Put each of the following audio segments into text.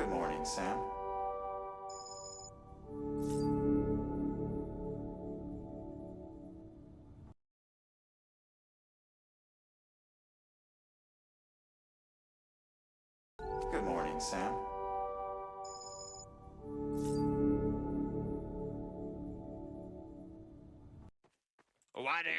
Good morning, Sam. Good morning, Sam. Water!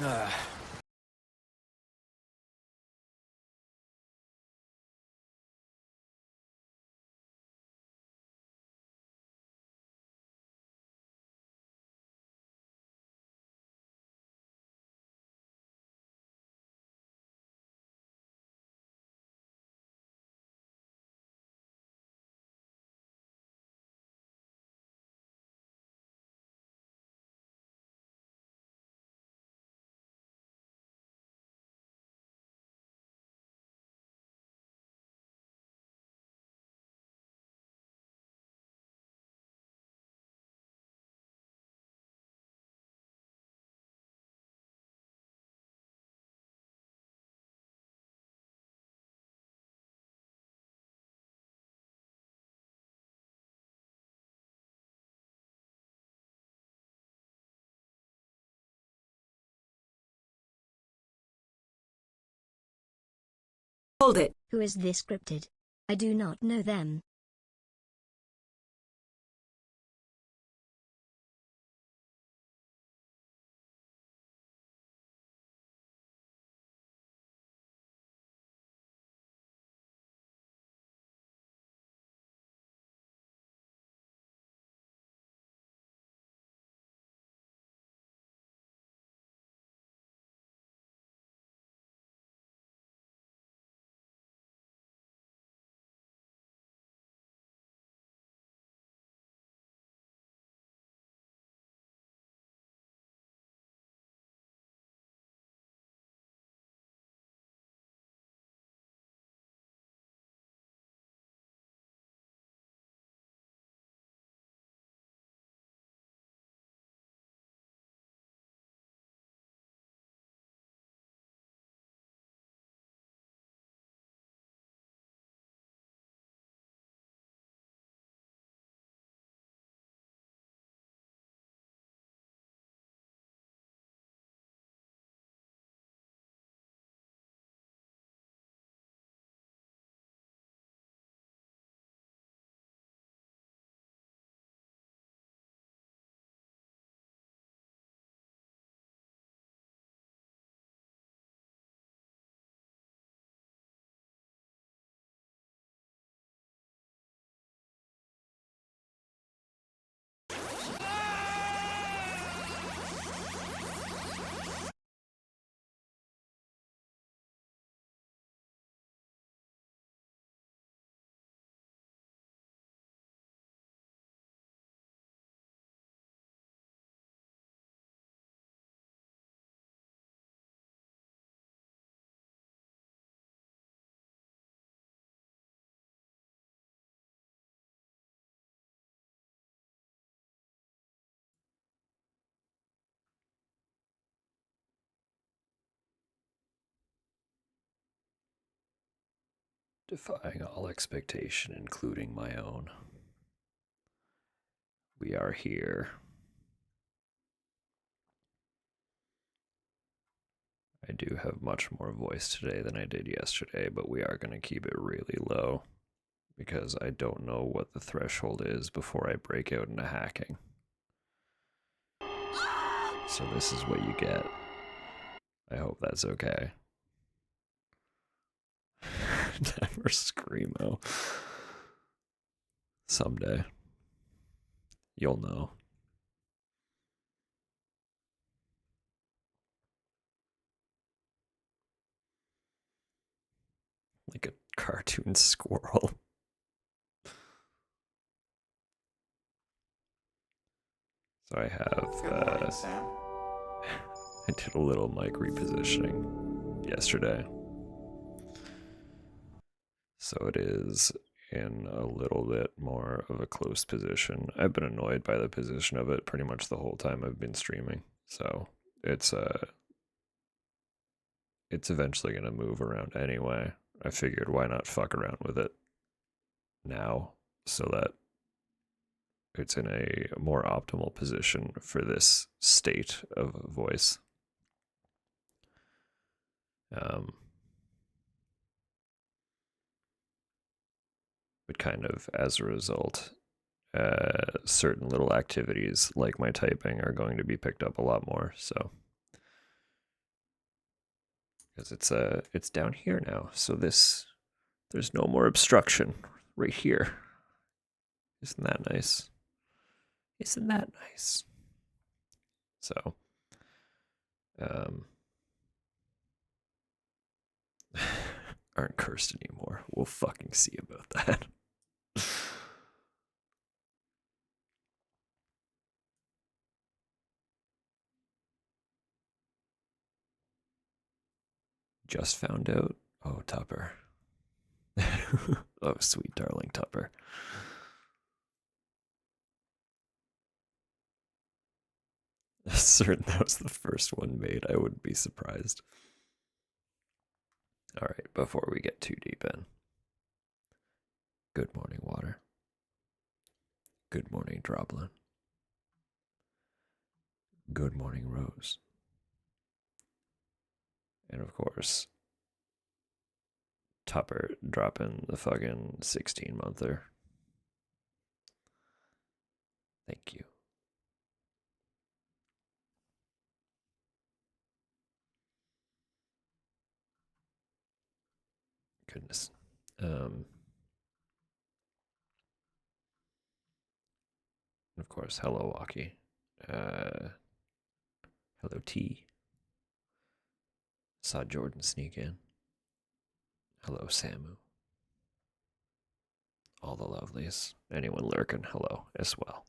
Uh, Hold it. Who is this scripted? I do not know them. defying all expectation, including my own. We are here. I do have much more voice today than I did yesterday, but we are going to keep it really low because I don't know what the threshold is before I break out into hacking. So this is what you get. I hope that's okay. Never screamo. Someday. You'll know. Like a cartoon squirrel. So I have, Good morning, Sam. I did a little mic repositioning yesterday. So it is in a little bit more of a close position. I've been annoyed by the position of it pretty much the whole time I've been streaming. So it's it's eventually gonna move around anyway. I figured why not fuck around with it now so that it's in a more optimal position for this state of voice. Um, but kind of as a result, certain little activities like my typing are going to be picked up a lot more. So Because it's down here now, so there's no more obstruction right here. Isn't that nice? Isn't that nice? So, um, aren't cursed anymore. We'll fucking see about that. Just found out. Oh, Tupper. Oh, sweet darling Tupper. Certain that was the first one made. I wouldn't be surprised. All right, before we get too deep in. Good morning, water. Good morning, Droblin. Good morning, Rose. And of course, Tupper dropping the fucking 16-monther. Thank you. Goodness. Of course, hello, Walkie. Hello, T. Saw Jordan sneak in. Hello, Samu. All the lovelies. Anyone lurking, hello as well.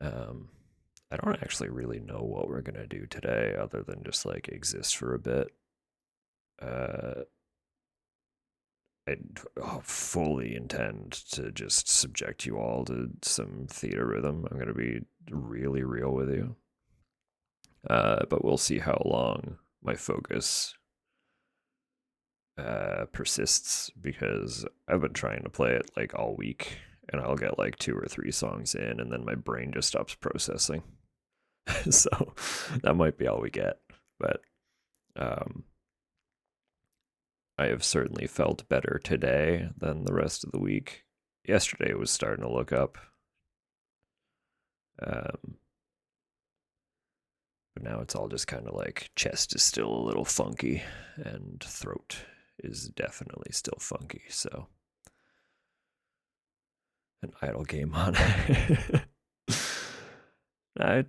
I don't actually really know what we're gonna do today other than just like exist for a bit. I fully intend to just subject you all to some theater rhythm. I'm gonna be really real with you. But we'll see how long my focus persists, because I've been trying to play it like all week, and I'll get like 2 or 3 songs in, and then my brain just stops processing. So that might be all we get. But um, I have certainly felt better today than the rest of the week. Yesterday was starting to look up. But now it's all just kind of like chest is still a little funky and throat is definitely still funky. So an idle game on. I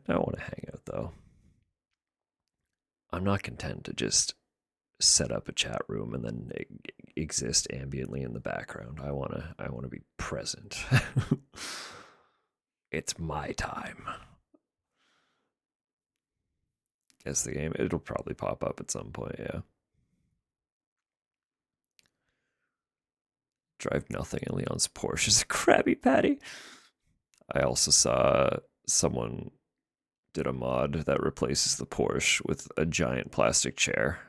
want to hang out though. I'm not content to just set up a chat room and then exist ambiently in the background. I want to be present. It's my time. Guess the game, it'll probably pop up at some point, yeah. Drive nothing in Leon's Porsche is a Krabby Patty. I also saw someone did a mod that replaces the Porsche with a giant plastic chair.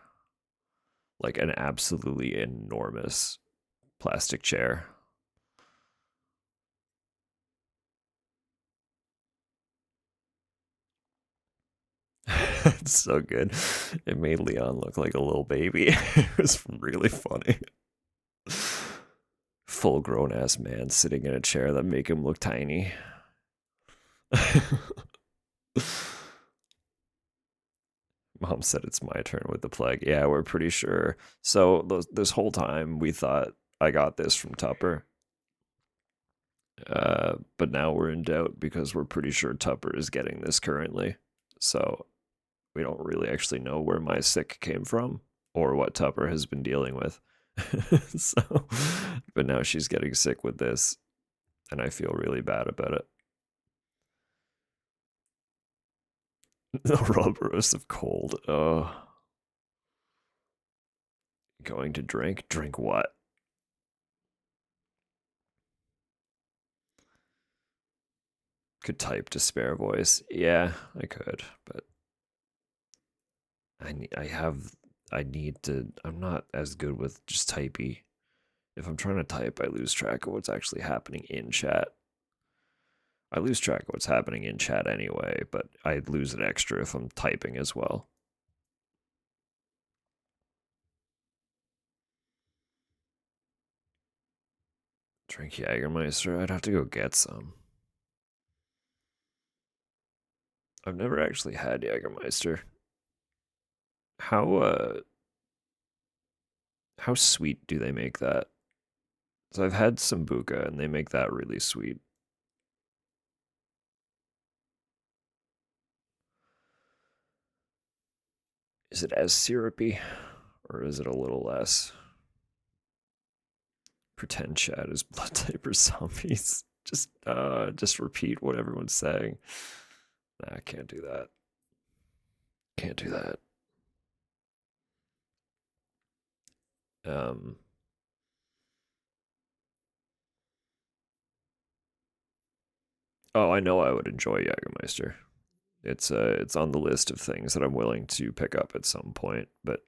Like an absolutely enormous plastic chair. It's so good. It made Leon look like a little baby. It was really funny. Full grown ass man sitting in a chair that make him look tiny. Mom said it's my turn with the plague. Yeah, we're pretty sure. So this whole time we thought I got this from Tupper. But now we're in doubt because we're pretty sure Tupper is getting this currently. So we don't really actually know where my sick came from or what Tupper has been dealing with. So, but now she's getting sick with this, and I feel really bad about it. The rubberous of cold. Oh, going to drink? Drink what? Could type to spare voice. Yeah, I could, but I need to. I'm not as good with just typey. If I'm trying to type, I lose track of what's actually happening in chat. I lose track of what's happening in chat anyway, but I lose it extra if I'm typing as well. Drink Jägermeister? I'd have to go get some. I've never actually had Jägermeister. how sweet do they make that? So I've had Sambuca and they make that really sweet. Is it as syrupy or is it a little less? Pretend chat is blood type or zombies. Just repeat what everyone's saying. Nah, I can't do that. Can't do that. Um Oh, I know I would enjoy Jägermeister. It's on the list of things that I'm willing to pick up at some point, but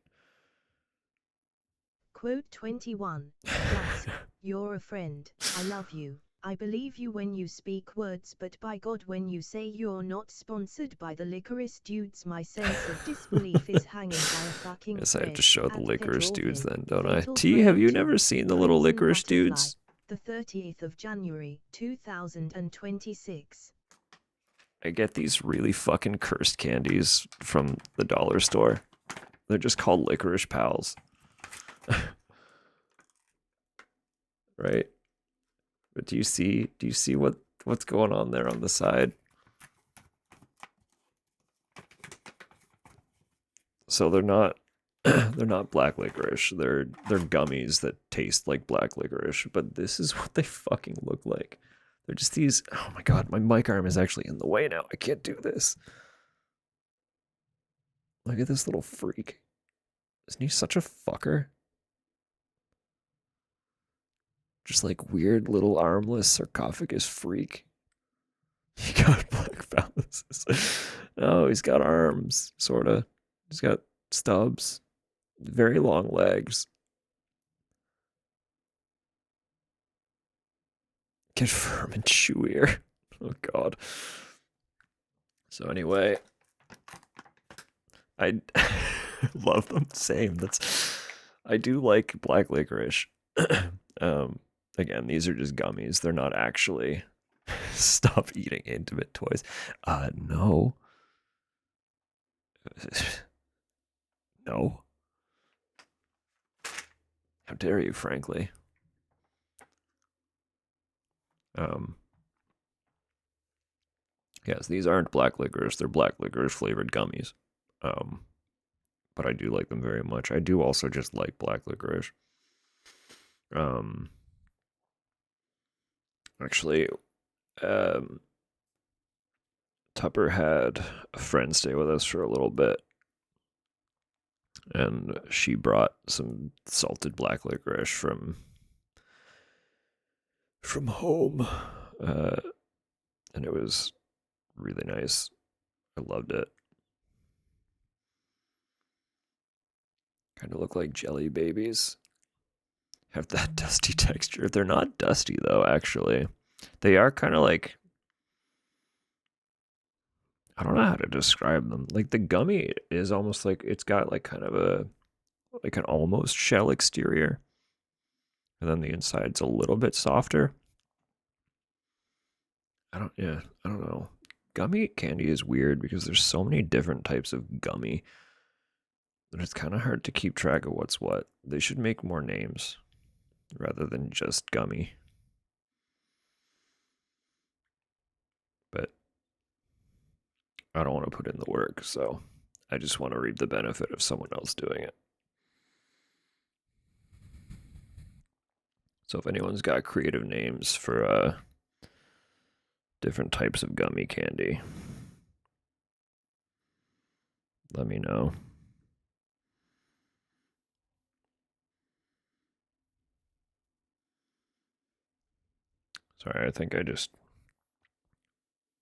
Quote 21. Flask, you're a friend. I love you. I believe you when you speak words, but by God, when you say you're not sponsored by the licorice dudes, my sense of disbelief is hanging by a fucking guess I have thread. to show the At licorice dudes Theatrhythm, then, don't I? Fatal T, have Frame you 2, never seen the little Crimson licorice Butterfly, dudes? the 30th of January, 2026. I get these really fucking cursed candies from the dollar store. They're just called licorice pals. Right? But do you see what's going on there on the side? So they're not they're not black licorice. They're gummies that taste like black licorice, but this is what they fucking look like. They're just these. Oh my god, my mic arm is actually in the way now. I can't do this. Look at this little freak. Isn't he such a fucker? Just like weird little armless sarcophagus freak. He got black phalluses. No, he's got arms, sorta. He's got stubs, very long legs. Get firm and chewier. Oh god. So anyway, I love them. Same. I do like black licorice. Again, these are just gummies. They're not actually stop eating intimate toys. No. No. How dare you, frankly. Yes, these aren't black licorice. They're black licorice flavored gummies. But I do like them very much. I do also just like black licorice. Actually, Tupper had a friend stay with us for a little bit, and she brought some salted black licorice from home, and it was really nice. I loved it. Kind of look like jelly babies. Have that dusty texture. They're not dusty though, actually. They are kind of like, I don't know how to describe them. Like the gummy is almost like it's got like kind of like an almost shell exterior. And then the inside's a little bit softer. I don't know. Gummy candy is weird because there's so many different types of gummy that it's kind of hard to keep track of what's what. They should make more names rather than just gummy. But I don't want to put in the work, so I just want to reap the benefit of someone else doing it. So if anyone's got creative names for different types of gummy candy, let me know. Sorry, I think I just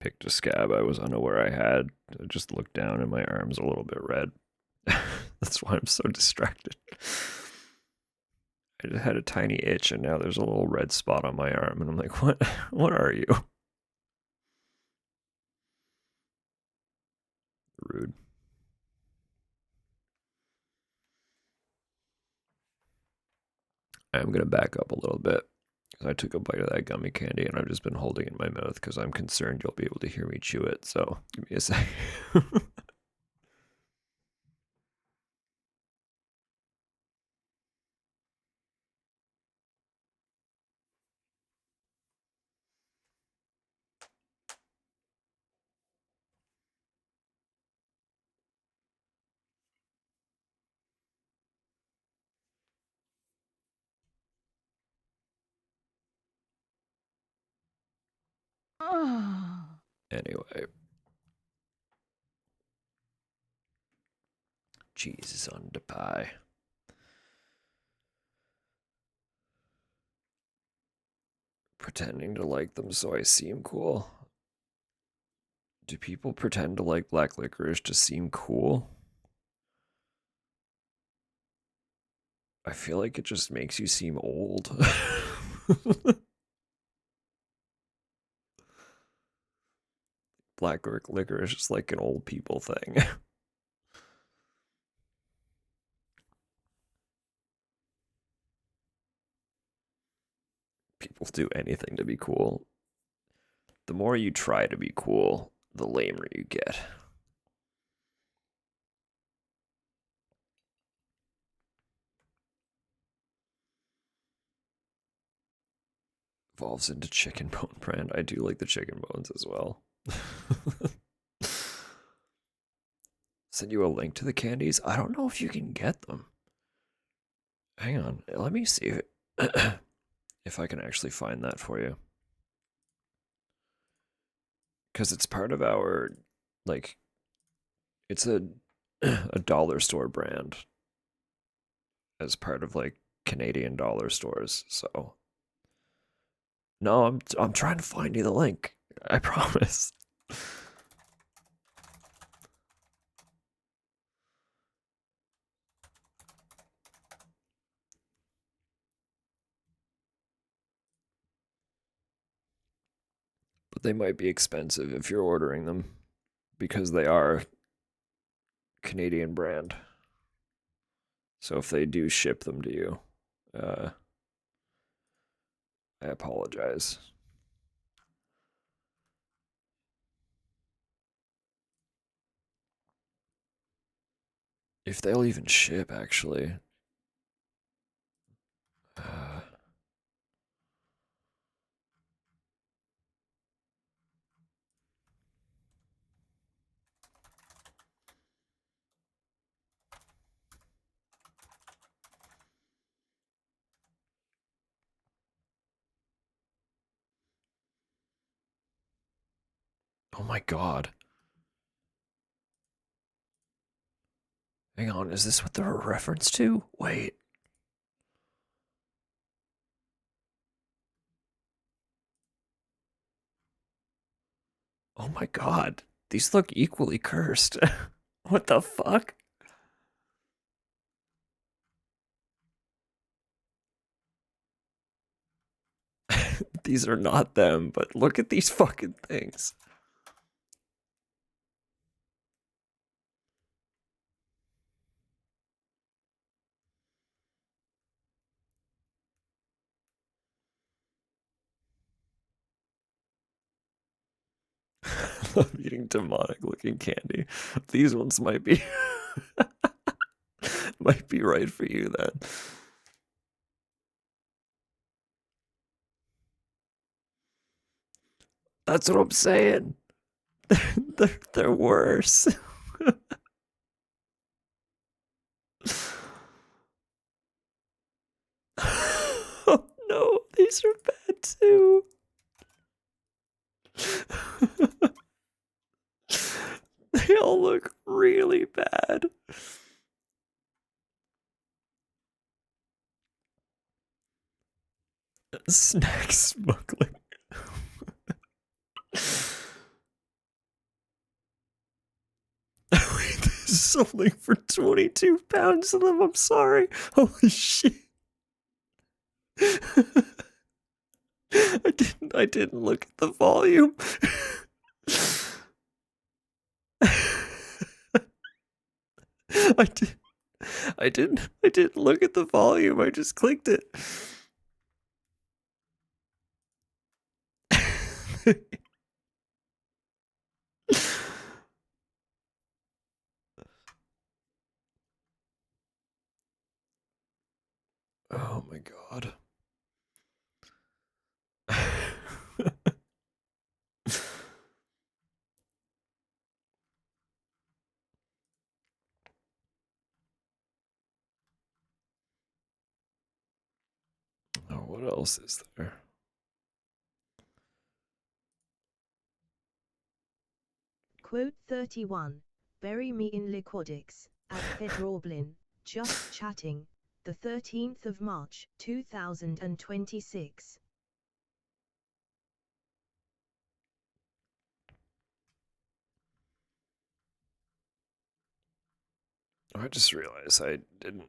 picked a scab I was unaware I had. I just looked down and my arm's a little bit red. That's why I'm so distracted. I just had a tiny itch and now there's a little red spot on my arm and I'm like, what are you? Rude. I'm gonna back up a little bit because I took a bite of that gummy candy and I've just been holding it in my mouth because I'm concerned you'll be able to hear me chew it. So give me a sec. Anyway. Jesus on the pie. Pretending to like them so I seem cool. Do people pretend to like black licorice to seem cool? I feel like it just makes you seem old. Black licorice is like an old people thing. People do anything to be cool. The more you try to be cool, the lamer you get. Evolves into chicken bone brand. I do like the chicken bones as well. Send you a link to the candies? I don't know if you can get them. Hang on, let me see if I can actually find that for you. Because it's part of our, like, it's a dollar store brand as part of like Canadian dollar stores. So no, I'm trying to find you the link. I promise. But they might be expensive if you're ordering them because they are Canadian brand. So if they do ship them to you, I apologize. If they'll even ship, actually. Uh, oh my god. Hang on, is this what they're a reference to? Wait. Oh my god. These look equally cursed. What the fuck? These are not them, but look at these fucking things. I'm eating demonic looking candy. These ones might be might be right for you then. That's what I'm saying. They're worse. Oh no, these are bad too. They all look really bad. Snack smuggling. Wait, this is only for 22 pounds of them. I'm sorry. Holy shit. I didn't look at the volume. I didn't look at the volume. I just clicked it. Oh my god. Oh, what else is there? Quote 31. Bury me in Liquodix, at Pedroblin, just chatting, the 13th of March, 2026. I just realized I didn't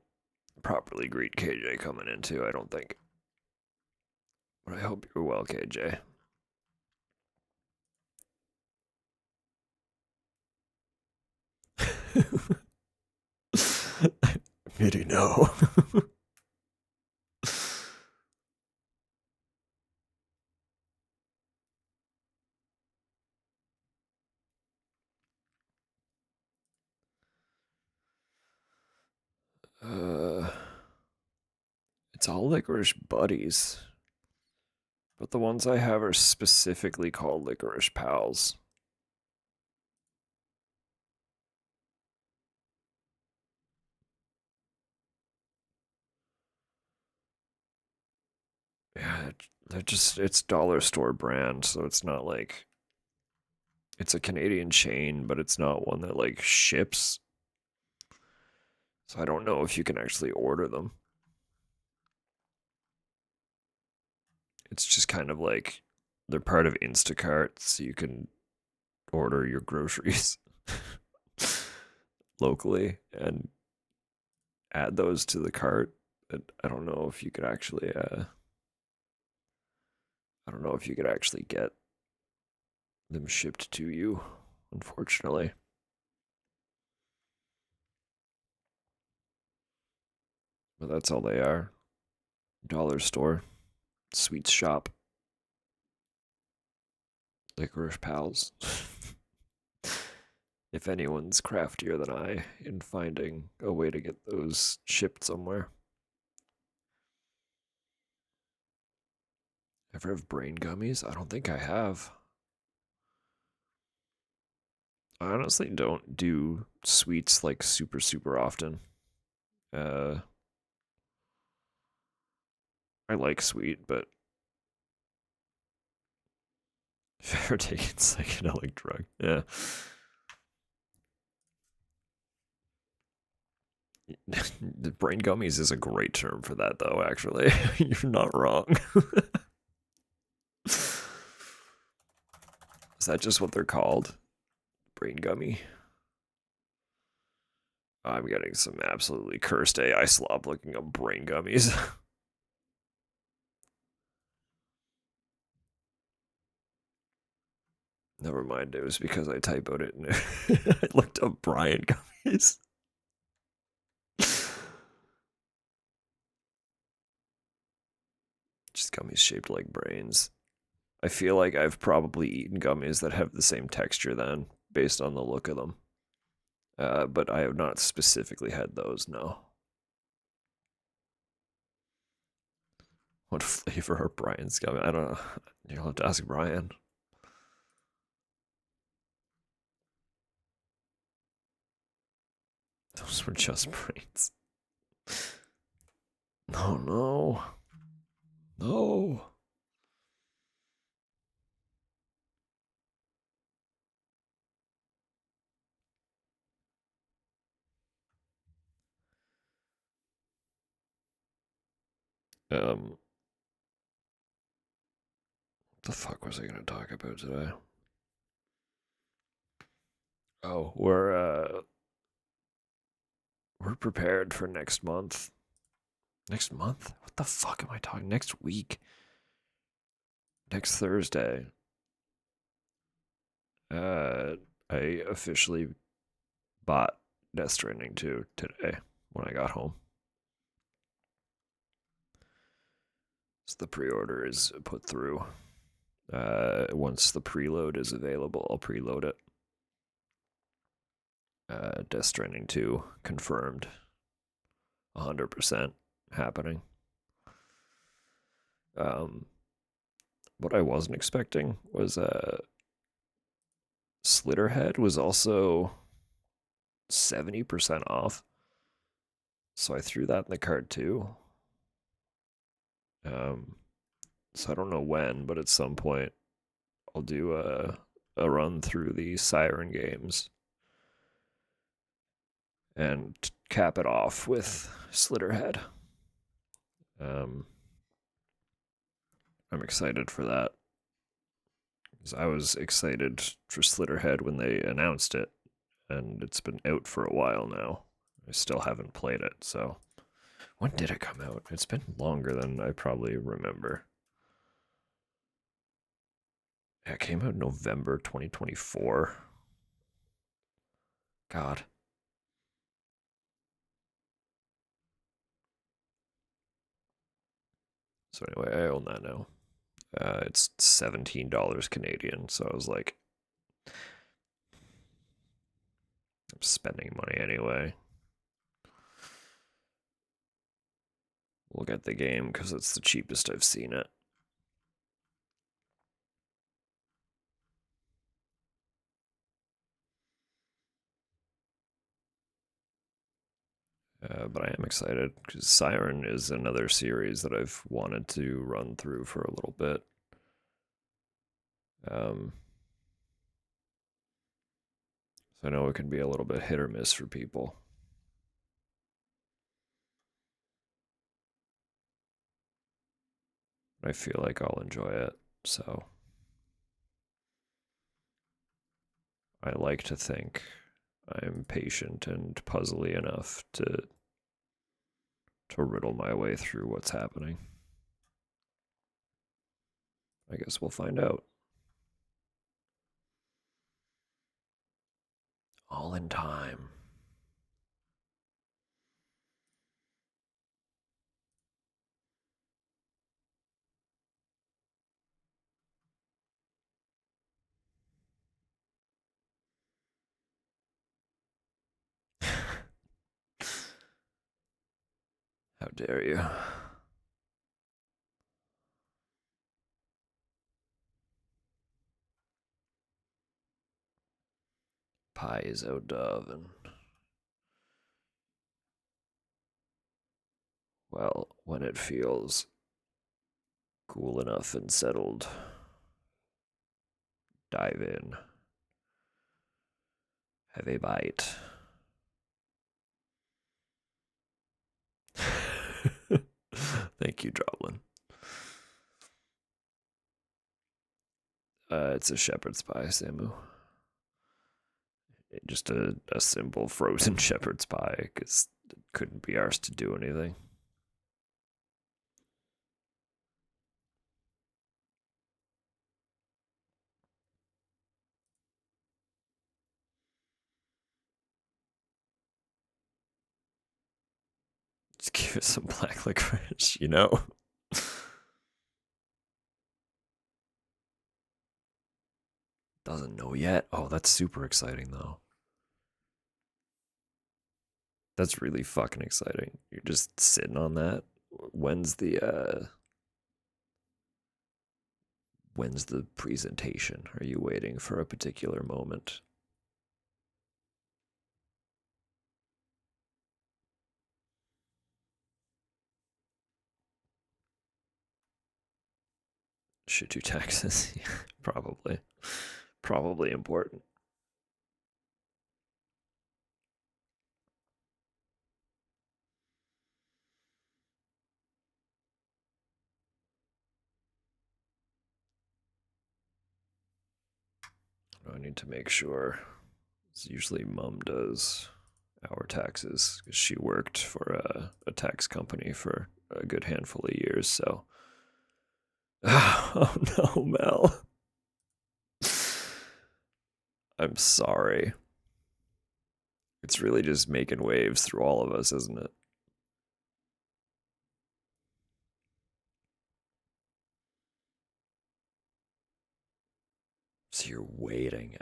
properly greet KJ coming in too, I don't think. But I hope you're well, KJ. Pity no. It's all licorice buddies. But the ones I have are specifically called licorice pals. Yeah, they're just, it's dollar store brand, so it's not like, it's a Canadian chain, but it's not one that like ships. So I don't know if you can actually order them. It's just kind of like they're part of Instacart, so you can order your groceries locally and add those to the cart. But I don't know if you could actually I don't know if you could actually get them shipped to you, unfortunately. But that's all they are. Dollar store, sweets shop, licorice pals. If anyone's craftier than I in finding a way to get those shipped somewhere. Ever have brain gummies? I don't think I have. I honestly don't do sweets like super often. I like sweet, but if I've ever taken psychedelic drug, yeah. The brain gummies is a great term for that, though, actually. You're not wrong. Is that just what they're called? Brain gummy? I'm getting some absolutely cursed AI slob looking up brain gummies. Never mind, it was because I typoed it and I looked up Brian gummies. Just gummies shaped like brains. I feel like I've probably eaten gummies that have the same texture then, based on the look of them. But I have not specifically had those, no. What flavor are Brian's gummies? I don't know. You'll have to ask Brian. Those were just brains. No. No. What the fuck was I gonna talk about today? Oh, we're prepared for next month. Next month? What the fuck am I talking? Next week. Next Thursday. I officially bought Death Stranding 2 today when I got home. So the pre-order is put through. Once the preload is available, I'll preload it. Death Stranding 2 confirmed. 100% happening. What I wasn't expecting was Slitterhead was also 70% off. So I threw that in the cart too. So I don't know when, but at some point I'll do a a run through the Siren games and cap it off with Slitterhead. I'm excited for that. I was excited for Slitterhead when they announced it, and it's been out for a while now. I still haven't played it, so when did it come out? It's been longer than I probably remember. Yeah, it came out November 2024. God. So anyway, I own that now. It's $17 Canadian, so I was like, I'm spending money anyway. We'll get the game because it's the cheapest I've seen it. But I am excited because Siren is another series that I've wanted to run through for a little bit. So I know it can be a little bit hit or miss for people. I feel like I'll enjoy it, so I like to think I'm patient and puzzly enough to riddle my way through what's happening. I guess we'll find out. All in time. How dare you? Pies o' dove and well, when it feels cool enough and settled, dive in. Have a bite. Thank you, Droblin. It's a shepherd's pie, Samu. Just a simple frozen shepherd's pie, because it couldn't be ours to do anything. Just give it some black licorice, you know? Doesn't know yet. Oh, that's super exciting, though. That's really fucking exciting. You're just sitting on that. When's the presentation? Are you waiting for a particular moment? Should you taxes? Probably. Probably important. I need to make sure. It's usually mom does our taxes because she worked for a tax company for a good handful of years. So, oh no, Mel. I'm sorry. It's really just making waves through all of us, isn't it? So you're waiting.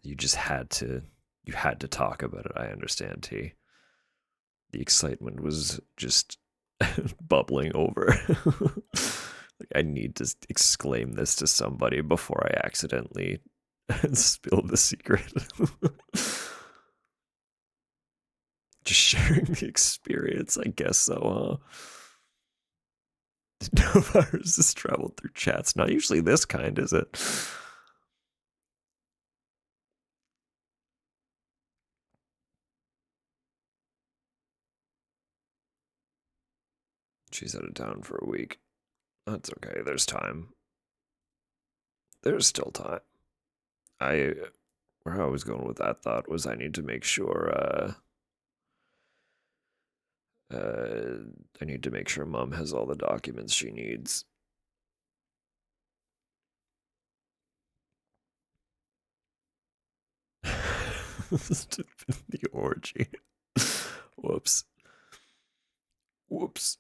You just had to. You had to talk about it. I understand, T. The excitement was just bubbling over. Like, I need to exclaim this to somebody before I accidentally spill the secret. Just sharing the experience, I guess so, huh? No viruses traveled through chats. Not usually this kind, is it? She's out of town for a week. That's okay. There's time. There's still time. Where I was going with that thought was I need to make sure, I need to make sure Mom has all the documents she needs. The orgy. Whoops. Whoops.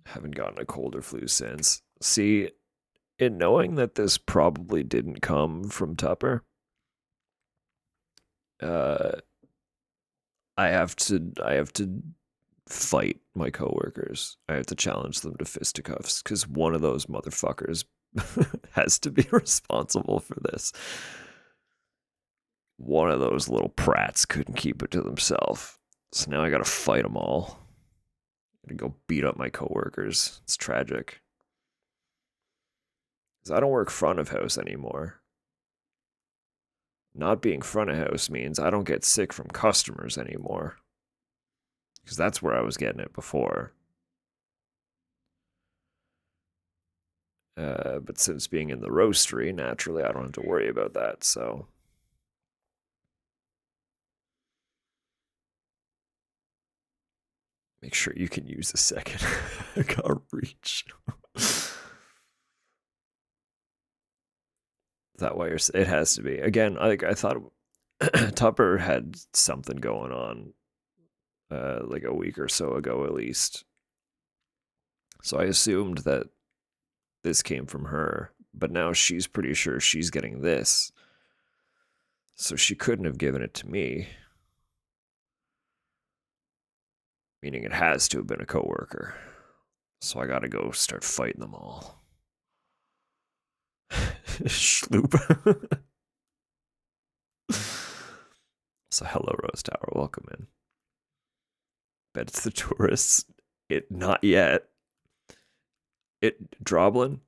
Haven't gotten a cold or flu since. See, in knowing that this probably didn't come from Tupper, I have to fight my coworkers. I have to challenge them to fisticuffs because one of those motherfuckers has to be responsible for this. One of those little prats couldn't keep it to themselves, so now I gotta fight them all. I gotta go beat up my coworkers. It's tragic. Because I don't work front of house anymore. Not being front of house means I don't get sick from customers anymore. Because that's where I was getting it before. But since being in the roastery, naturally, I don't have to worry about that, so. Make sure you can use a second. I got reach. Is that why you're? It has to be. Again, like I thought, Tupper had something going on, like a week or so ago at least. So I assumed that this came from her, but now she's pretty sure she's getting this. So she couldn't have given it to me. Meaning it has to have been a coworker. So I gotta go start fighting them all. Schloop. So hello, Rose Tower. Welcome in. Bet it's the tourists. Not yet. Droblin,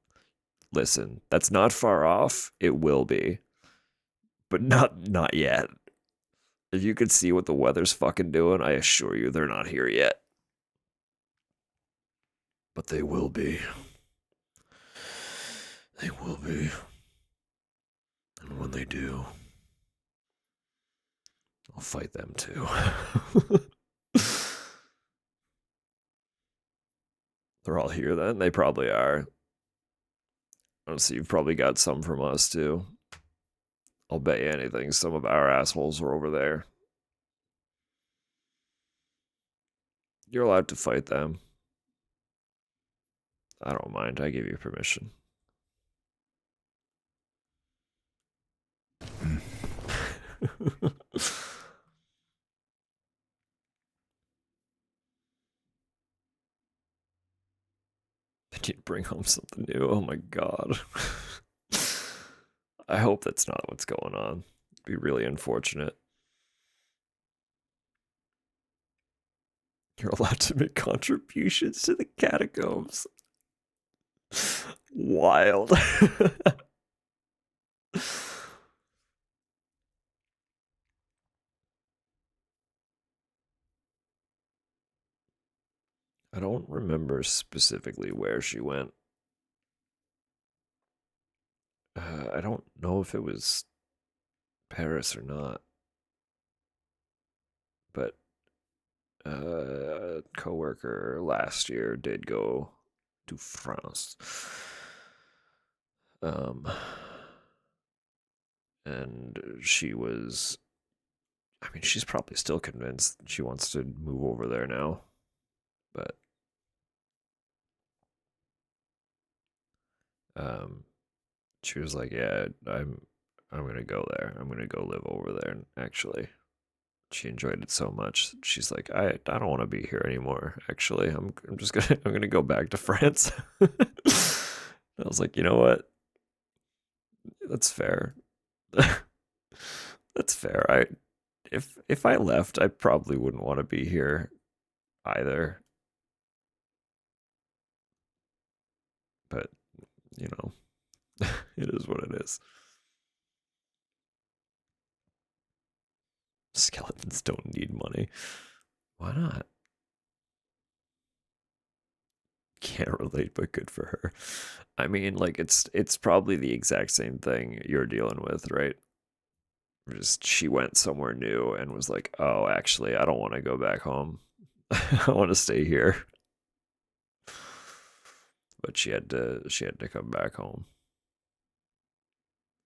listen, that's not far off. It will be. But not yet. If you could see what the weather's fucking doing, I assure you they're not here yet. But they will be. They will be. And when they do, I'll fight them too. They're all here then? They probably are. Honestly, you've probably got some from us too. I'll bet you anything. Some of our assholes are over there. You're allowed to fight them. I don't mind. I give you permission. Did you bring home something new? Oh my god. I hope that's not what's going on. It'd be really unfortunate. You're allowed to make contributions to the catacombs. Wild. I don't remember specifically where she went. I don't know if it was Paris or not. But a coworker last year did go to France. And she was, I mean, she's probably still convinced she wants to move over there now. But she was like, yeah, I'm gonna go there. I'm gonna go live over there. And actually, she enjoyed it so much. She's like, I don't want to be here anymore. Actually, I'm gonna go back to France. I was like, you know what? That's fair. That's fair. If I left, I probably wouldn't want to be here either. But you know, it is what it is. Skeletons don't need money. Why not? Can't relate, but good for her. I mean, like it's probably the exact same thing you're dealing with, right? Just she went somewhere new and was like, "Oh, actually, I don't want to go back home. I want to stay here." But she had to come back home.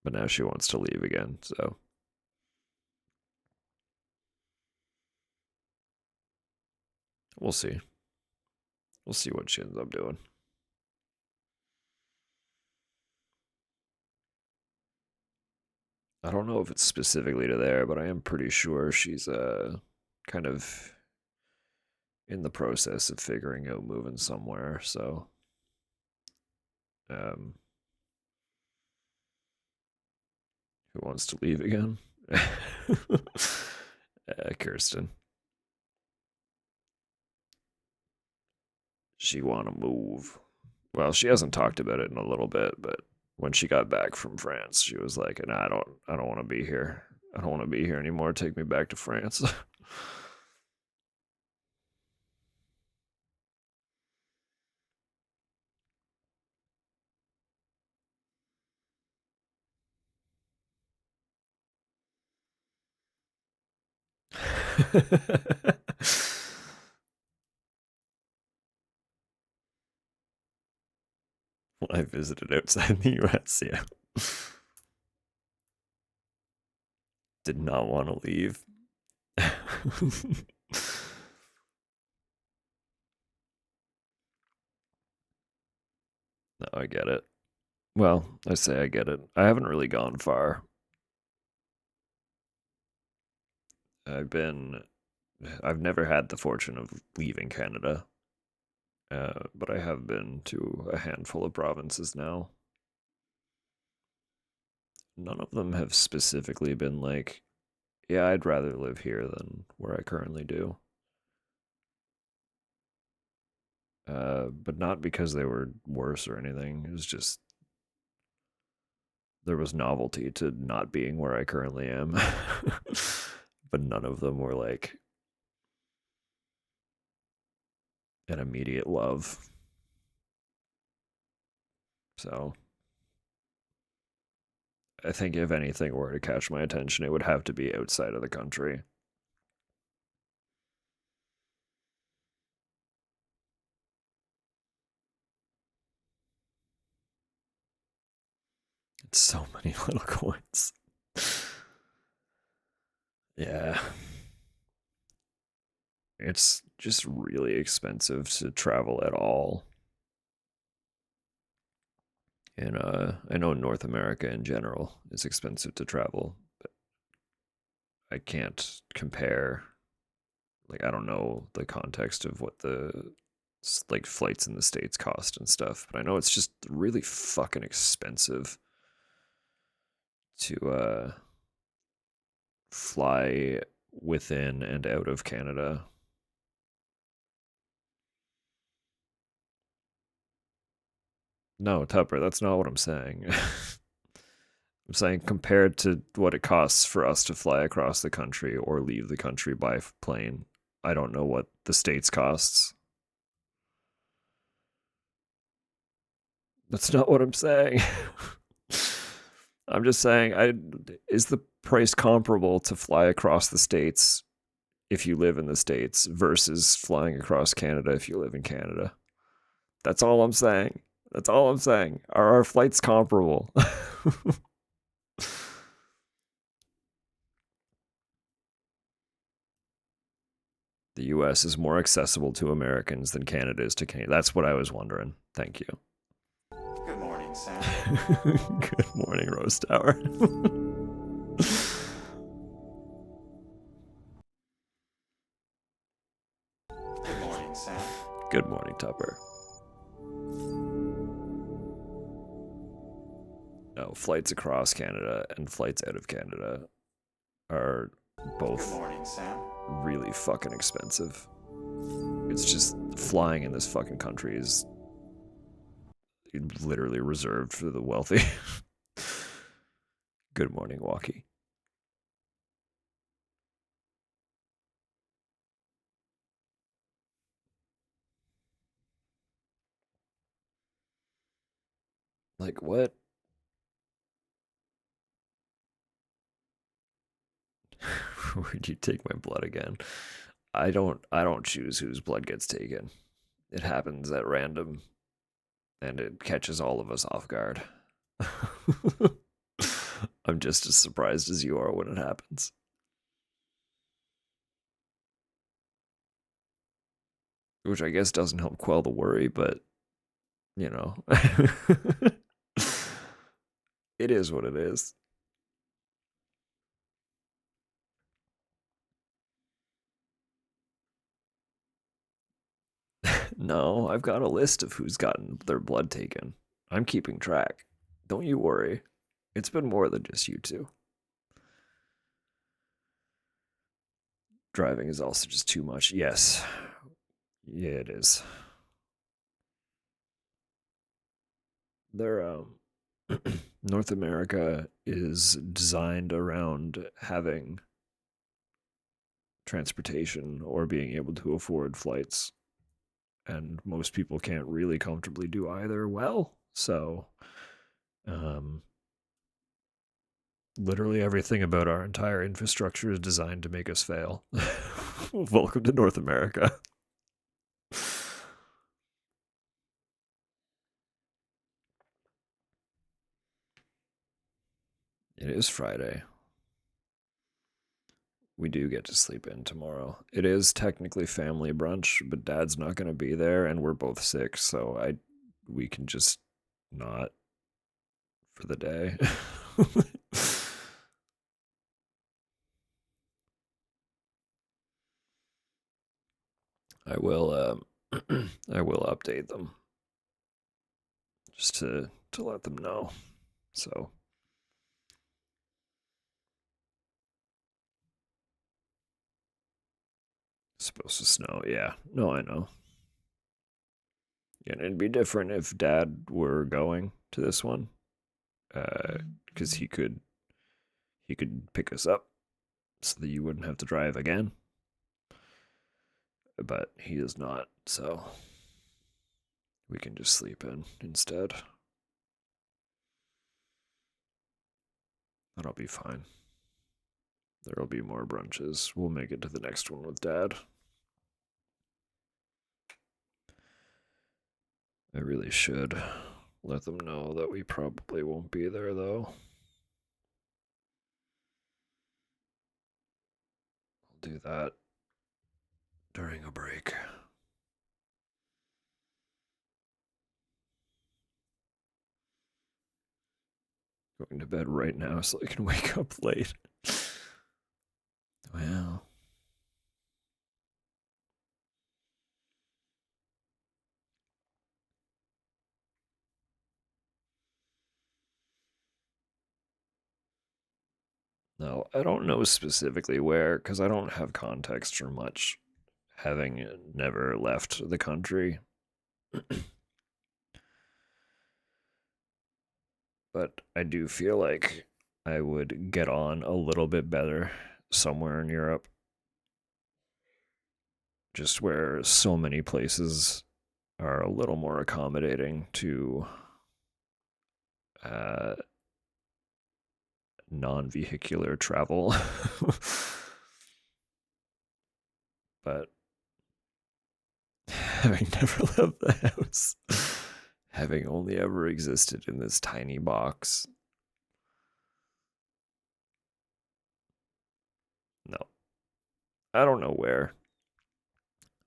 But now she wants to leave again, so we'll see. We'll see what she ends up doing. I don't know if it's specifically to there, but I am pretty sure she's kind of in the process of figuring out moving somewhere, so um who wants to leave again? Kirsten. She want to move. Well, she hasn't talked about it in a little bit, but when she got back from France, she was like, "Nah, I don't want to be here. I don't want to be here anymore. Take me back to France." When I visited outside the US, yeah. Did not want to leave. No, I get it. Well, I say I get it. I haven't really gone far. I've never had the fortune of leaving Canada, but I have been to a handful of provinces now. None of them have specifically been like, yeah, I'd rather live here than where I currently do. But not because they were worse or anything. It was just there was novelty to not being where I currently am. But none of them were like an immediate love. So I think if anything were to catch my attention, it would have to be outside of the country. It's so many little coins. Yeah. It's just really expensive to travel at all. And I know North America in general is expensive to travel, but I can't compare. Like I don't know the context of what the like flights in the States cost and stuff, but I know it's just really fucking expensive to fly within and out of Canada. No, Tupper, that's not what I'm saying. I'm saying compared to what it costs for us to fly across the country or leave the country by plane, I don't know what the States costs. That's not what I'm saying. I'm just saying, is the price comparable to fly across the States if you live in the States versus flying across Canada if you live in Canada? That's all I'm saying. That's all I'm saying. Are our flights comparable? The US is more accessible to Americans than Canada is to Canadians. That's what I was wondering. Thank you. Good morning, Sam. Good morning, Rose Tower. Good morning, Sam. Good morning, Tupper. No, flights across Canada and flights out of Canada are Good both morning, Sam. really fucking expensive. It's just flying in this fucking country is literally reserved for the wealthy. Good morning, Walkie. Like what? Where'd you take my blood again? I don't choose whose blood gets taken. It happens at random and it catches all of us off guard. I'm just as surprised as you are when it happens. Which I guess doesn't help quell the worry, but you know. It is what it is. No, I've got a list of who's gotten their blood taken. I'm keeping track. Don't you worry. It's been more than just you two. Driving is also just too much. Yes. Yeah, it is. They're North America is designed around having transportation or being able to afford flights, and most people can't really comfortably do either well. So um literally everything about our entire infrastructure is designed to make us fail. Welcome to North America. It is Friday. We do get to sleep in tomorrow. It is technically family brunch, but Dad's not going to be there, and we're both sick, so we can just not for the day. I will I will update them just to let them know. So it's supposed to snow. Yeah. No, I know. And it'd be different if Dad were going to this one, because he could pick us up so that you wouldn't have to drive again. But he is not, so we can just sleep in instead. That'll be fine. There'll be more brunches. We'll make it to the next one with Dad. I really should let them know that we probably won't be there, though. I'll do that during a break. Going to bed right now so I can wake up late. Well, no, I don't know specifically where because I don't have context for much, having never left the country. But I do feel like I would get on a little bit better somewhere in Europe, just where so many places are a little more accommodating to uh, non-vehicular travel. But having never left the house, having only ever existed in this tiny box, no, I don't know where.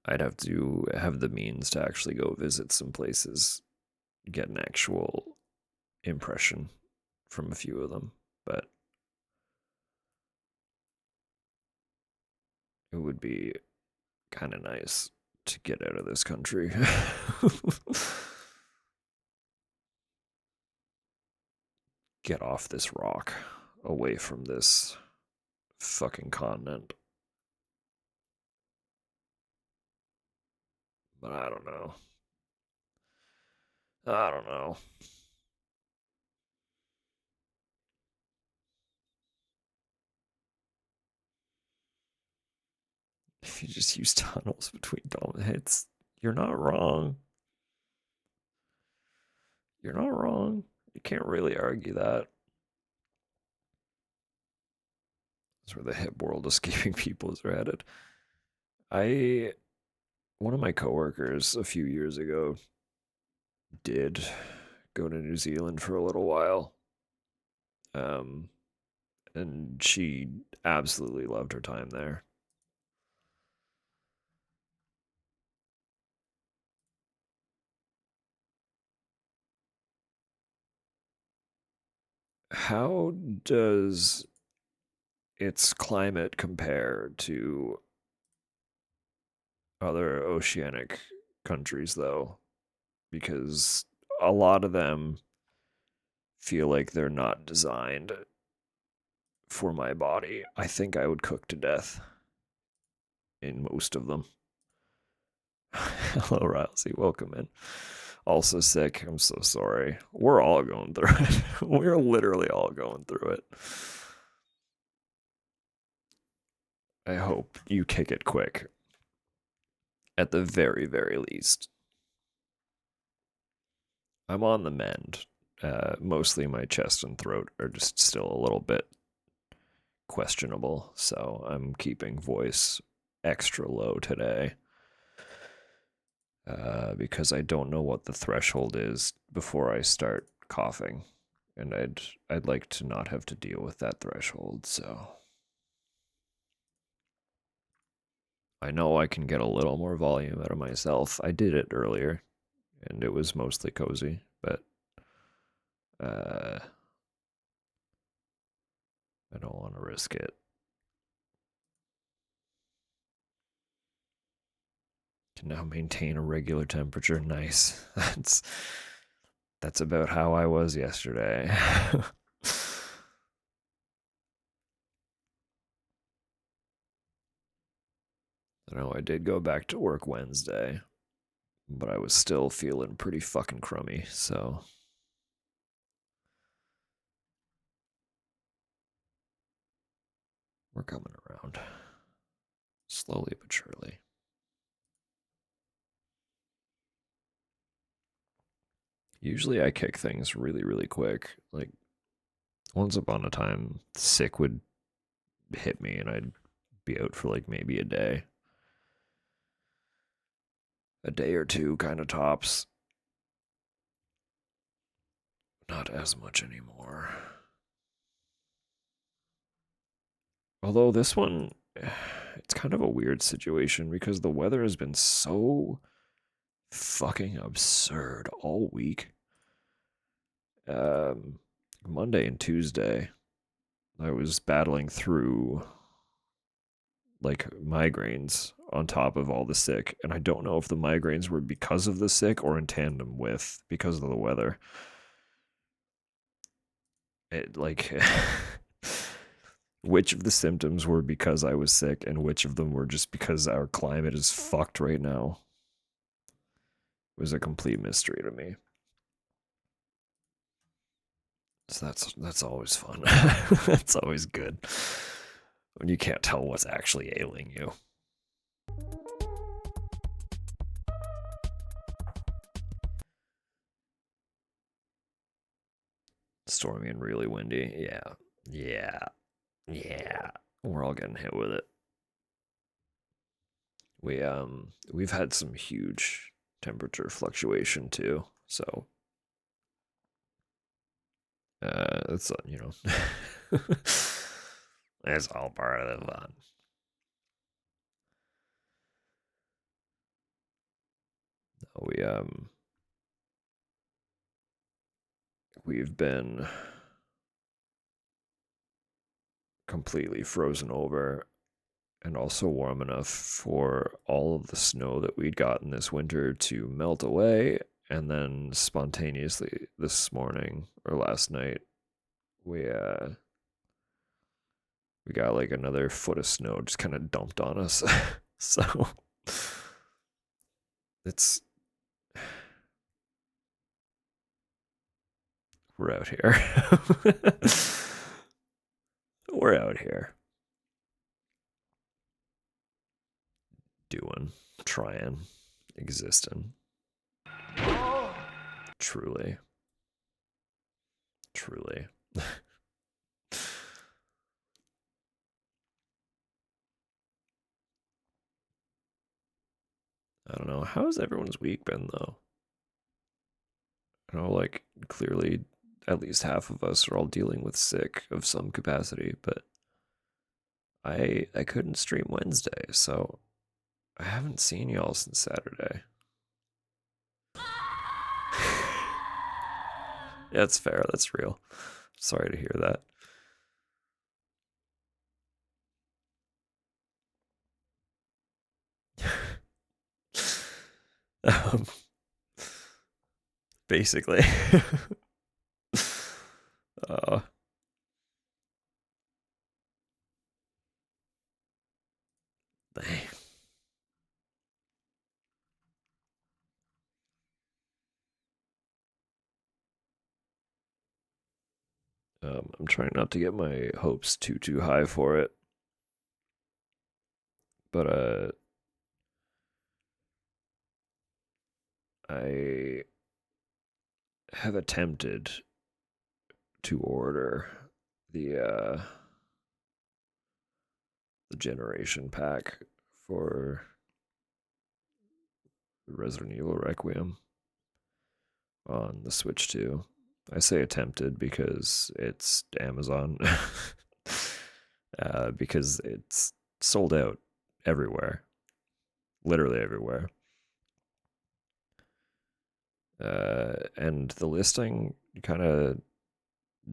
I'd have to have the means to actually go visit some places, get an actual impression from a few of them, but it would be kind of nice to get out of this country. Get off this rock, away from this fucking continent. But I don't know. I don't know. If you just use tunnels between dome hits, you're not wrong. You're not wrong. You can't really argue that. That's where the hip world escaping peoples are headed. One of my coworkers a few years ago did go to New Zealand for a little while. Um, and she absolutely loved her time there. How does its climate compare to other oceanic countries, though? Because a lot of them feel like they're not designed for my body. I think I would cook to death in most of them. Hello, Rousey. Welcome in. Also sick. I'm so sorry. We're all going through it. We're literally all going through it. I hope you kick it quick. At the very, very least. I'm on the mend. Mostly my chest and throat are just still a little bit questionable, so I'm keeping voice extra low today. Because I don't know what the threshold is before I start coughing, and I'd like to not have to deal with that threshold. So I know I can get a little more volume out of myself. I did it earlier, and it was mostly cozy, but I don't want to risk it. Can now maintain a regular temperature. Nice. That's about how I was yesterday. I know I did go back to work Wednesday, but I was still feeling pretty fucking crummy, so we're coming around. Slowly but surely. Usually I kick things really, really quick. Like, once upon a time, sick would hit me and I'd be out for like maybe a day. A day or two, kind of tops. Not as much anymore. Although this one, it's kind of a weird situation because the weather has been so fucking absurd all week. Monday and Tuesday, I was battling through like migraines on top of all the sick, and I don't know if the migraines were because of the sick or in tandem with because of the weather. It like which of the symptoms were because I was sick and which of them were just because our climate is fucked right now was a complete mystery to me. So that's always fun. That's always good when you can't tell what's actually ailing you. Stormy and really windy. Yeah. We're all getting hit with it. We've had some huge temperature fluctuation too. So it's it's all part of the fun. We've been completely frozen over and also warm enough for all of the snow that we'd gotten this winter to melt away, and then spontaneously this morning or last night we got like another foot of snow just kind of dumped on us. So it's we're out here. We're out here doing, trying, existing. Truly. Truly. I don't know. How's everyone's week been, though? I know, like, clearly at least half of us are all dealing with sick of some capacity, but I couldn't stream Wednesday, so I haven't seen y'all since Saturday. Yeah, that's fair. That's real. Sorry to hear that. um, basically. uh, dang. I'm trying not to get my hopes too high for it, but I have attempted to order the the generation pack for Resident Evil Requiem on the Switch 2. I say attempted because it's Amazon. Because it's sold out everywhere. Literally everywhere. And the listing kind of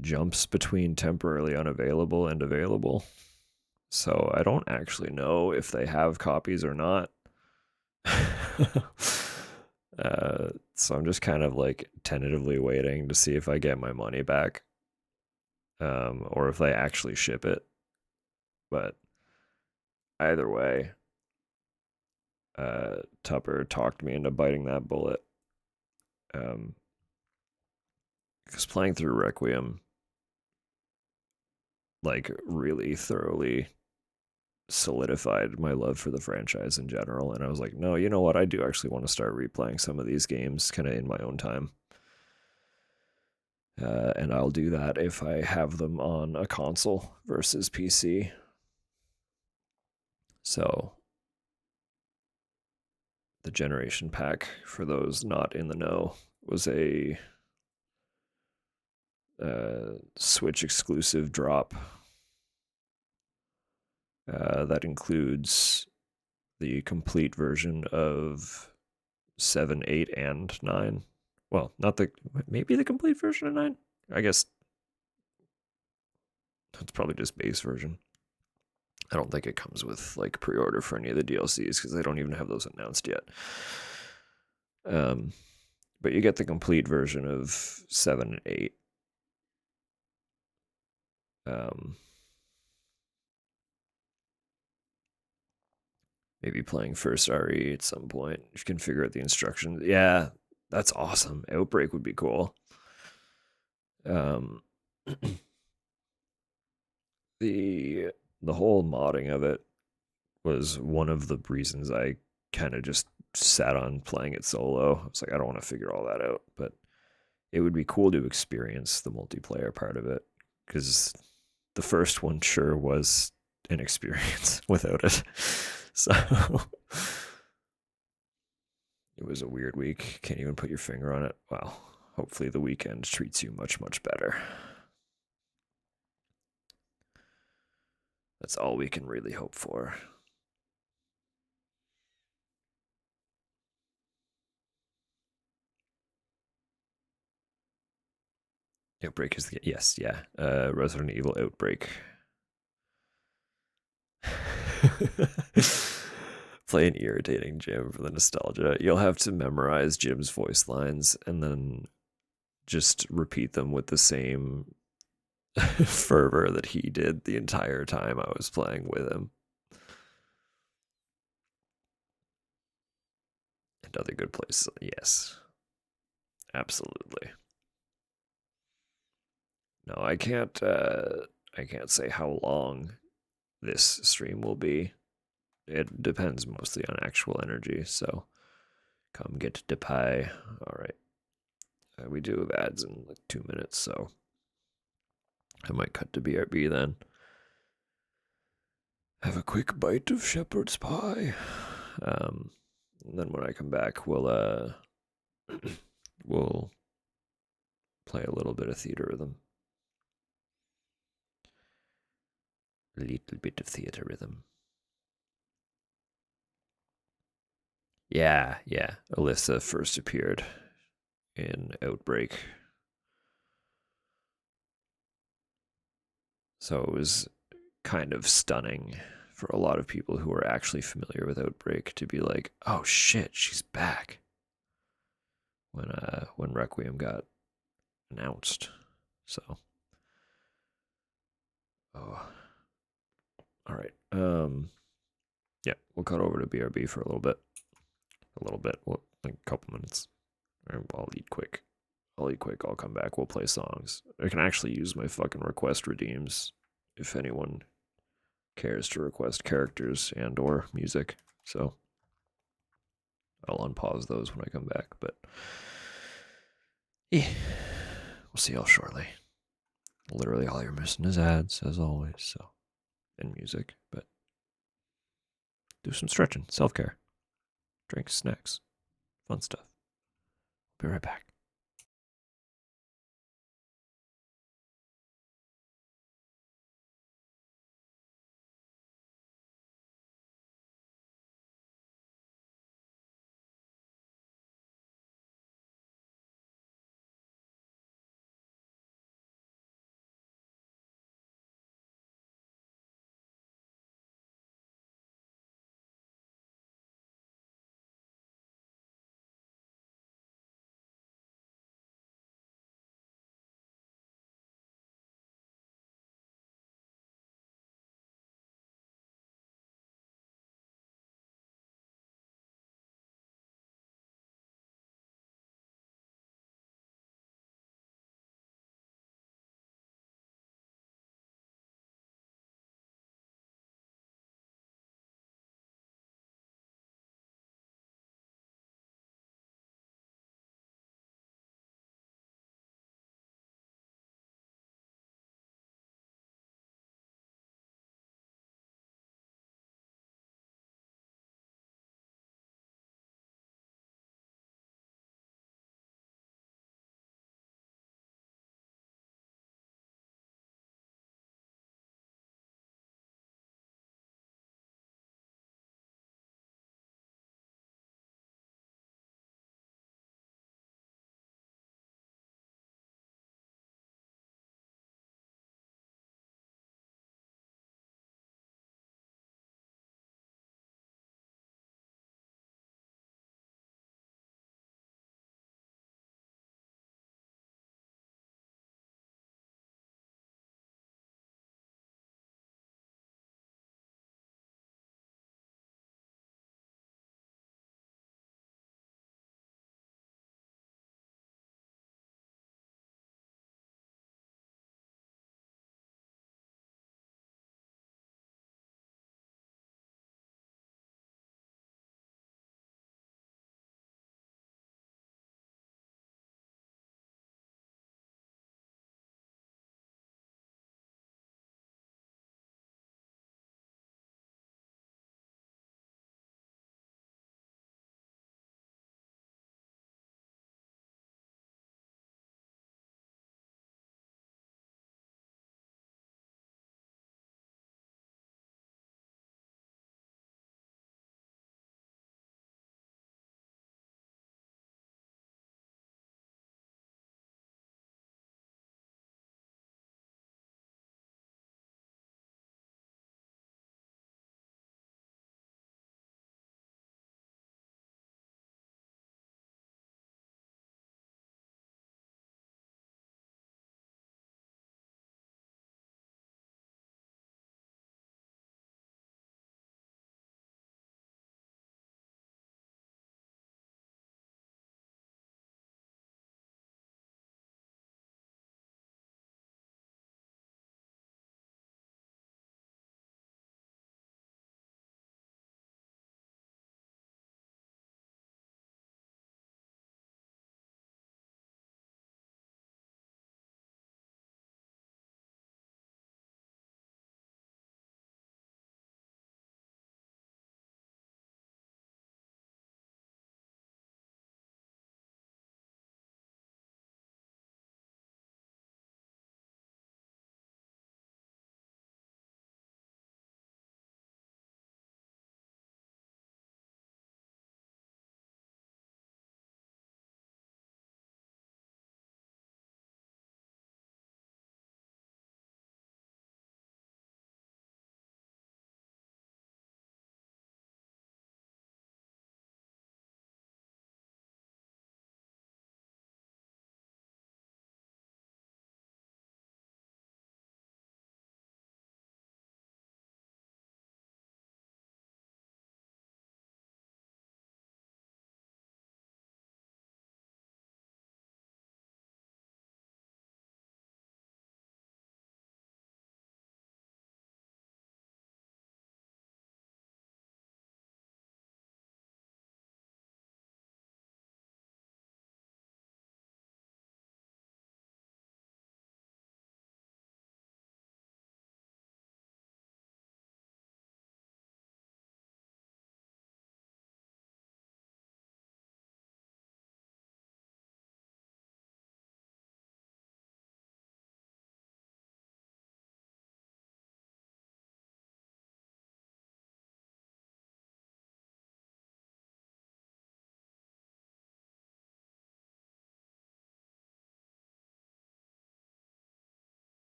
jumps between temporarily unavailable and available. So I don't actually know if they have copies or not. So I'm just kind of like tentatively waiting to see if I get my money back, or if they actually ship it. But either way, Tupper talked me into biting that bullet. Because playing through Requiem, like, really thoroughly solidified my love for the franchise in general. And I was like, no, you know what? I do actually want to start replaying some of these games kind of in my own time. And I'll do that if I have them on a console versus PC. So, the generation pack, for those not in the know, was a Switch exclusive drop that includes the complete version of 7, 8, and 9. Well, not the, maybe the complete version of 9? I guess that's probably just base version. I don't think it comes with like pre-order for any of the DLCs because they don't even have those announced yet. But you get the complete version of 7 and 8. Maybe playing first RE at some point. You can figure out the instructions. Yeah, that's awesome. Outbreak would be cool. The whole modding of it was one of the reasons I kind of just sat on playing it solo. I was like, I don't want to figure all that out, but it would be cool to experience the multiplayer part of it because the first one sure was an experience without it. So it was a weird week. Can't even put your finger on it. Well, hopefully the weekend treats you much better. That's all we can really hope for. Outbreak is the, yes, yeah. Resident Evil Outbreak. Play an irritating Jim for the nostalgia. You'll have to memorize Jim's voice lines and then just repeat them with the same fervor that he did the entire time I was playing with him. And other good places. Yes. Absolutely. No, I can't say how long this stream will be. It depends mostly on actual energy, so come get the pie. All right. We do have ads in like 2 minutes, so I might cut to BRB then. Have a quick bite of shepherd's pie. And then when I come back, we'll we'll play a little bit of Theatrhythm. A little bit of Theatrhythm. Yeah. Alyssa first appeared in Outbreak. So it was kind of stunning for a lot of people who were actually familiar with Outbreak to be like, "Oh shit, she's back." When Requiem got announced. So, oh, all right. Yeah, we'll cut over to BRB for a little bit. Well, like a couple minutes. I'll eat quick. I'll come back. We'll play songs. I can actually use my fucking request redeems if anyone cares to request characters and or music. So I'll unpause those when I come back. But yeah, we'll see y'all shortly. Literally all you're missing is ads, as always. So, and music. But do some stretching, self-care, drinks, snacks, fun stuff. Be right back.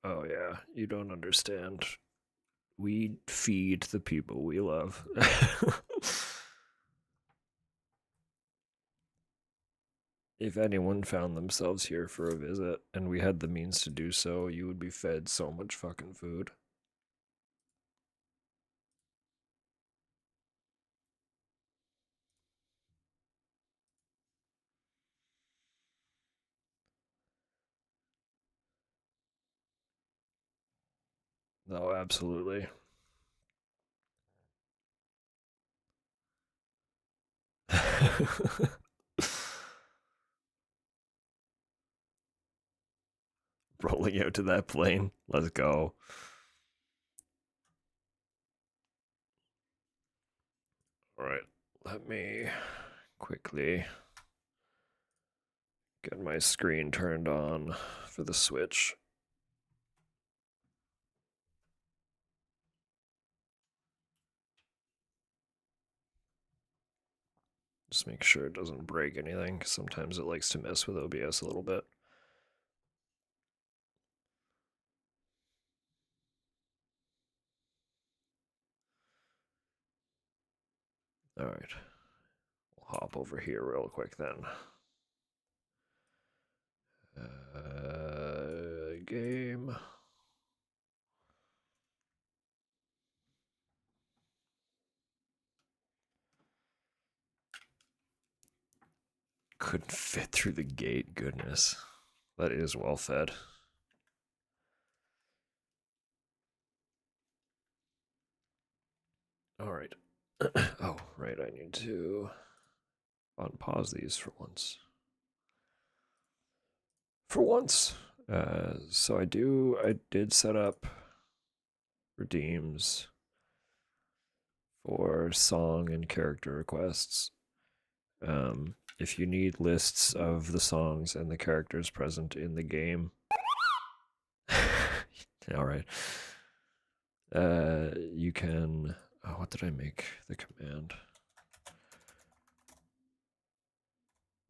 Oh, yeah, you don't understand. We feed the people we love. If anyone found themselves here for a visit and we had the means to do so, you would be fed so much fucking food. No, absolutely. Rolling out to that plane. Let's go. Alright, let me quickly get my screen turned on for the Switch. Just make sure it doesn't break anything, because sometimes it likes to mess with OBS a little bit. Alright. We'll hop over here real quick then. Game. Couldn't fit through the gate, goodness. That is well fed. Alright. Oh, right, I need to unpause these for once. For once. So I did set up redeems for song and character requests. If you need lists of the songs and the characters present in the game, all right. You can. Oh, what did I make the command?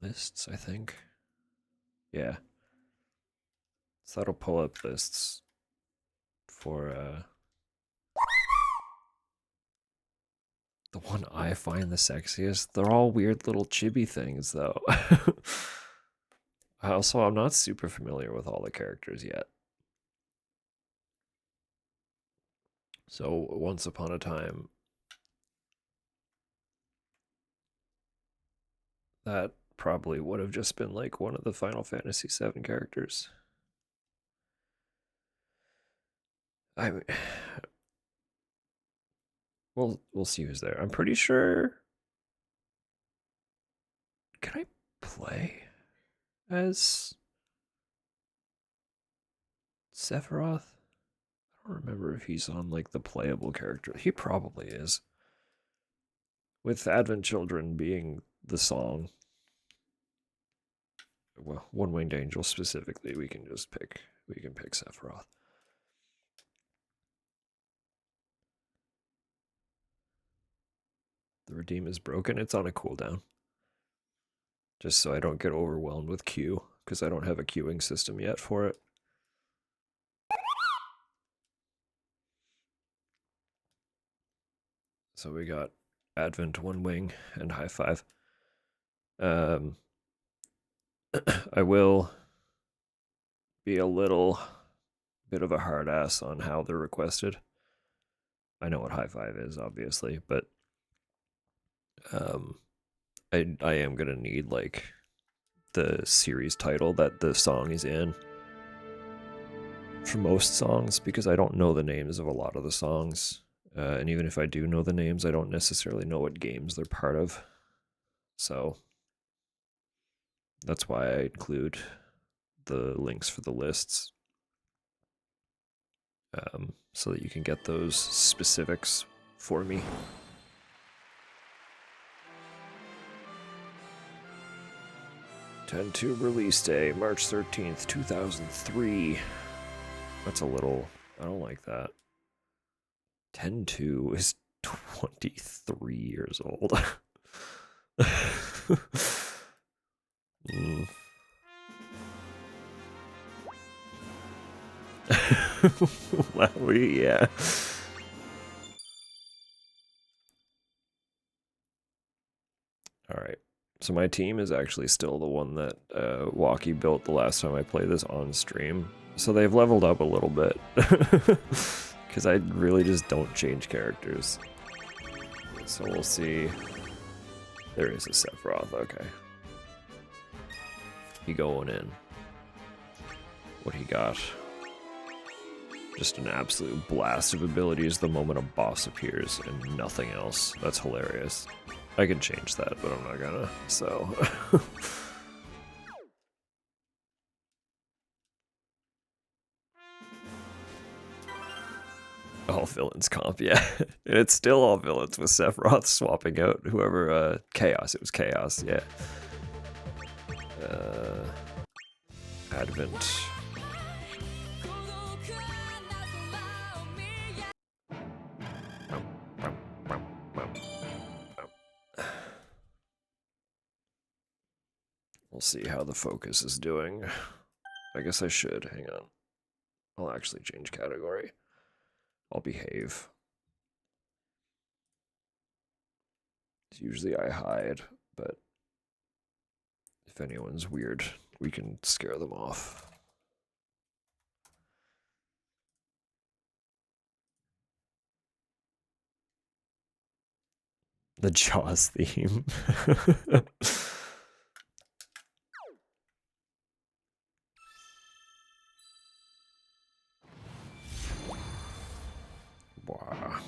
Lists, I think. Yeah. So that'll pull up lists for the one I find the sexiest. They're all weird little chibi things, though. Also, I'm not super familiar with all the characters yet. So, once upon a time, that probably would have just been like one of the Final Fantasy VII characters. I mean, we'll see who's there. I'm pretty sure. Can I play as Sephiroth? I don't remember if he's on like the playable character. He probably is. With Advent Children being the song, well, One Winged Angel specifically, we can pick Sephiroth. The redeem is broken. It's on a cooldown. Just so I don't get overwhelmed with queue, because I don't have a queuing system yet for it. So we got Advent, One Wing, and High Five. I will be a little bit of a hard ass on how they're requested. I know what High Five is, obviously, but I am gonna need like the series title that the song is in for most songs, because I don't know the names of a lot of the songs, and even if I do know the names, I don't necessarily know what games they're part of. So that's why I include the links for the lists, so that you can get those specifics for me. 10-2 release day, March 13th, 2003. That's a little... I don't like that. 10-2 is 23 years old. Mm. Yeah. Alright. So my team is actually still the one that Walkie built the last time I played this on stream. So they've leveled up a little bit. Because I really just don't change characters. So we'll see. There is a Sephiroth, okay. He going in. What he got? Just an absolute blast of abilities the moment a boss appears and nothing else. That's hilarious. I can change that, but I'm not gonna, so... all villains comp, yeah. And it's still all villains with Sephiroth swapping out whoever, Chaos, it was Chaos, yeah. Advent. We'll see how the focus is doing. I guess I should, hang on. I'll actually change category. I'll behave. Usually I hide, but if anyone's weird, we can scare them off. The Jaws theme. Wow.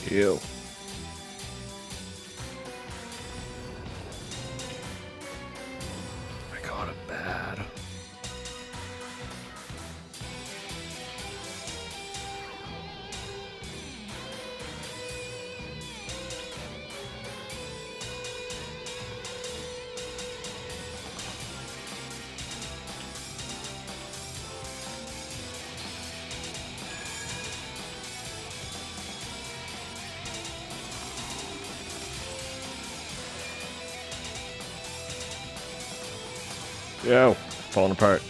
Ew. I got it bad. Yo, falling apart.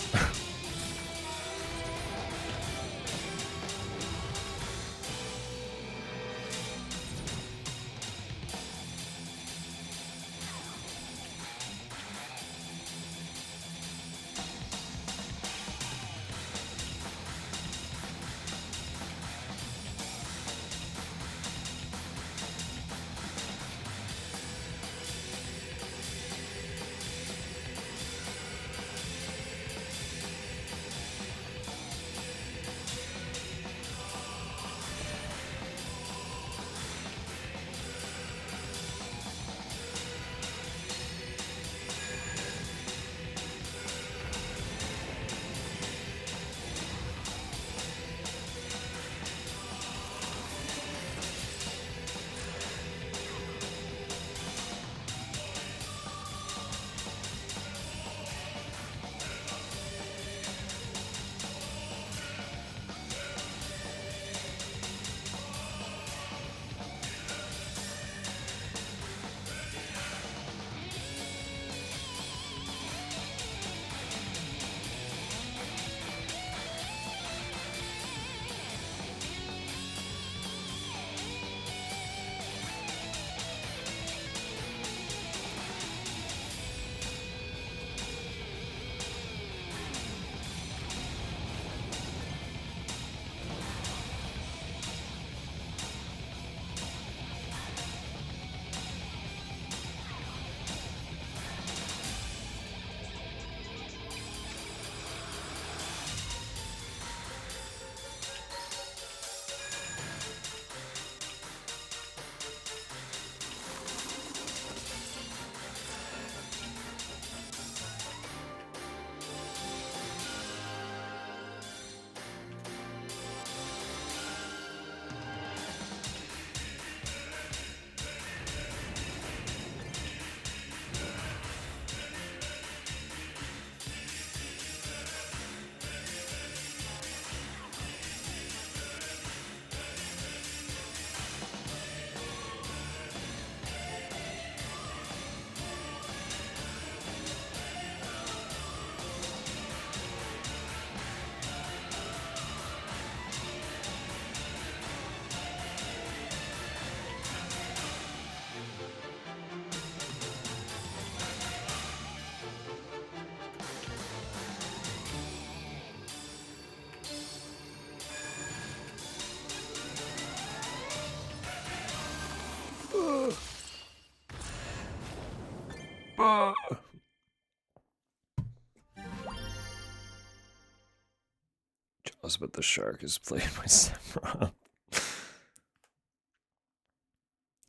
but the shark is played by Sephiroth.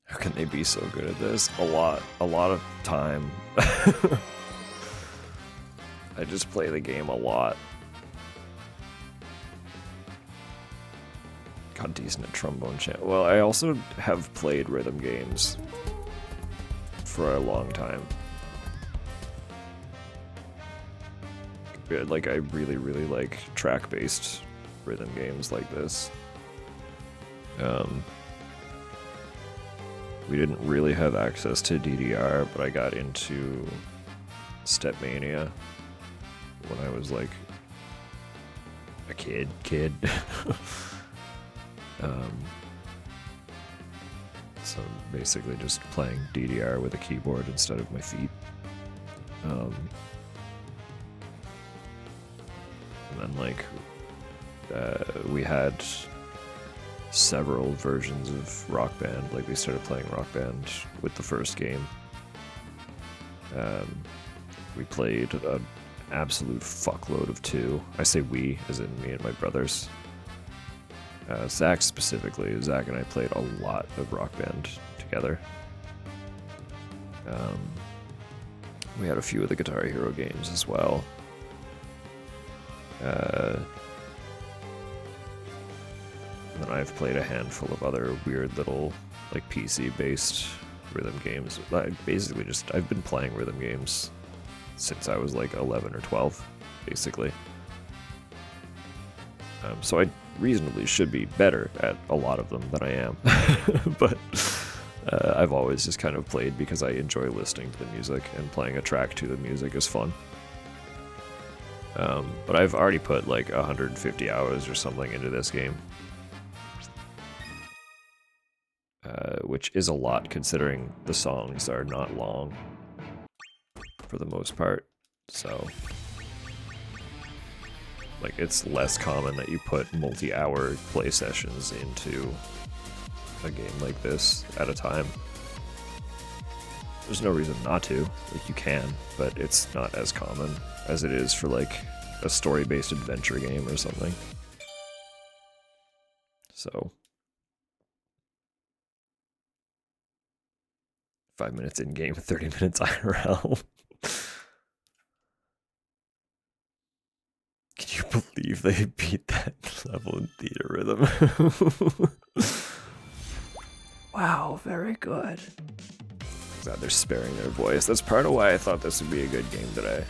How can they be so good at this? A lot of time. I just play the game a lot. Got decent at trombone chant. Well, I also have played rhythm games for a long time. Like, I really like track-based rhythm games like this. We didn't really have access to DDR, but I got into Stepmania when I was like a kid. So basically just playing DDR with a keyboard instead of my feet. And then like we had several versions of Rock Band. Like we started playing Rock Band with the first game. We played an absolute fuckload of 2. I say we, as in me and my brothers. Zach specifically. Zach and I played a lot of Rock Band together. We had a few of the Guitar Hero games as well. And then I've played a handful of other weird little, like, PC-based rhythm games. I've been playing rhythm games since I was like 11 or 12, basically. So I reasonably should be better at a lot of them than I am. But I've always just kind of played because I enjoy listening to the music, and playing a track to the music is fun. But I've already put like 150 hours or something into this game. Which is a lot considering the songs are not long for the most part. So like, it's less common that you put multi-hour play sessions into a game like this at a time. There's no reason not to. Like, you can, but it's not as common as it is for like a story-based adventure game or something. So 5 minutes in game, 30 minutes IRL. Can you believe they beat that level in Theatrhythm? Wow, very good. Glad they're sparing their voice. That's part of why I thought this would be a good game today.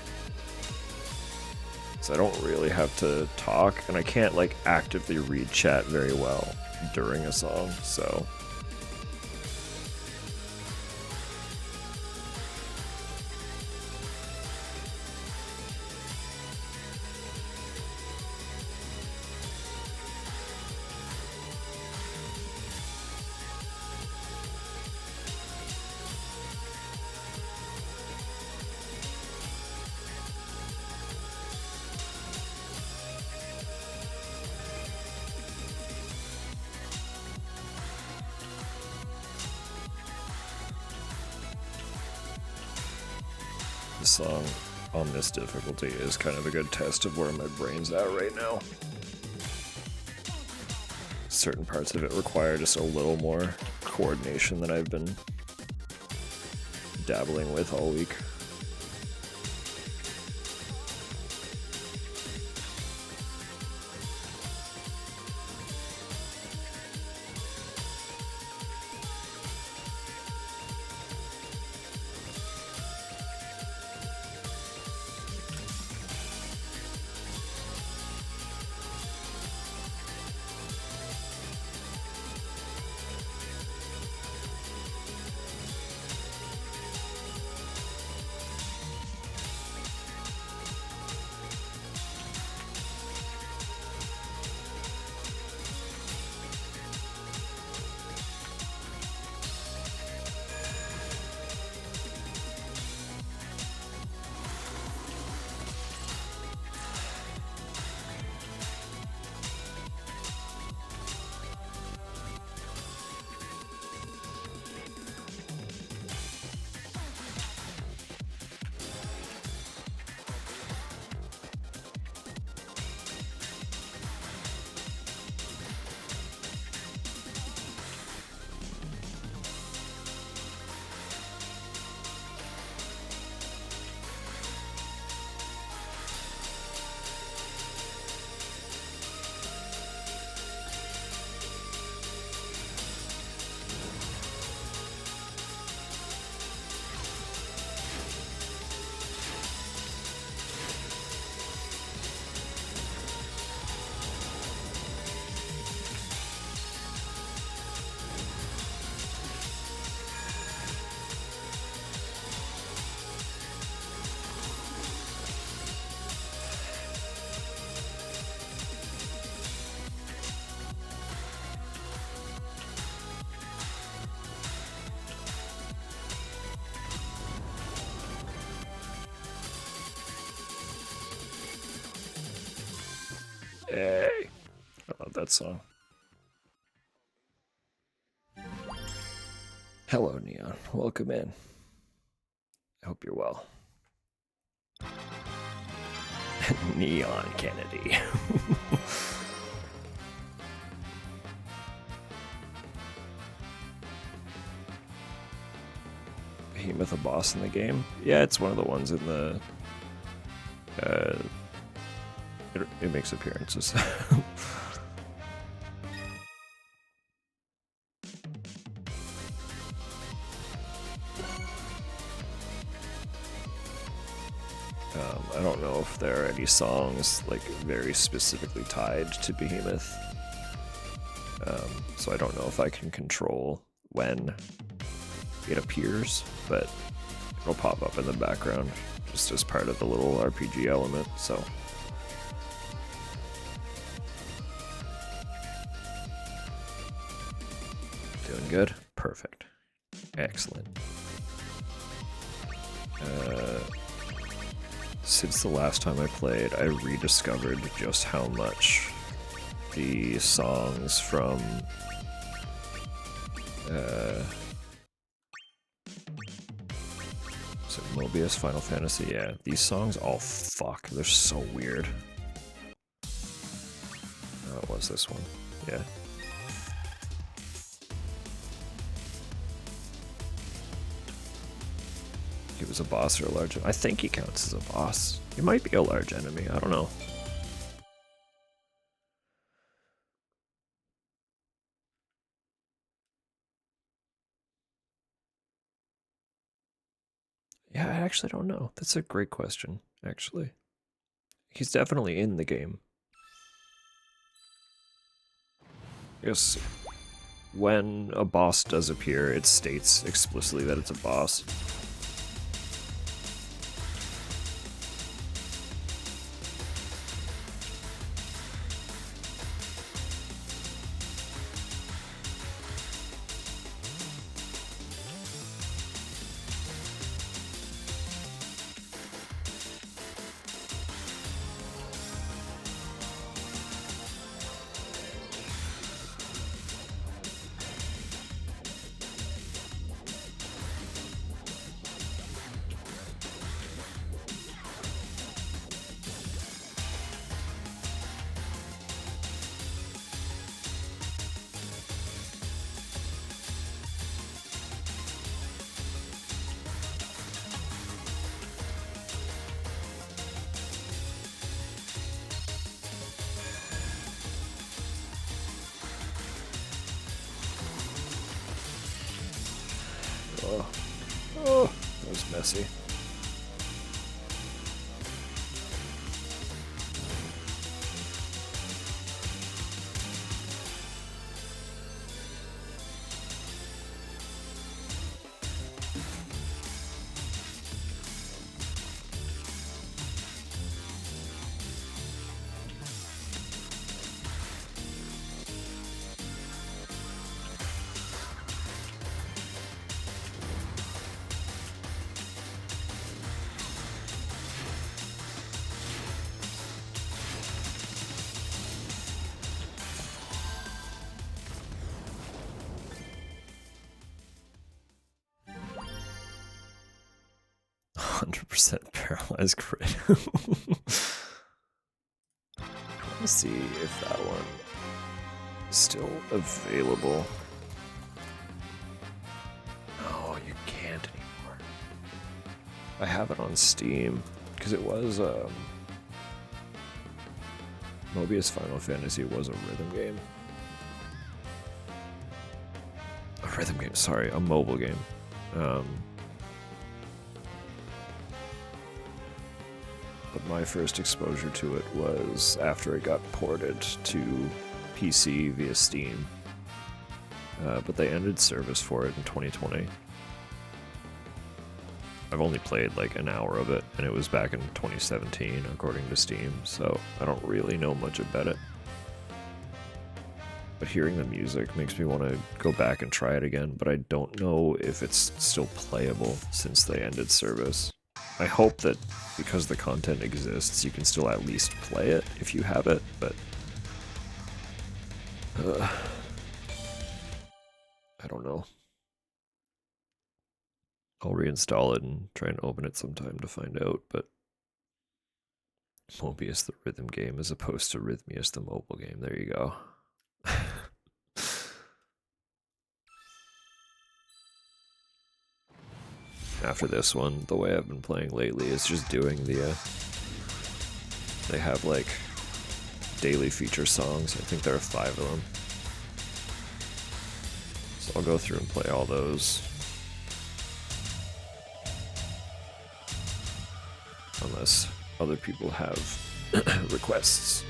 So I don't really have to talk, and I can't like actively read chat very well during a song, so song on this difficulty is kind of a good test of where my brain's at right now. Certain parts of it require just a little more coordination than I've been dabbling with all week. Hey! I love that song. Hello, Neon. Welcome in. I hope you're well. Neon Kennedy. Behemoth a boss in the game? Yeah, it's one of the ones in the... it makes appearances. I don't know if there are any songs like very specifically tied to Behemoth. So I don't know if I can control when it appears, but it'll pop up in the background just as part of the little RPG element, so. Doing good? Perfect. Excellent. Since the last time I played, I rediscovered just how much the songs from is it Mobius Final Fantasy? Yeah, these songs all fuck. They're so weird. Oh, it was this one. Yeah. He was a boss or a large... I think he counts as a boss. He might be a large enemy. I don't know. Yeah, I actually don't know. That's a great question, actually. He's definitely in the game. Yes. When a boss does appear, it states explicitly that it's a boss. Oh, that was messy. %, paralyzed crit. Let's see if that one is still available. No, you can't anymore. I have it on Steam because it was Mobius Final Fantasy was a rhythm game. A rhythm game, sorry, a mobile game. But my first exposure to it was after it got ported to PC via Steam. But they ended service for it in 2020. I've only played like an hour of it, and it was back in 2017 according to Steam, so I don't really know much about it. But hearing the music makes me want to go back and try it again, but I don't know if it's still playable since they ended service. I hope that because the content exists, you can still at least play it if you have it, but I don't know. I'll reinstall it and try and open it sometime to find out, but Mobius the rhythm game as opposed to Rhythmius the mobile game. There you go. After this one, the way I've been playing lately is just doing the, they have like daily feature songs. I think there are 5 of them. So I'll go through and play all those. Unless other people have requests.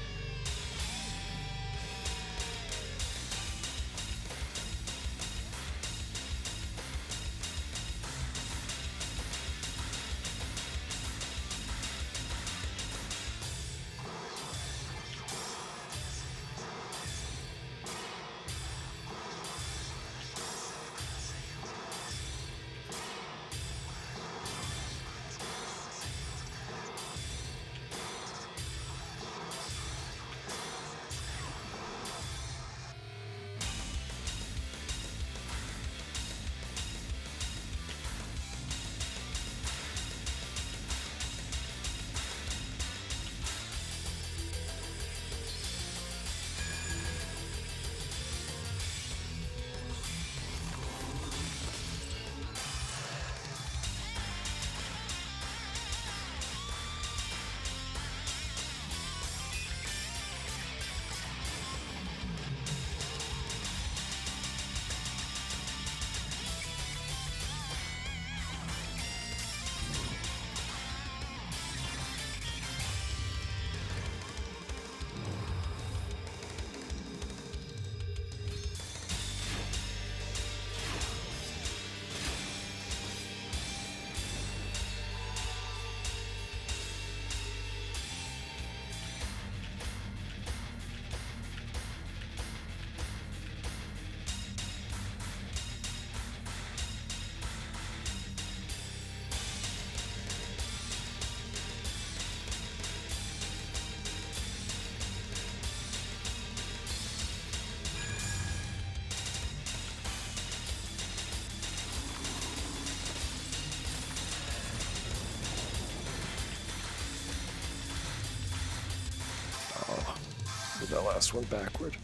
That last one backward.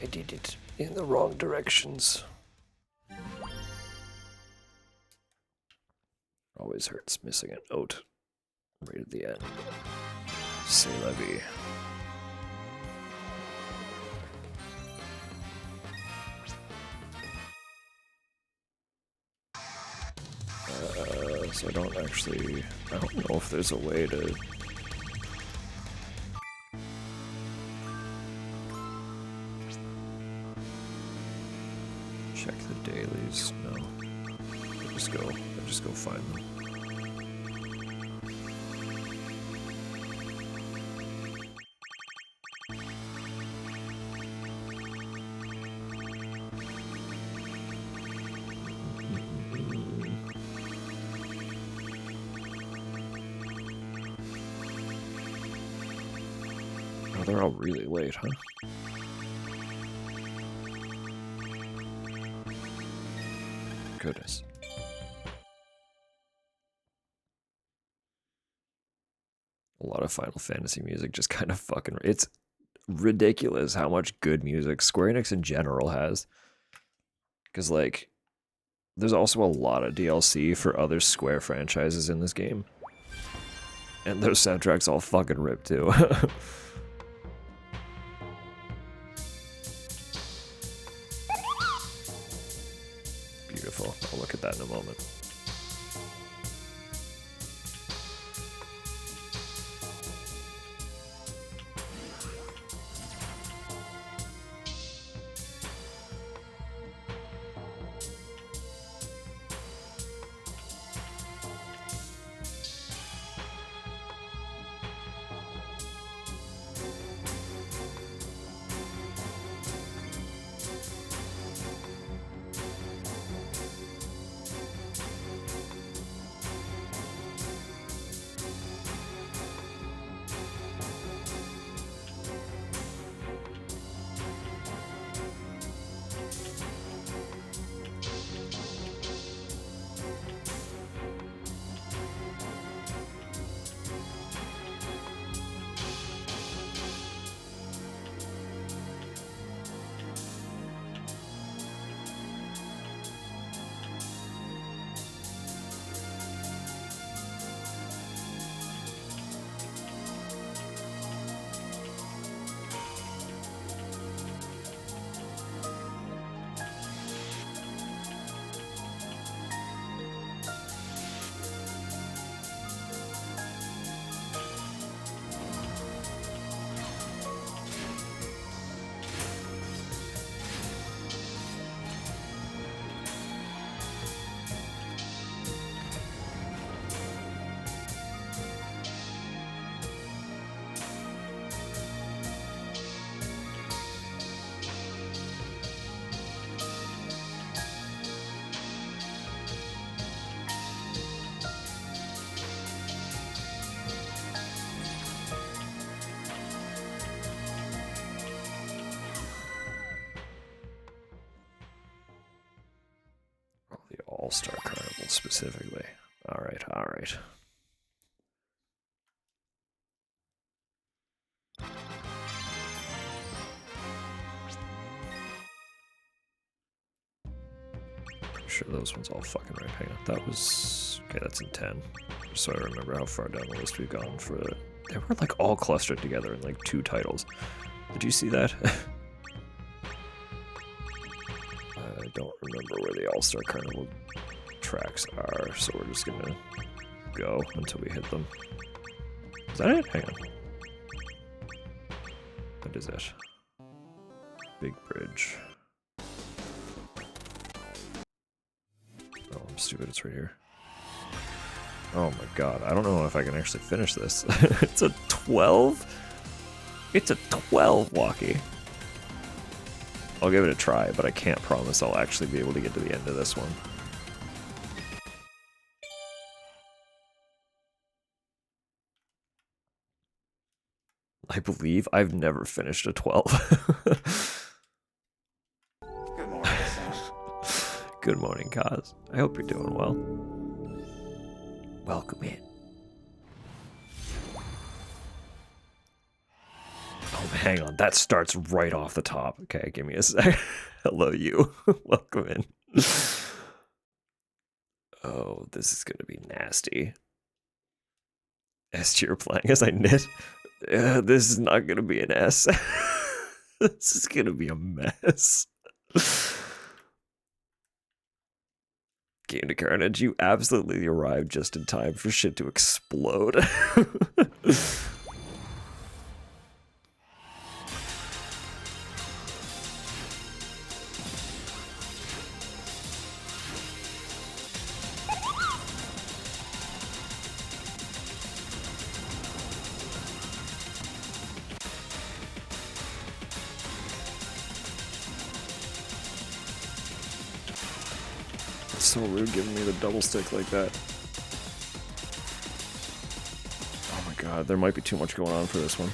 I did it in the wrong directions. Always hurts missing a note right at the end. C'est la vie. So I don't know if there's a way to check the dailies. No. I just go find them. Oh, they're all really late, huh? Goodness. A lot of Final Fantasy music just kind of fucking... It's ridiculous how much good music Square Enix in general has. Because, like, there's also a lot of DLC for other Square franchises in this game. And those soundtracks all fucking rip, too. Beautiful. I'll look at that in a moment. All-Star Carnival specifically. Alright, alright. Pretty sure those ones all fucking right. Hang on. That was... Okay, that's in 10. Just so I remember how far down the list we've gone for... They were like all clustered together in like 2 titles. Did you see that? I don't remember where the All-Star Carnival tracks are, so we're just gonna go until we hit them. Is that it? Hang on. What is it? Big Bridge. Oh, I'm stupid, it's right here. Oh my god, I don't know if I can actually finish this. It's a 12? It's a 12 walkie. I'll give it a try, but I can't promise I'll actually be able to get to the end of this one. I believe I've never finished a 12. Good morning, Sam. Good morning, Kaz. I hope you're doing well. Welcome in. Oh, hang on. That starts right off the top. Okay, give me a sec. Hello, you. Welcome in. Oh, this is going to be nasty. S tier playing as I knit. This is not going to be an S. This is going to be a mess. Game to Carnage, you absolutely arrived just in time for shit to explode. So rude giving me the double stick like that. Oh my god, there might be too much going on for this one.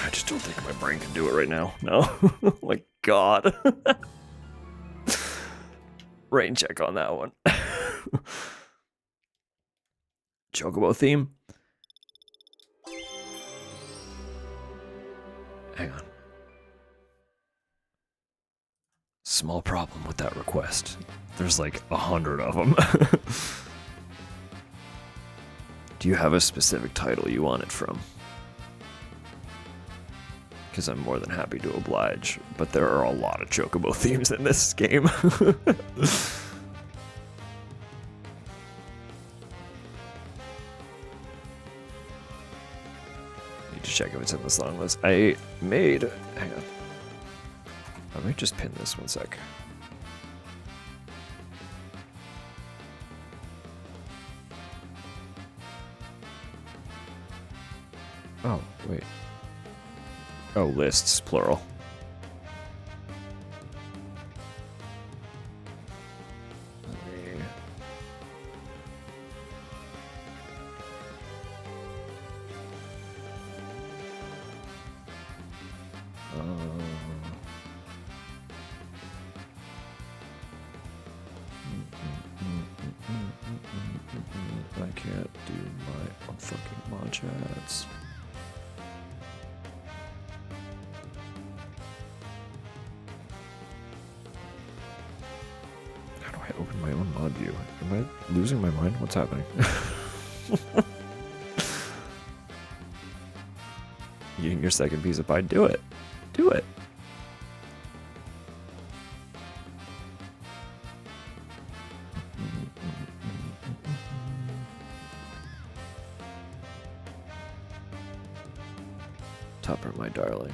I just don't think my brain can do it right now. No. Oh my god. Rain check on that one. Chocobo theme. Hang on. Small problem with that request. There's like 100 of them. Do you have a specific title you want it from? Because I'm more than happy to oblige, but there are a lot of Chocobo themes in this game. Need to check if it's in the song list. I made... Hang on. I might just pin this 1 sec. Oh, wait. Oh, lists, plural. Let me... I can't do my fucking mod chats. How do I open my own mod view? Am I losing my mind? What's happening? Eating your second piece of pie? Do it. Do it. Topper, my darling.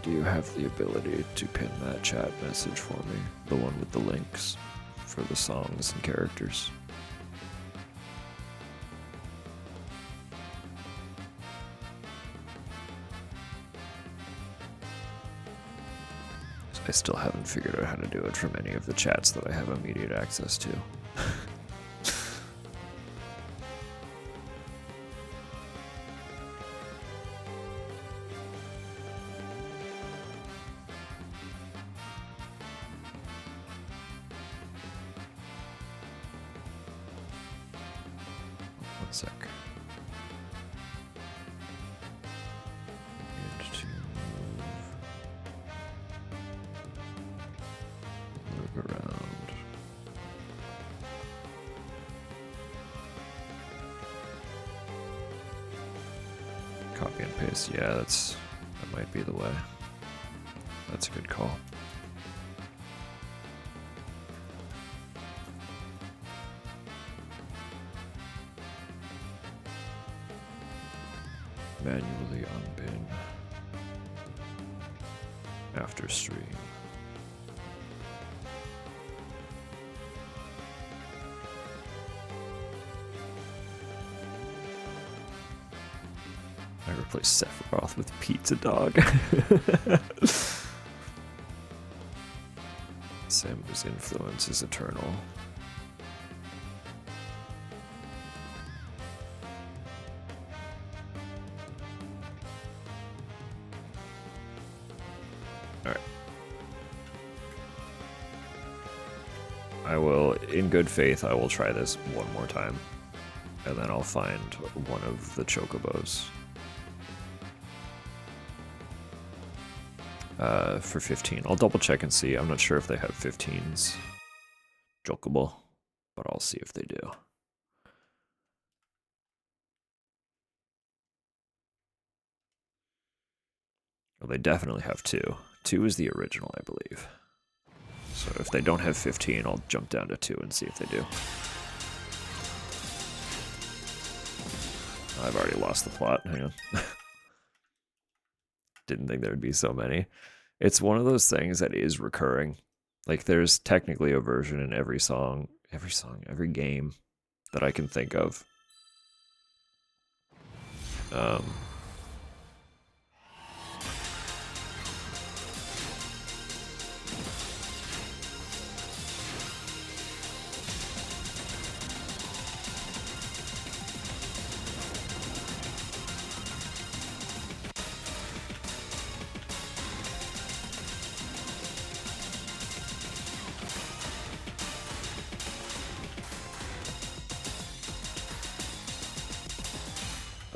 Do you have the ability to pin that chat message for me? The one with the links for the songs and characters. I still haven't figured out how to do it from any of the chats that I have immediate access to. One sec. Need to move around. Copy and paste. Yeah, that might be the way. That's a good call. Manually unbin after stream. I replaced Sephiroth with Pizza Dog. Sam's influence is eternal. Alright. I will, in good faith, I will try this one more time. And then I'll find one of the chocobos. For 15. I'll double check and see. I'm not sure if they have 15s. Chocobo. But I'll see if they do. Well, they definitely have 2. 2 is the original, I believe. So if they don't have 15, I'll jump down to 2 and see if they do. I've already lost the plot. Hang on. Didn't think there'd be so many. It's one of those things that is recurring. Like, there's technically a version in every every game that I can think of.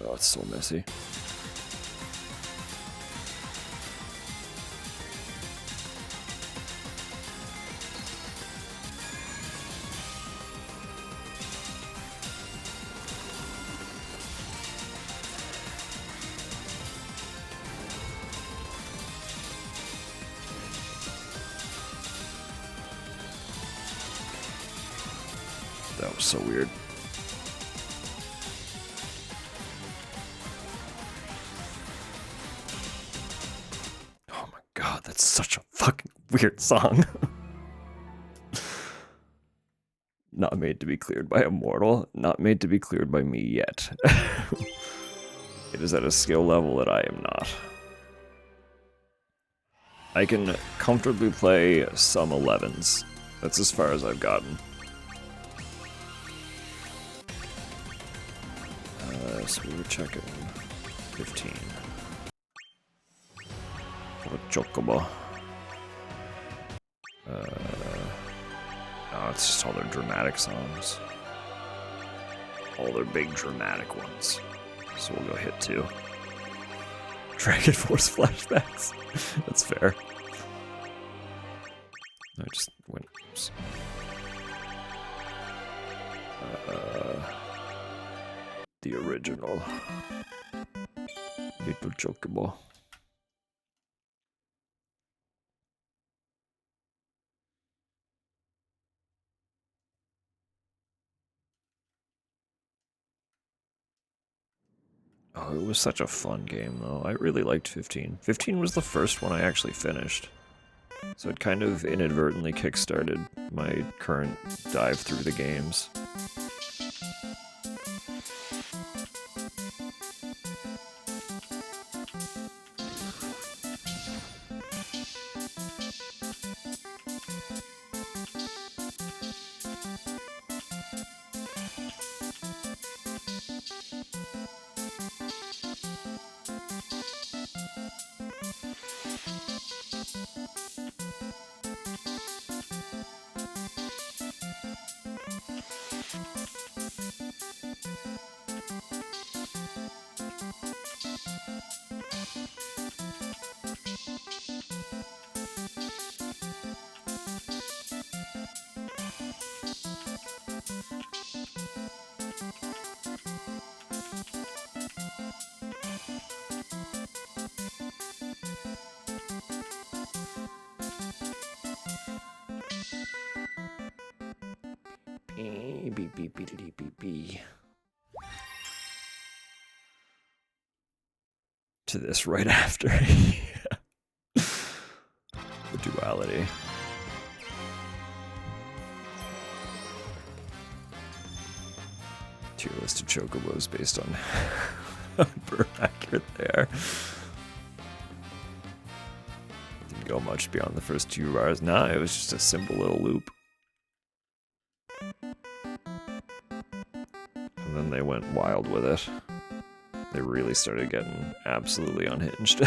Oh, it's so messy. That was so weird. Oh my god, that's such a fucking weird song. Not made to be cleared by a mortal, not made to be cleared by me yet. It is at a skill level that I am not. I can comfortably play some 11s. That's as far as I've gotten. So we were checking 15. What a chocobo. No, it's just all their dramatic songs. All their big dramatic ones. So we'll go hit 2. Dragon Force flashbacks. That's fair. I just went. Oops. The original. Little chocobo. Oh, it was such a fun game, though. I really liked 15. 15 was the first one I actually finished. So it kind of inadvertently kickstarted my current dive through the games. Beep, beep, beep, beep, beep, beep. To this right after. The duality. Tier list of chocobos based on how accurate they are. Didn't go much beyond the first 2 bars. Nah, it was just a simple little loop. And then they went wild with it. They really started getting absolutely unhinged.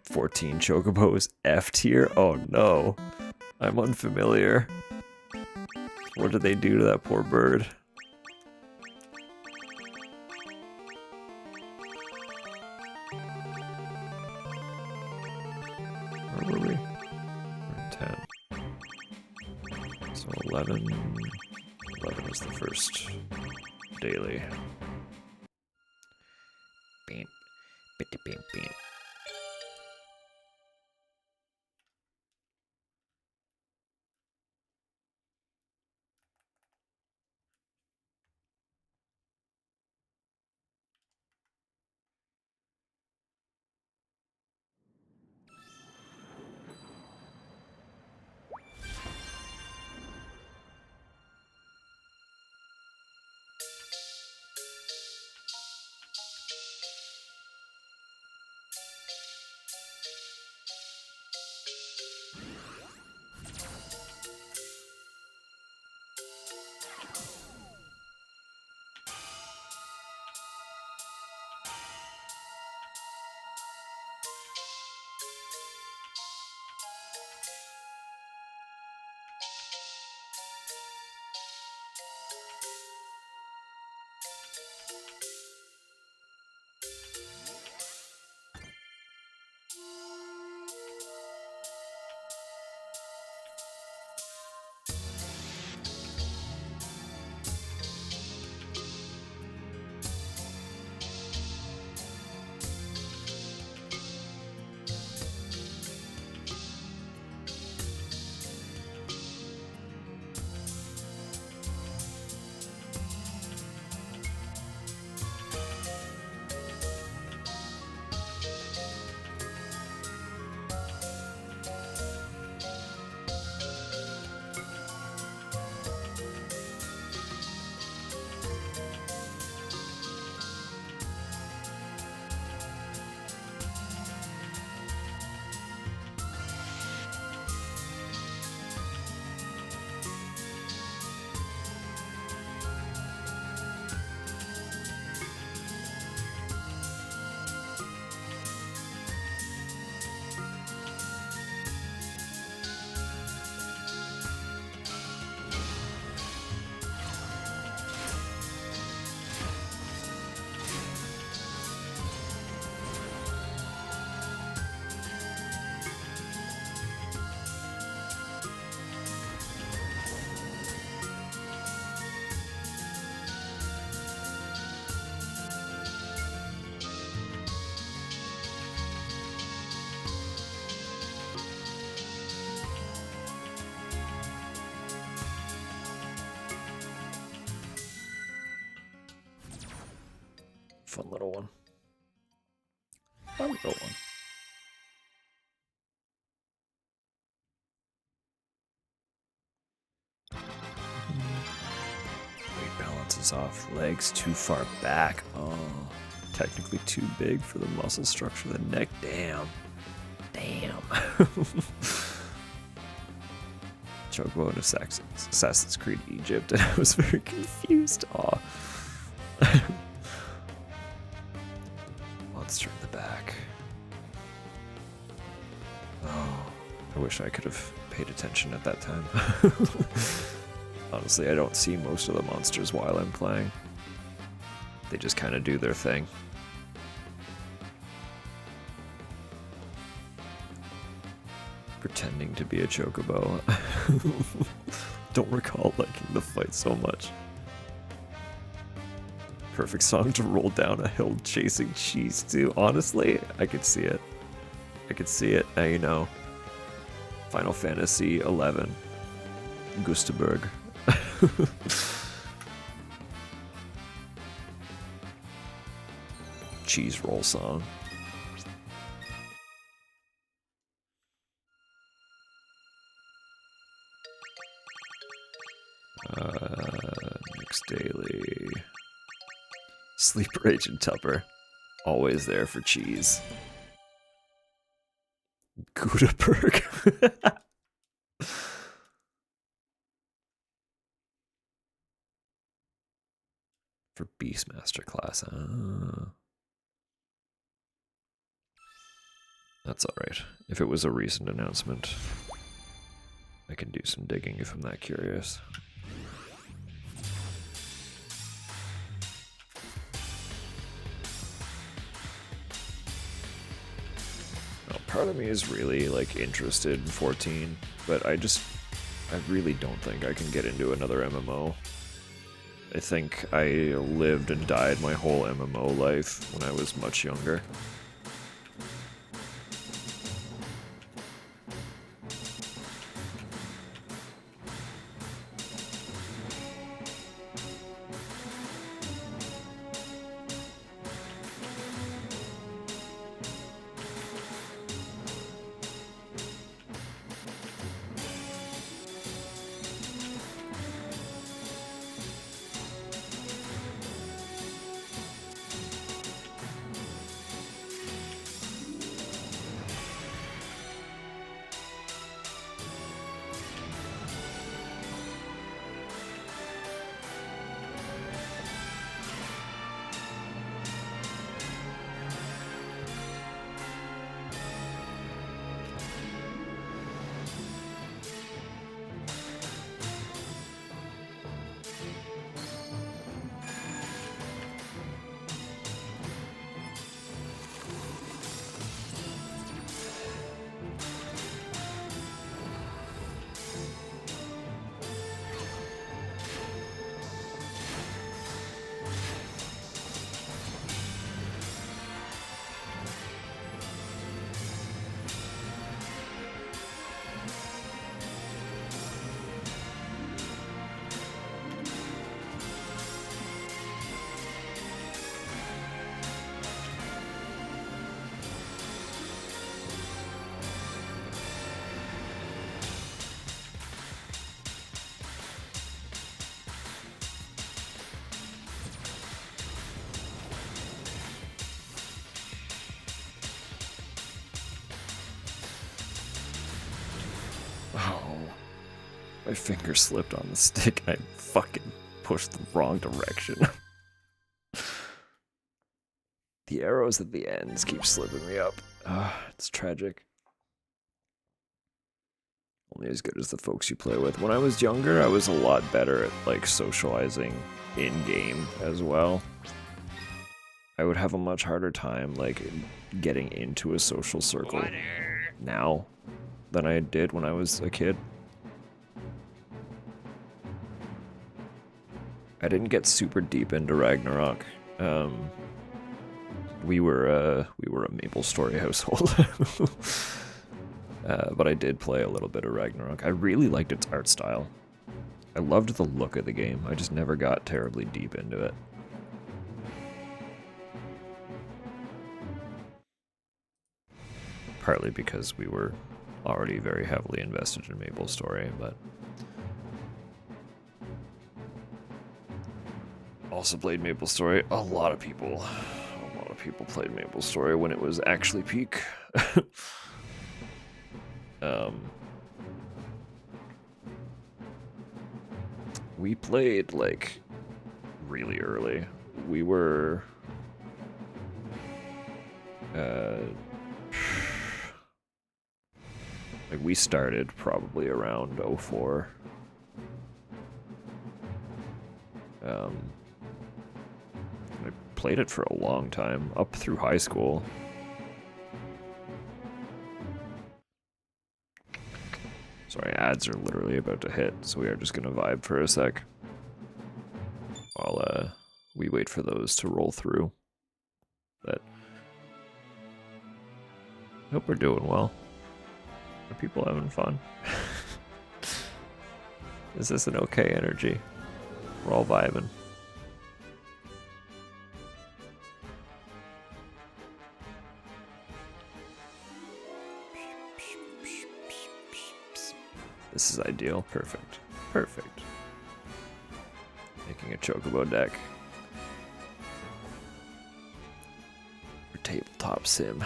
14 chocobos F tier? Oh no. I'm unfamiliar. What did they do to that poor bird? Where were we? We're in 10. So 11. 11 is the first daily. Beep. Beep, beep, beep. Fun little one. Fun little one. Weight balance is off. Legs too far back. Oh, technically too big for the muscle structure of the neck. Damn. Damn. Chocobo in Assassin's Creed Egypt, and I was very confused. Aw. Monster in the back. Oh, I wish I could have paid attention at that time. Honestly, I don't see most of the monsters while I'm playing. They just kind of do their thing. Pretending to be a chocobo. Don't recall liking the fight so much. Perfect song to roll down a hill chasing cheese to. Honestly, I could see it. I could see it. Now you know. Final Fantasy 11. Gustaberg. Cheese roll song. Next daily. Sleeper Agent Tupper. Always there for cheese. Gutenberg. For Beastmaster class. That's alright. If it was a recent announcement, I can do some digging if I'm that curious. Well, part of me is really like interested in 14, but I really don't think I can get into another MMO. I think I lived and died my whole MMO life when I was much younger. My finger slipped on the stick and I fucking pushed the wrong direction. The arrows at the ends keep slipping me up. It's tragic. Only as good as the folks you play with. When I was younger, I was a lot better at like socializing in-game as well. I would have a much harder time like getting into a social circle now than I did when I was a kid. I didn't get super deep into Ragnarok. We were a MapleStory household, but I did play a little bit of Ragnarok. I really liked its art style. I loved the look of the game. I just never got terribly deep into it. Partly because we were already very heavily invested in MapleStory, but also played MapleStory. A lot of people played MapleStory when it was actually peak. We played like really early. We were like we started probably around 04. I played it for a long time, up through high school. Sorry, ads are literally about to hit, so we are just gonna vibe for a sec while we wait for those to roll through. But I hope we're doing well. Are people having fun? Is this an okay energy? We're all vibing. This is ideal. Perfect. Perfect. Making a chocobo deck. For tabletop sim.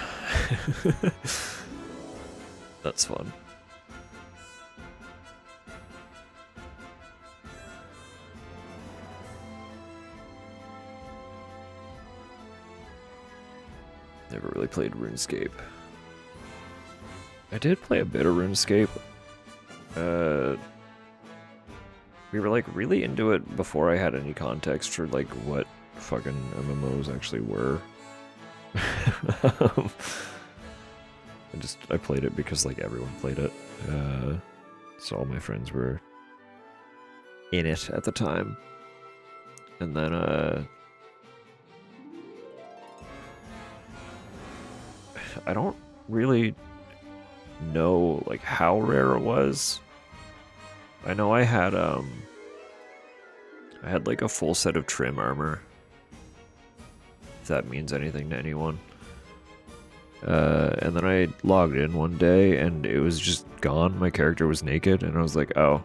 That's fun. Never really played RuneScape. I did play a bit of RuneScape. We were like really into it before I had any context for like what fucking MMOs actually were. I played it because like everyone played it. So all my friends were in it at the time. And then I don't really know like how rare it was. I know I had like a full set of trim armor. If that means anything to anyone. And then I logged in one day and it was just gone. My character was naked and I was like, oh.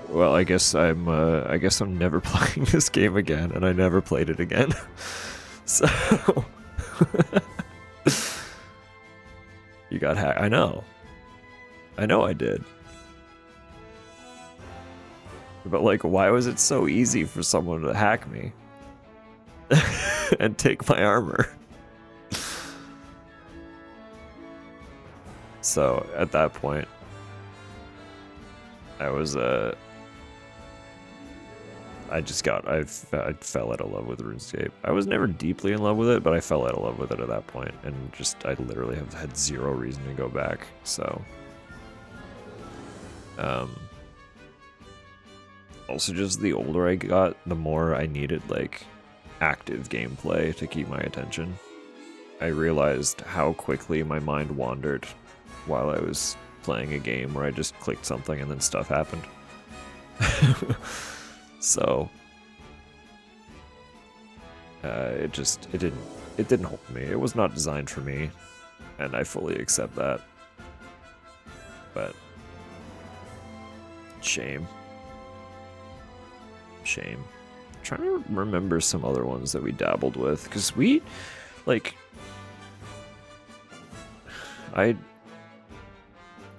Well, I guess I'm never playing this game again, and I never played it again. So you got hacked. I know I did. But like, why was it so easy for someone to hack me and take my armor? So at that point, I was I fell out of love with RuneScape. I was never deeply in love with it, but I fell out of love with it at that point, and just I literally have had zero reason to go back. So, also just the older I got, the more I needed like active gameplay to keep my attention. I realized how quickly my mind wandered while I was playing a game where I just clicked something and then stuff happened. So it didn't hold me. It was not designed for me, and I fully accept that. But shame. I'm trying to remember some other ones that we dabbled with, because we like I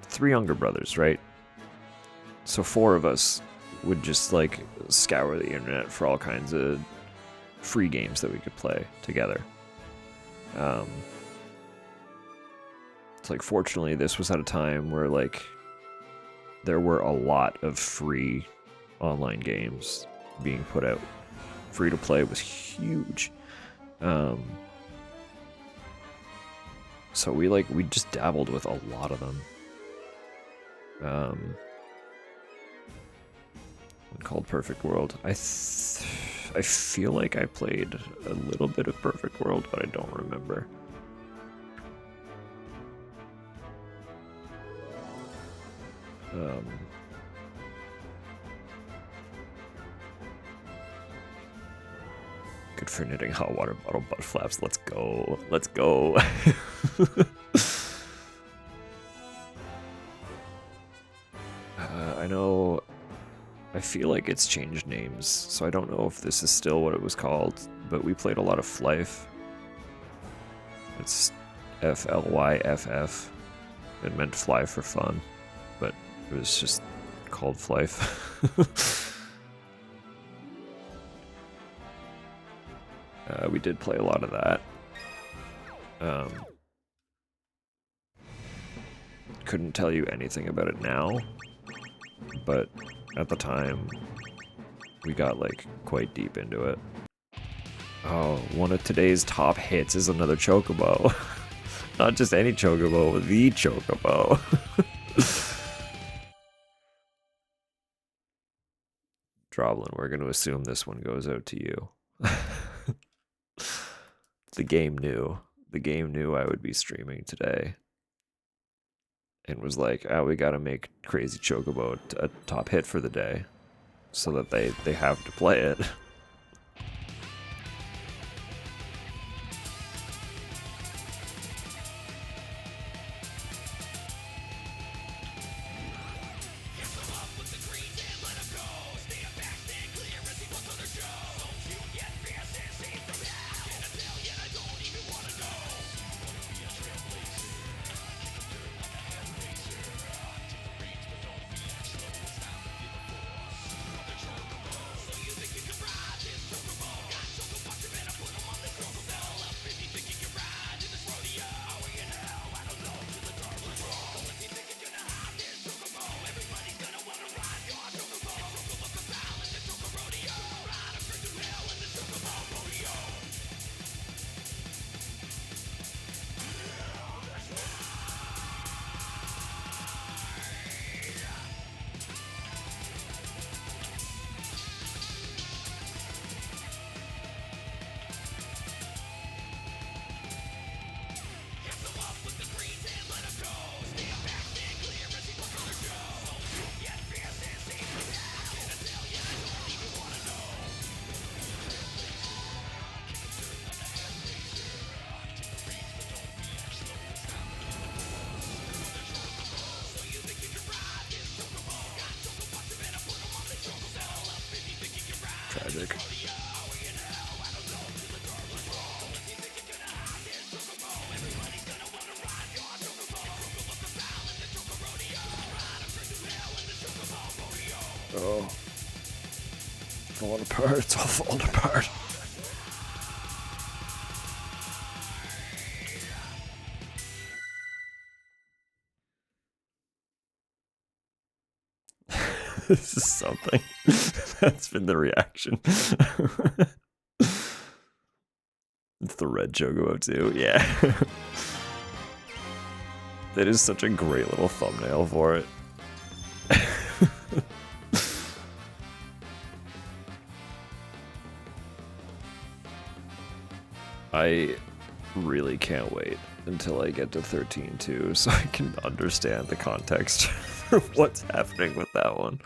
3 younger brothers, right? So 4 of us would just like scour the internet for all kinds of free games that we could play together. It's like, fortunately, this was at a time where like there were a lot of free online games being put out. Free to play was huge. So we just dabbled with a lot of them. One called Perfect World. I feel like I played a little bit of Perfect World, but I don't remember. Good for knitting hot water bottle butt flaps. Let's go. Let's go. I know. I feel like it's changed names, so I don't know if this is still what it was called, but we played a lot of Flyff. It's Flyff. It meant fly for fun, but it was just called Flyff. We did play a lot of that. Couldn't tell you anything about it now, but at the time, we got like quite deep into it. Oh, one of today's top hits is another chocobo. Not just any chocobo, the chocobo. Droblin, we're going to assume this one goes out to you. The game knew. The game knew I would be streaming today. and was like, "Oh, we gotta make Crazy Chocobo a top hit for the day, so that they have to play it." Tragic. Oh. Falling apart. It's all falling apart. This is something. That's been the reaction. It's the red Chocobo too. Yeah. That is such a great little thumbnail for it. I really can't wait until I get to 13.2 so I can understand the context for what's happening with that one.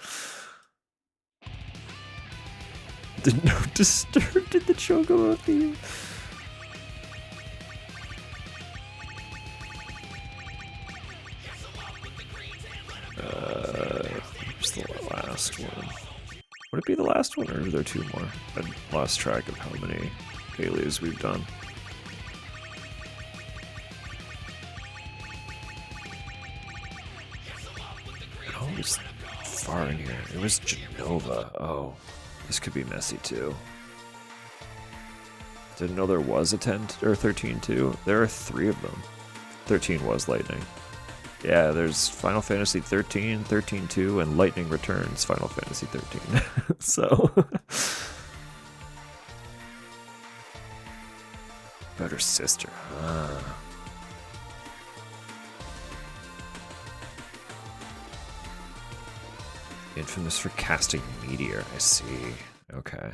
The no disturb did the Chocobo theme. Where's the last one? Would it be the last one, or are there two more? I lost track of how many dailies we've done. Oh, it was far in here. It was Genova. Oh, this could be messy too. Didn't know there was a 10 or 13.2. There are 3 of them. 13 was Lightning. Yeah, there's Final Fantasy 13, 13.2, and Lightning Returns Final Fantasy 13. So better sister. Infamous for casting Meteor, I see. Okay.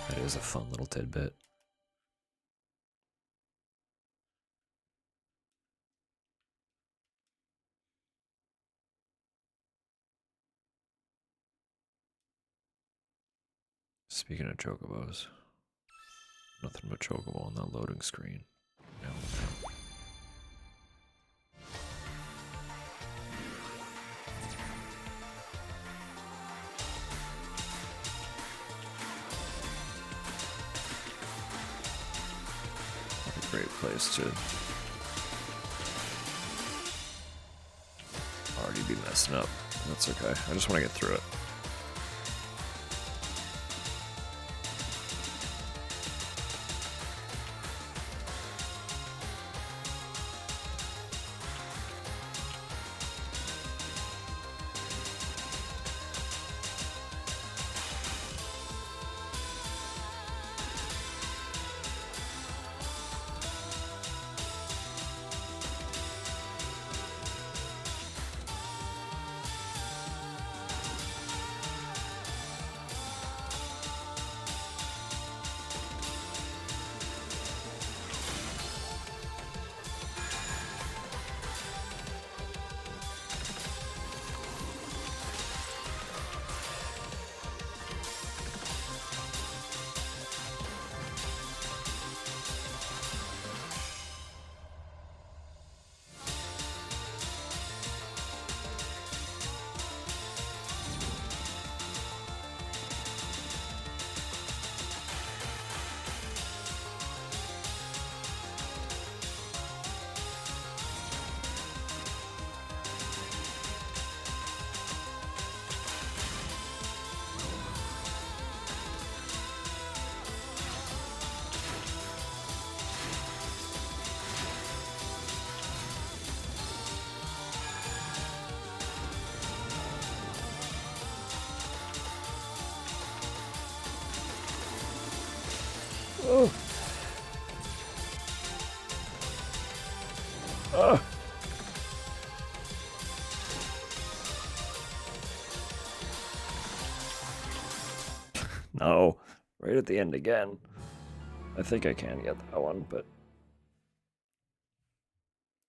That is a fun little tidbit. Speaking of chocobos, nothing but chocobo on that loading screen. No. What a great place to already be messing up. That's okay. I just want to get through it. Oh. Ah. No, right at the end again. I think I can get that one, but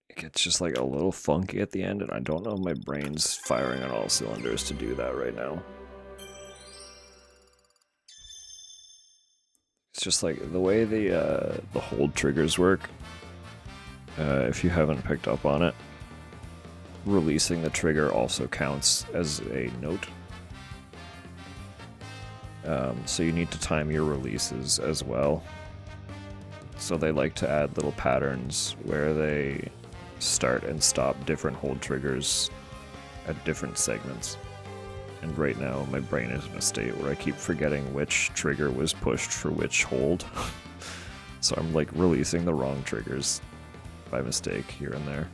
it gets just like a little funky at the end, and I don't know if my brain's firing on all cylinders to do that right now. It's just like the way the hold triggers work. If you haven't picked up on it, releasing the trigger also counts as a note. So you need to time your releases as well. So they like to add little patterns where they start and stop different hold triggers at different segments. And right now my brain is in a state where I keep forgetting which trigger was pushed for which hold. So I'm like releasing the wrong triggers by mistake here and there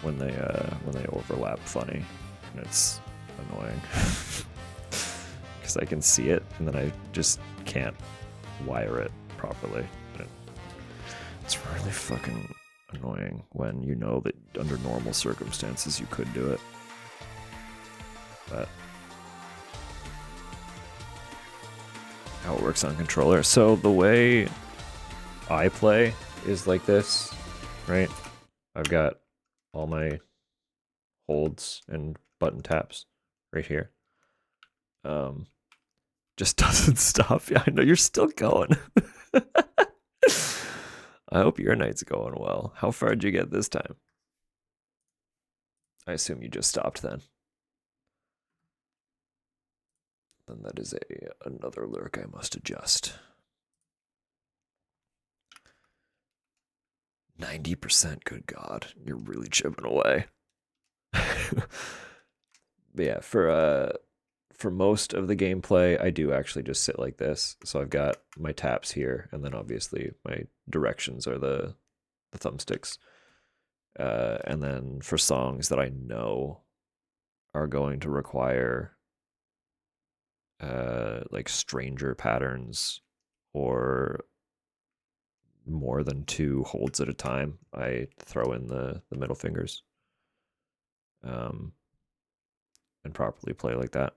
when they overlap funny, and it's annoying. Because I can see it, and then I just can't wire it properly. It's really fucking annoying when you know that under normal circumstances you could do it. But how it works on controller. So the way I play is like this, right? I've got all my holds and button taps right here. Just doesn't stop. Yeah, I know you're still going. I hope your night's going well. How far did you get this time? I assume you just stopped then. Then that is another lurk I must adjust. 90%, good God. You're really chipping away. But yeah, for most of the gameplay, I do actually just sit like this. So I've got my taps here, and then obviously my directions are the thumbsticks. And then for songs that I know are going to require like stranger patterns or more than 2 holds at a time, I throw in the middle fingers and properly play like that.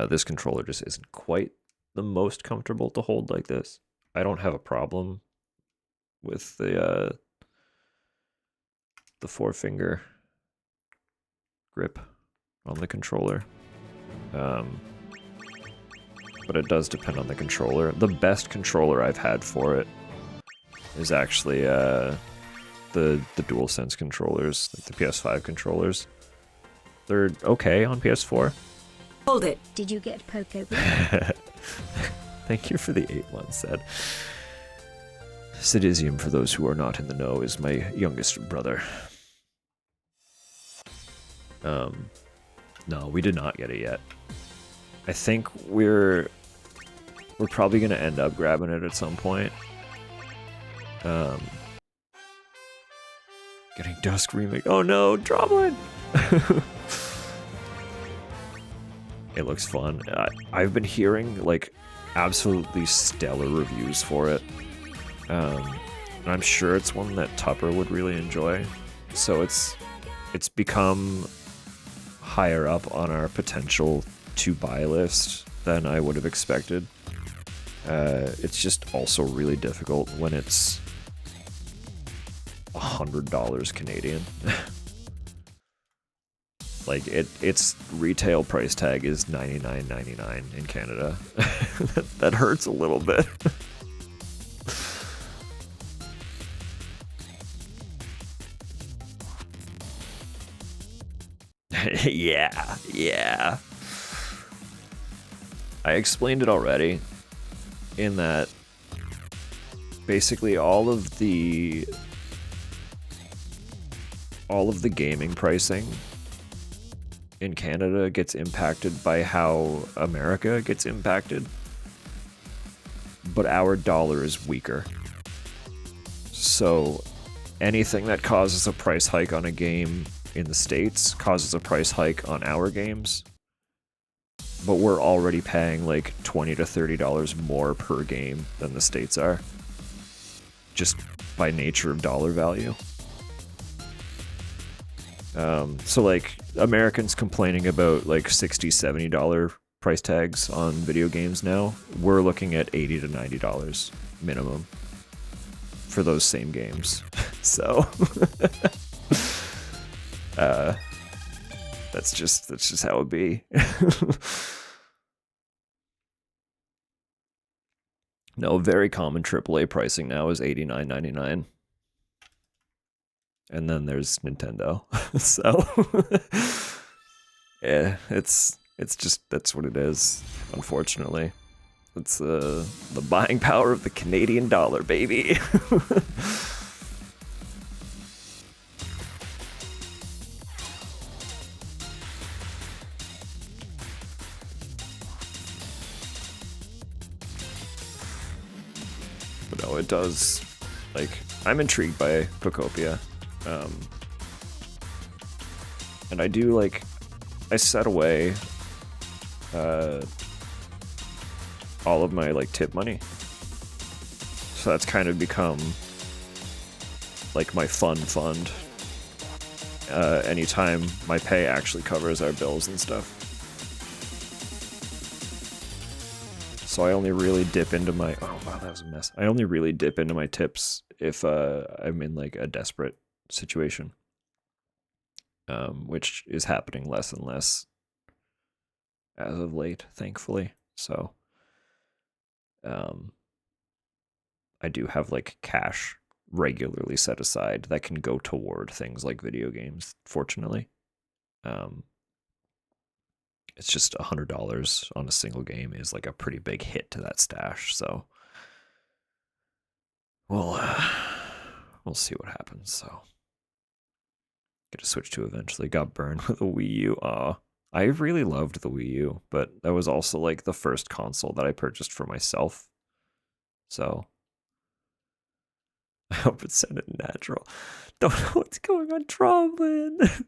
This controller just isn't quite the most comfortable to hold like this. I don't have a problem with the 4-finger grip on the controller. But it does depend on the controller. The best controller I've had for it is actually the DualSense controllers, like the PS5 controllers. They're okay on PS4. Hold it. Did you get Poco? Thank you for the 8 months, said. Sidisium, for those who are not in the know, is my youngest brother. No, we did not get it yet. I think we're probably gonna end up grabbing it at some point. Getting Dusk remake. Oh no, Drumline! It looks fun. I've been hearing like absolutely stellar reviews for it. And I'm sure it's one that Tupper would really enjoy. So it's become higher up on our potential to buy list than I would have expected. It's just also really difficult when it's $100 Canadian. Like its retail price tag is $99.99 in Canada. That hurts a little bit. Yeah. I explained it already in that basically all of the gaming pricing in Canada gets impacted by how America gets impacted, but our dollar is weaker. So anything that causes a price hike on a game in the States causes a price hike on our games. but we're already paying like $20 to $30 more per game than the States are, just by nature of dollar value. So like Americans complaining about like $60, $70 price tags on video games now, we're looking at $80 to $90 minimum for those same games. So that's just how it be. No, very common AAA pricing now is $89.99. And then there's Nintendo. So yeah, it's just, that's what it is, unfortunately. It's the buying power of the Canadian dollar, baby. But no, it does, like, I'm intrigued by Pocopia. And I do, like, I set away all of my, like, tip money. So that's kind of become like my fun fund. Anytime my pay actually covers our bills and stuff. So I only really dip into my, oh wow, that was a mess. I only really dip into my tips if I'm in like a desperate situation. Which is happening less and less as of late, thankfully. So I do have like cash regularly set aside that can go toward things like video games, fortunately. It's just $100 on a single game is like a pretty big hit to that stash, so we'll see what happens. So get a Switch 2 eventually. Got burned with a Wii U. I really loved the Wii U, but that was also like the first console that I purchased for myself. So I hope it sounded natural. Don't know what's going on, Tromblin.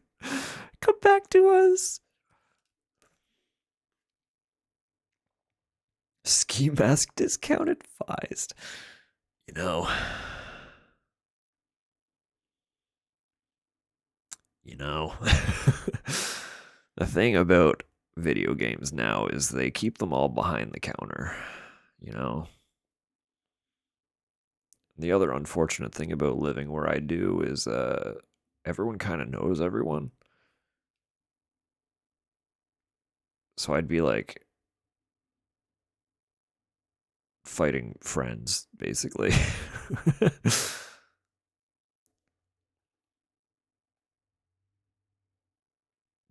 Come back to us. Ski mask discount advised. You know. The thing about video games now is they keep them all behind the counter. You know. The other unfortunate thing about living where I do is everyone kind of knows everyone. So I'd be like fighting friends, basically.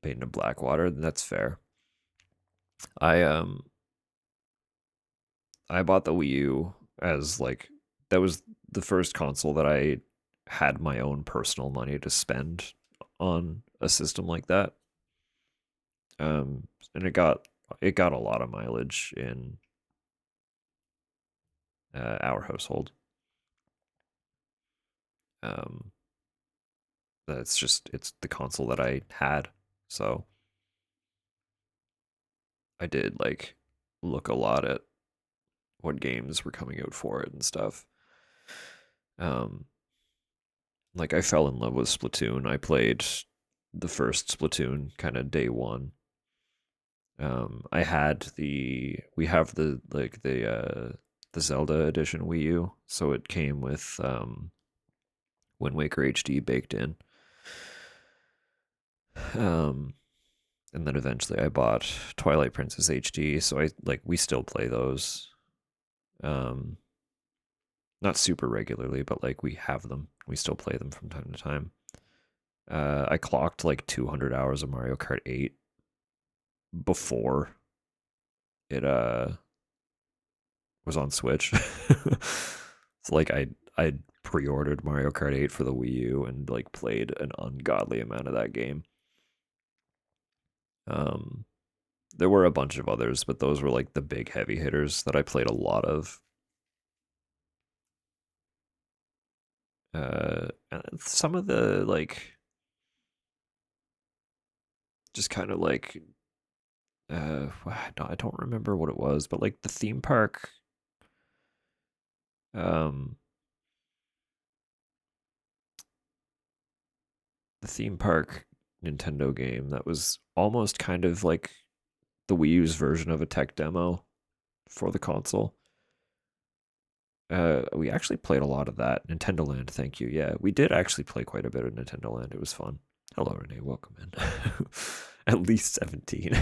Painting to Blackwater, that's fair. I bought the Wii U as like, that was the first console that I had my own personal money to spend on a system like that. And it got a lot of mileage in our household. It's the console that I had, so I did like look a lot at what games were coming out for it and stuff. Like I fell in love with Splatoon. I played the first Splatoon kind of day one. We have the Zelda edition Wii U, so it came with Wind Waker HD baked in. And then eventually I bought Twilight Princess HD, so we still play those. Not super regularly, but like we have them. We still play them from time to time. I clocked like 200 hours of Mario Kart 8 before it was on Switch. It's like I pre-ordered Mario Kart 8 for the Wii U and like played an ungodly amount of that game. There were a bunch of others, but those were like the big heavy hitters that I played a lot of. Some of the like just kind of like I don't remember what it was, but like the theme park, um, the theme park Nintendo game that was almost kind of like the Wii U's version of a tech demo for the console. We actually played a lot of that. Nintendo Land, thank you. Yeah, we did actually play quite a bit of Nintendo Land. It was fun. Hello, Renee. Welcome in. At least 17.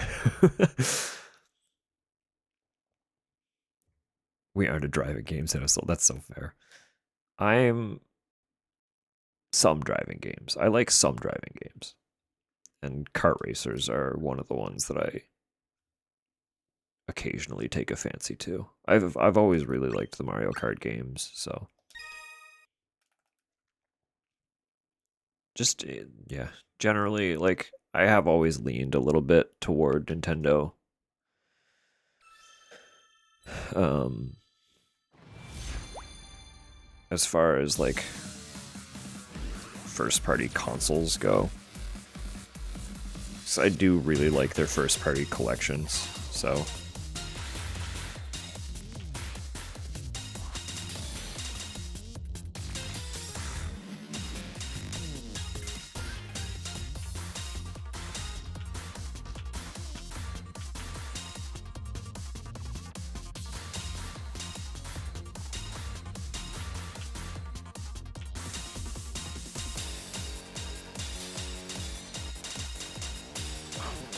We aren't a driving games household. That's so fair. I'm some driving games. I like some driving games. And kart racers are one of the ones that I occasionally take a fancy to. I've always really liked the Mario Kart games, so just yeah, generally like I have always leaned a little bit toward Nintendo. Um as far as like first party consoles go. So I do really like their first party collections. So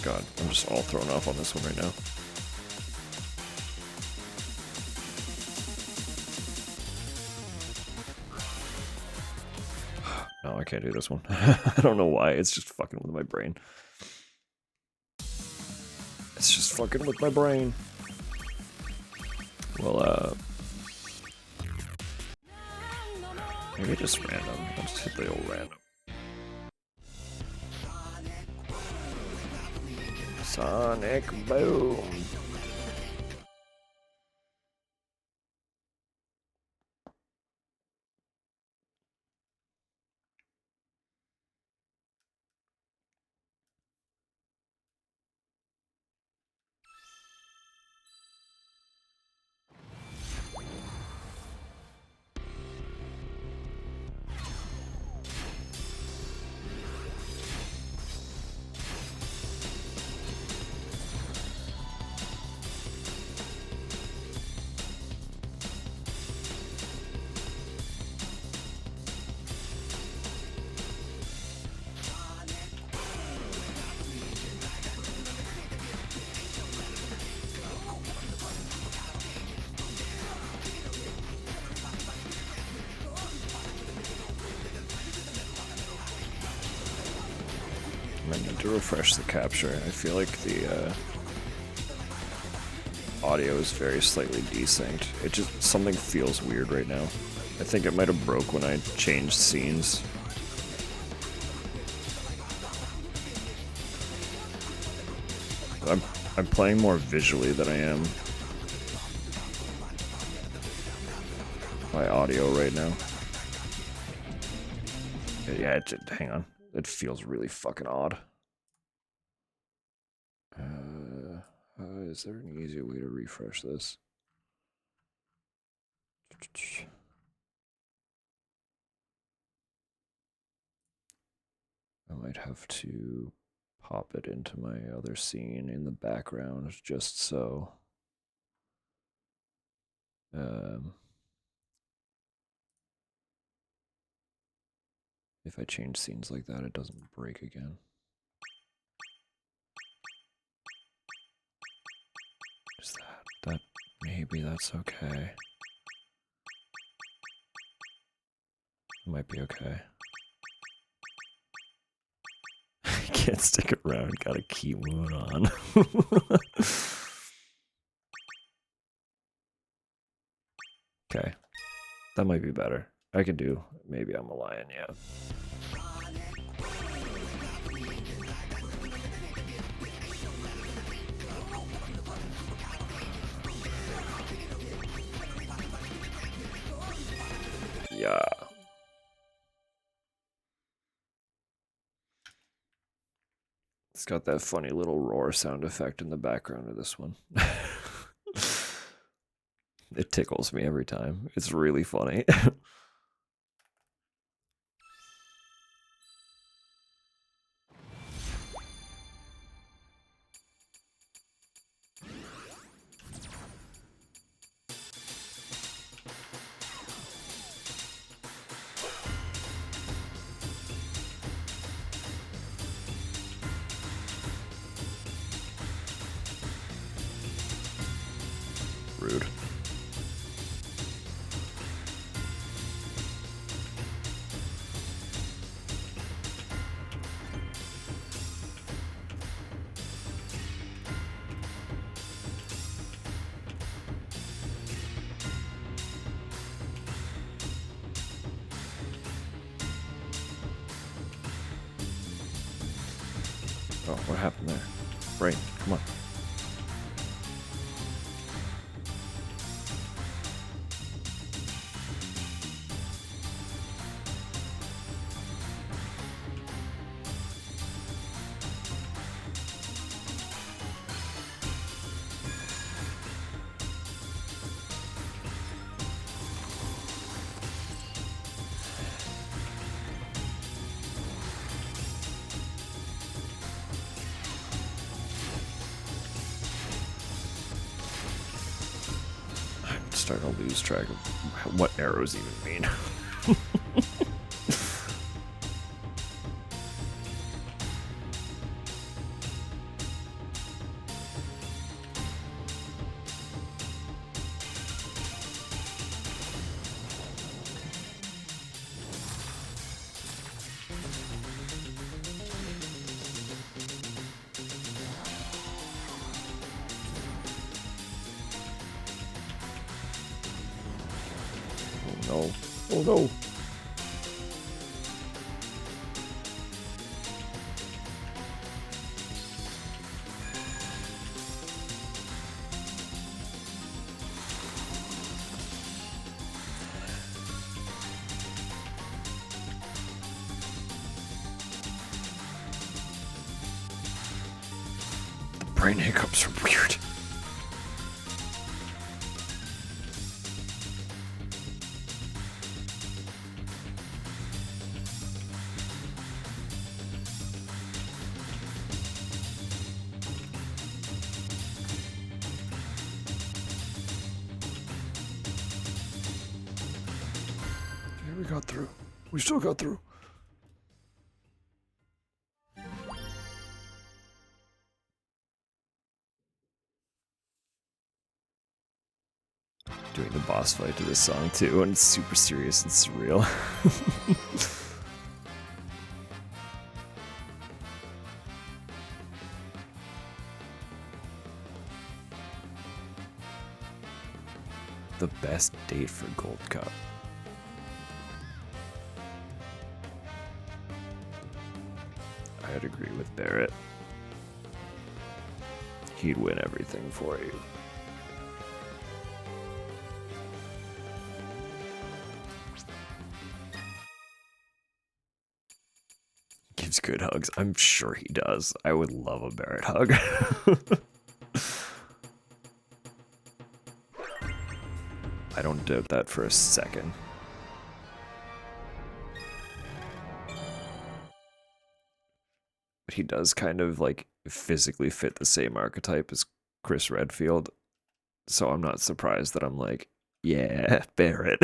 God, I'm just all thrown off on this one right now. No, I can't do this one. I don't know why. It's just fucking with my brain. It's just fucking with my brain. Well, maybe just random. I'll just hit the old random. Sonic Boom. I need to refresh the capture. I feel like the audio is very slightly desynced. It just, something feels weird right now. I think it might have broke when I changed scenes. I'm playing more visually than I am by audio right now. Yeah, hang on. It feels really fucking odd. Is there an easier way to refresh this? I might have to pop it into my other scene in the background just so. If I change scenes like that, it doesn't break again. Is that maybe that's okay. It might be okay. Can't stick around, gotta keep moving on. Okay, that might be better. I could do, maybe I'm a lion, yeah. Yeah. It's got that funny little roar sound effect in the background of this one. It tickles me every time. It's really funny. Rude. Oh, what happened there? Brain, come on. I'm starting to lose track of what arrows even mean. Oh no. Oh no. The brain hiccups are weird. We got through. We still got through. Doing the boss fight to this song too, and it's super serious and surreal. The best date for Gold Cup. I'd agree with Barrett. He'd win everything for you. Gives good hugs. I'm sure he does. I would love a Barrett hug. I don't doubt that for a second. But he does kind of like physically fit the same archetype as Chris Redfield. So I'm not surprised that I'm like, yeah, Barrett.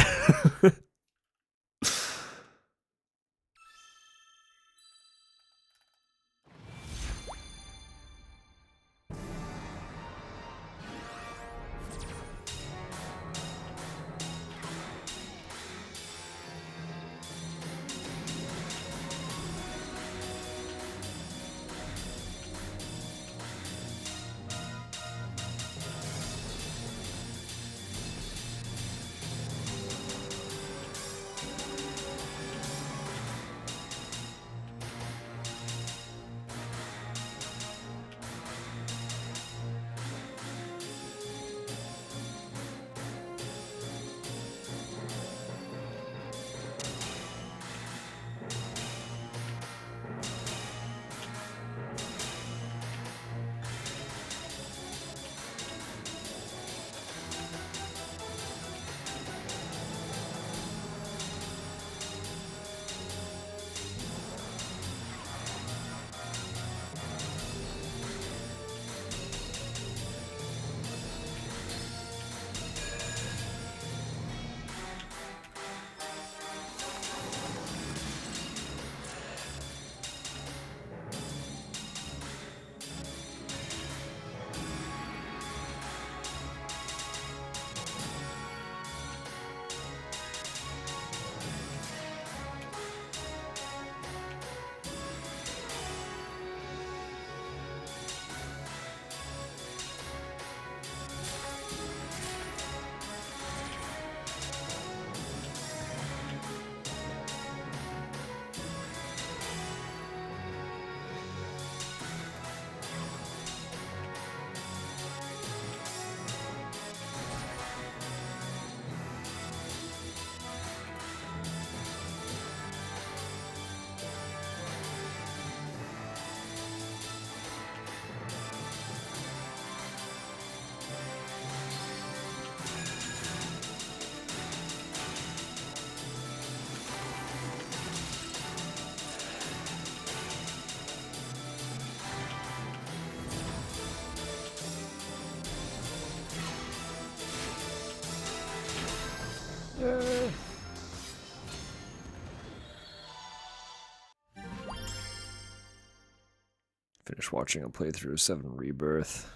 Finished watching a playthrough of 7 Rebirth.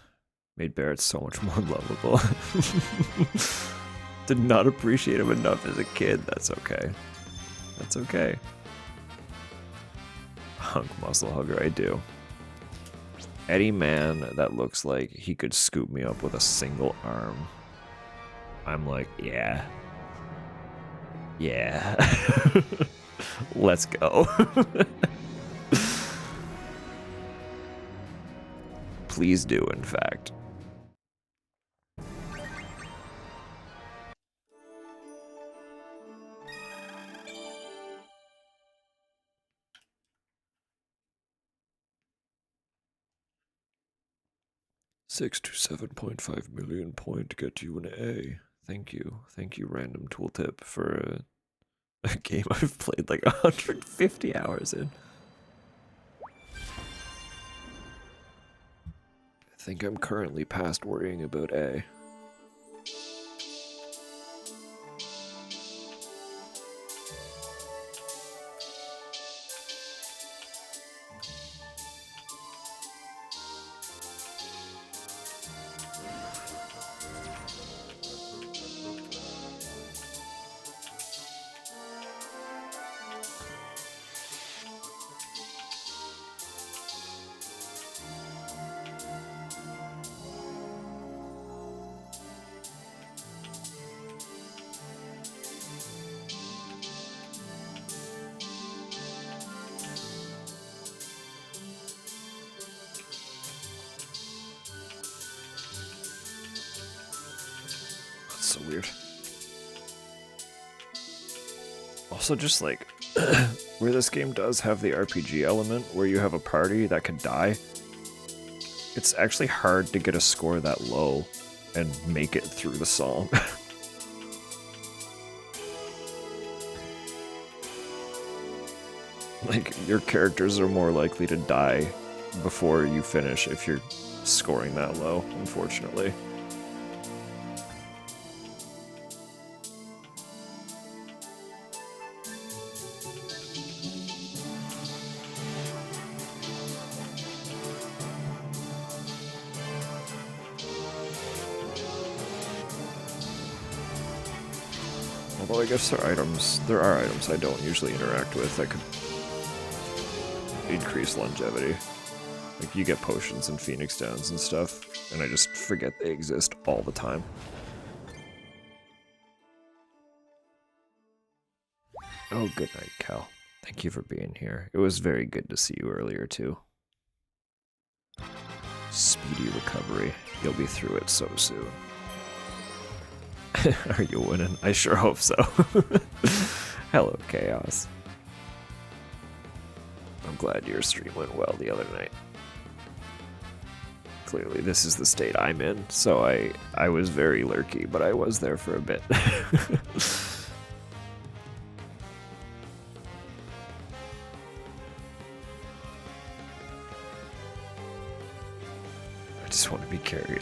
Made Barrett so much more lovable. Did not appreciate him enough as a kid. That's okay. That's okay. Hunk muscle hugger, I do. Any man that looks like he could scoop me up with a single arm, I'm like, yeah. Yeah. Let's go. Please do, in fact. $6 to $7.5 million point to get you an A. Thank you. Thank you, Random Tooltip, for a game I've played like 150 hours in. I think I'm currently past worrying about A. That's so weird. Also, just like where this game does have the RPG element where you have a party that can die, it's actually hard to get a score that low and make it through the song. Like, your characters are more likely to die before you finish if you're scoring that low, unfortunately. Although I guess there are items I don't usually interact with that could increase longevity. Like, you get potions and Phoenix Downs and stuff, and I just forget they exist all the time. Oh, good night, Cal. Thank you for being here. It was very good to see you earlier, too. Speedy recovery. You'll be through it so soon. Are you winning? I sure hope so. Hello, Chaos. I'm glad your stream went well the other night. Clearly, this is the state I'm in, so I was very lurky, but I was there for a bit. I just want to be carried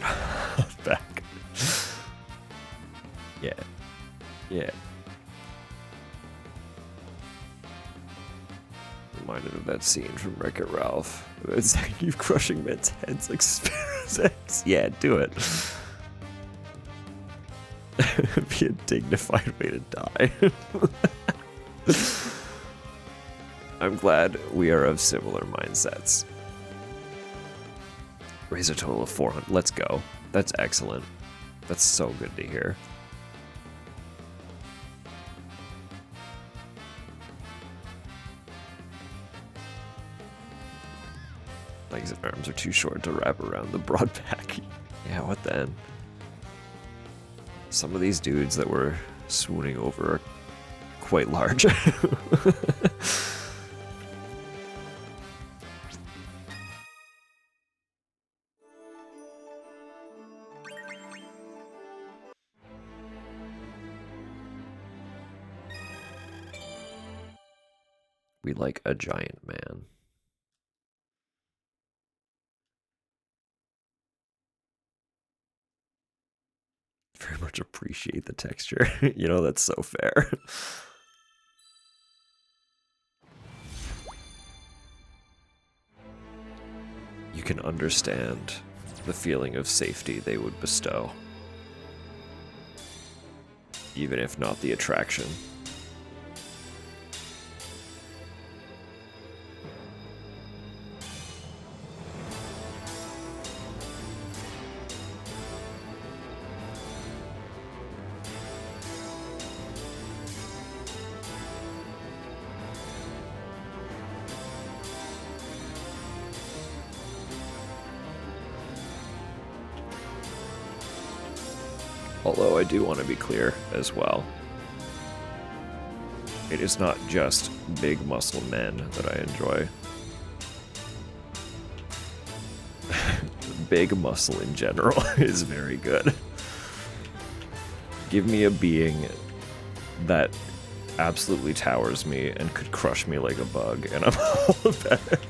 back. Yeah. Yeah. Reminded of that scene from Wreck-It Ralph. It's like you crushing men's heads like sparrows' heads. Yeah, do it. Be a dignified way to die. I'm glad we are of similar mindsets. Raise a total of 400. Let's go. That's excellent. That's so good to hear. Legs and arms are too short to wrap around the broad back. Yeah, what then? Some of these dudes that we're swooning over are quite large. We like a giant man. Very much much appreciate the texture. You know, that's so fair. You can understand the feeling of safety they would bestow, even if not the attraction. Although I do want to be clear as well. It is not just big muscle men that I enjoy. Big muscle in general is very good. Give me a being that absolutely towers me and could crush me like a bug, and I'm all about it.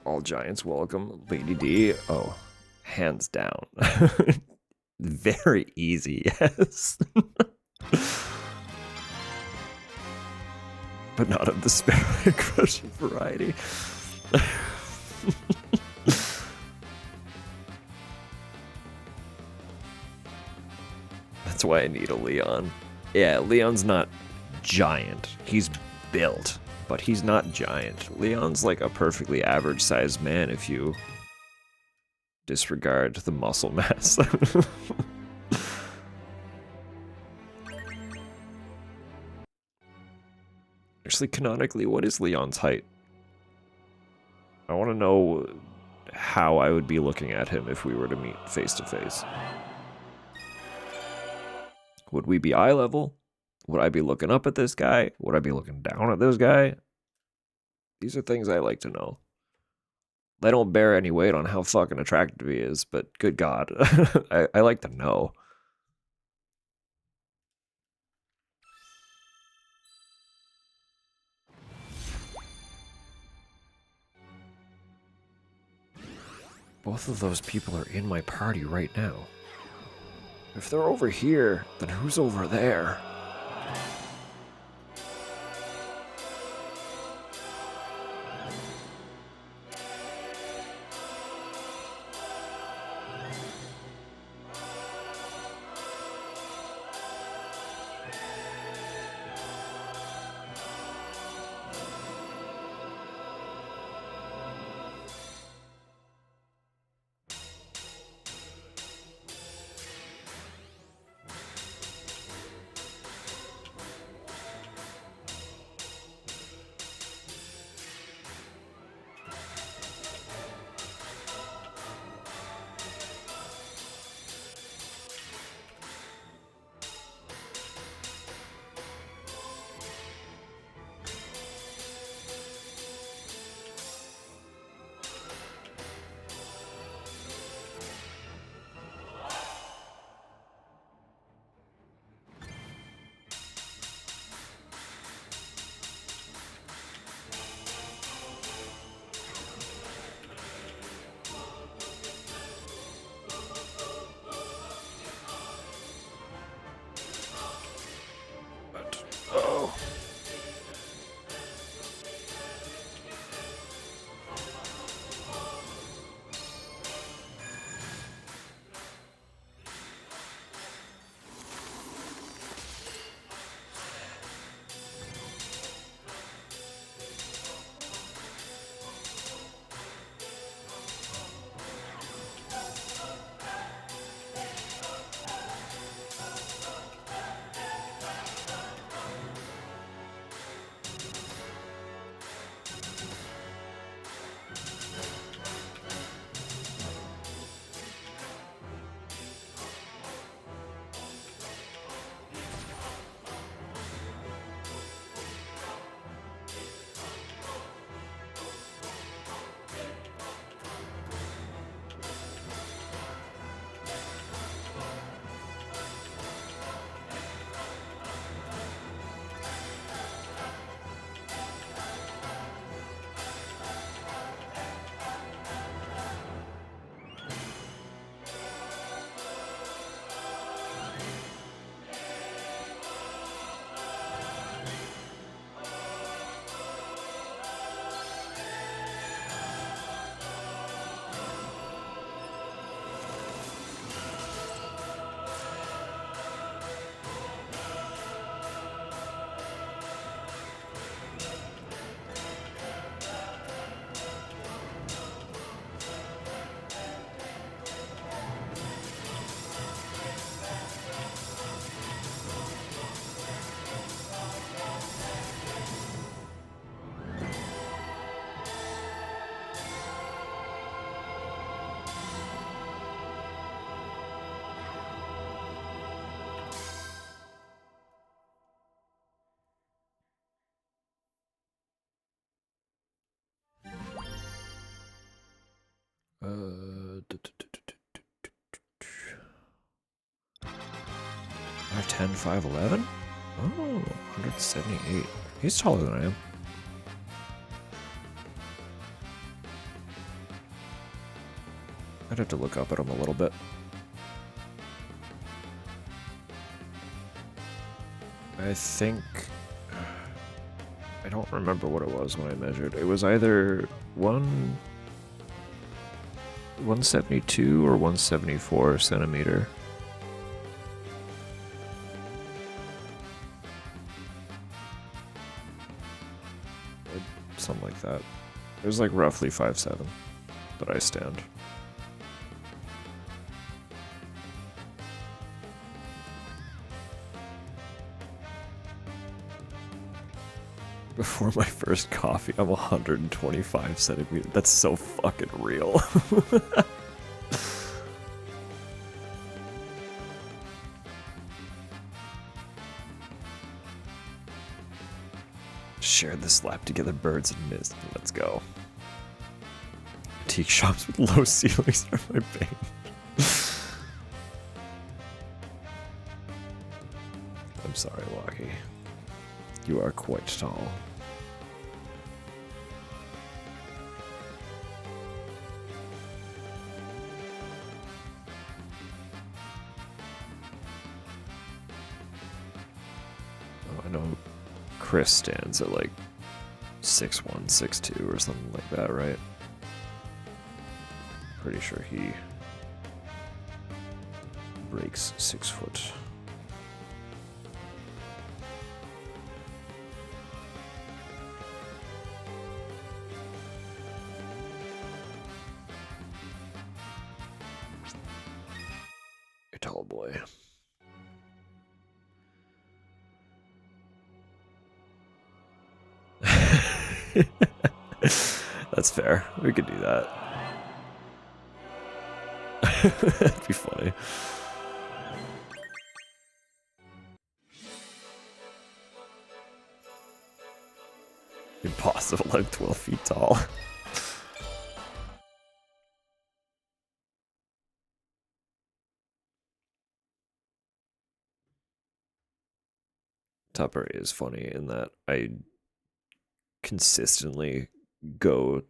All giants welcome, Lady D. Oh, hands down. Very easy, yes. But not of the Sparrow Crushing variety. That's why I need a Leon. Yeah, Leon's not giant. He's built, but he's not giant. Leon's like a perfectly average sized man if you disregard the muscle mass. Actually, canonically, what is Leon's height? I want to know how I would be looking at him if we were to meet face to face. Would we be eye level? Would I be looking up at this guy? Would I be looking down at this guy? These are things I like to know. They don't bear any weight on how fucking attractive he is, but good God, I like to know. Both of those people are in my party right now. If they're over here, then who's over there? 5'10", 5'11"? Oh, 178. He's taller than I am. I'd have to look up at him a little bit. I think... I don't remember what it was when I measured. It was either 172 or 174 centimeter. Something like that. It was like roughly 5'7" that I stand. Before my first coffee, I'm 125 centimeters. That's so fucking real. Share this lap together, birds and mist. Let's go. Boutique shops with low ceilings are my bane. I'm sorry, Lucky. You are quite tall. Oh, I know Chris stands at like 6'1", 6'2", or something like that, right? Pretty sure he breaks 6 foot. You're a tall boy. That's fair. We could do that. That'd be funny. Impossible, I'm 12 feet tall. Tupper is funny in that I consistently go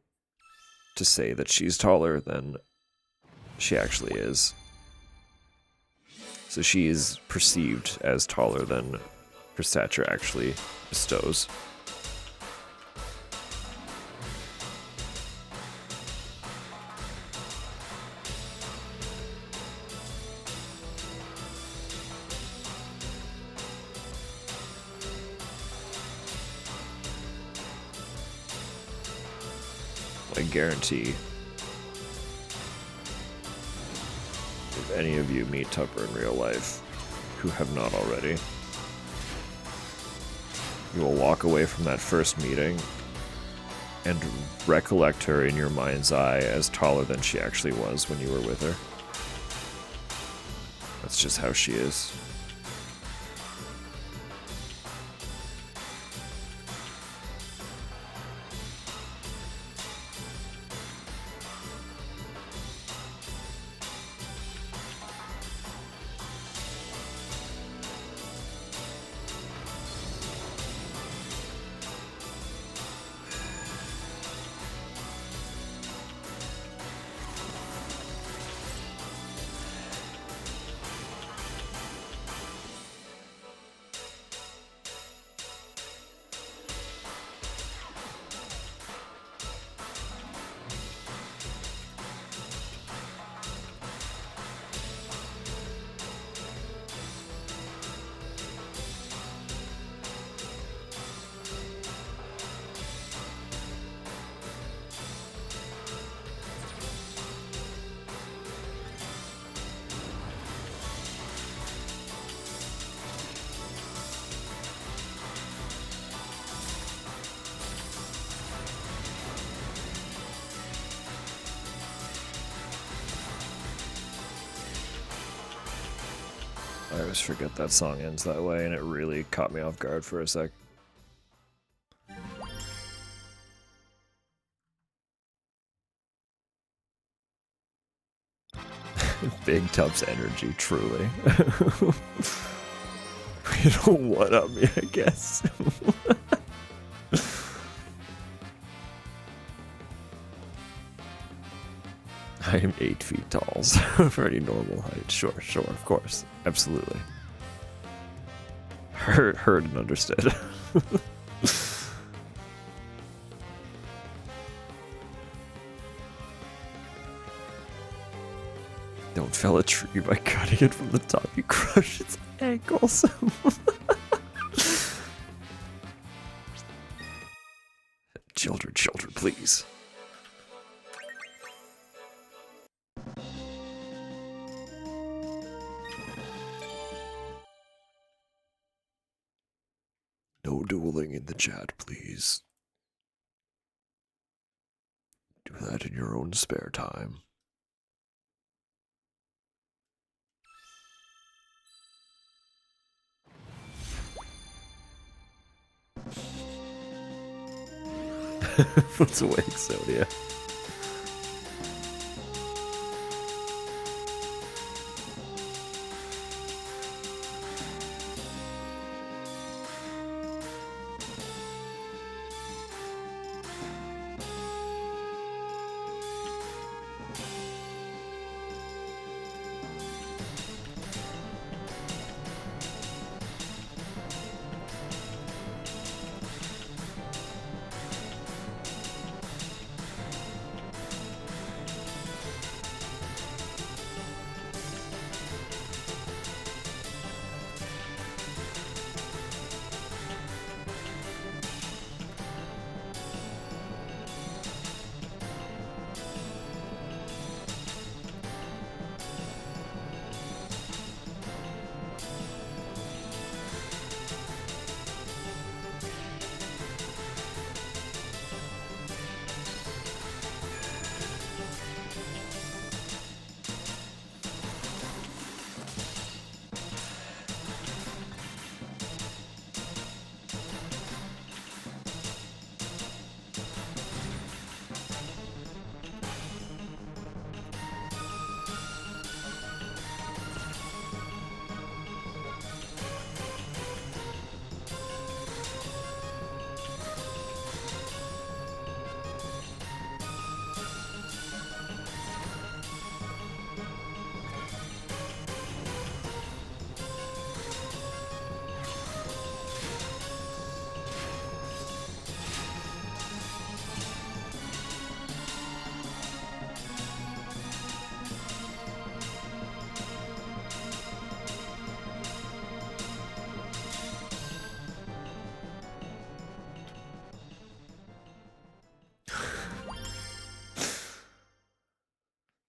to say that she's taller than she actually is. So she is perceived as taller than her stature actually bestows. I guarantee if any of you meet Tupper in real life who have not already, you will walk away from that first meeting and recollect her in your mind's eye as taller than she actually was when you were with her. That's just how she is. I always forget that song ends that way, and it really caught me off guard for a sec. Big Tub's energy, truly. You don't one up me, I guess. I am 8 feet tall, so for any normal height. Sure, of course. Absolutely. Heard and understood. Don't fell a tree by cutting it from the top. You crush its ankles. Children, please. No dueling in the chat, please. Do that in your own spare time. What's awake, Sonia?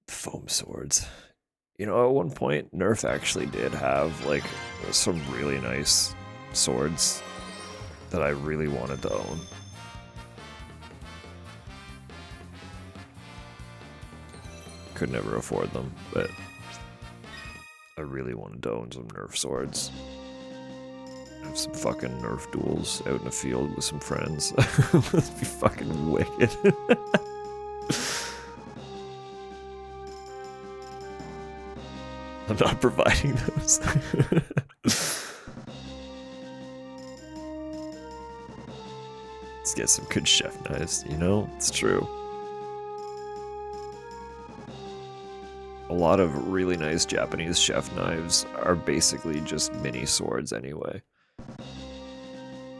Foam swords. You know, at one point, Nerf actually did have, like, some really nice swords that I really wanted to own. Could never afford them, but I really wanted to own some Nerf swords. Have some fucking Nerf duels out in the field with some friends. Must be fucking wicked. I'm not providing those. Let's get some good chef knives, you know? It's true. A lot of really nice Japanese chef knives are basically just mini swords anyway.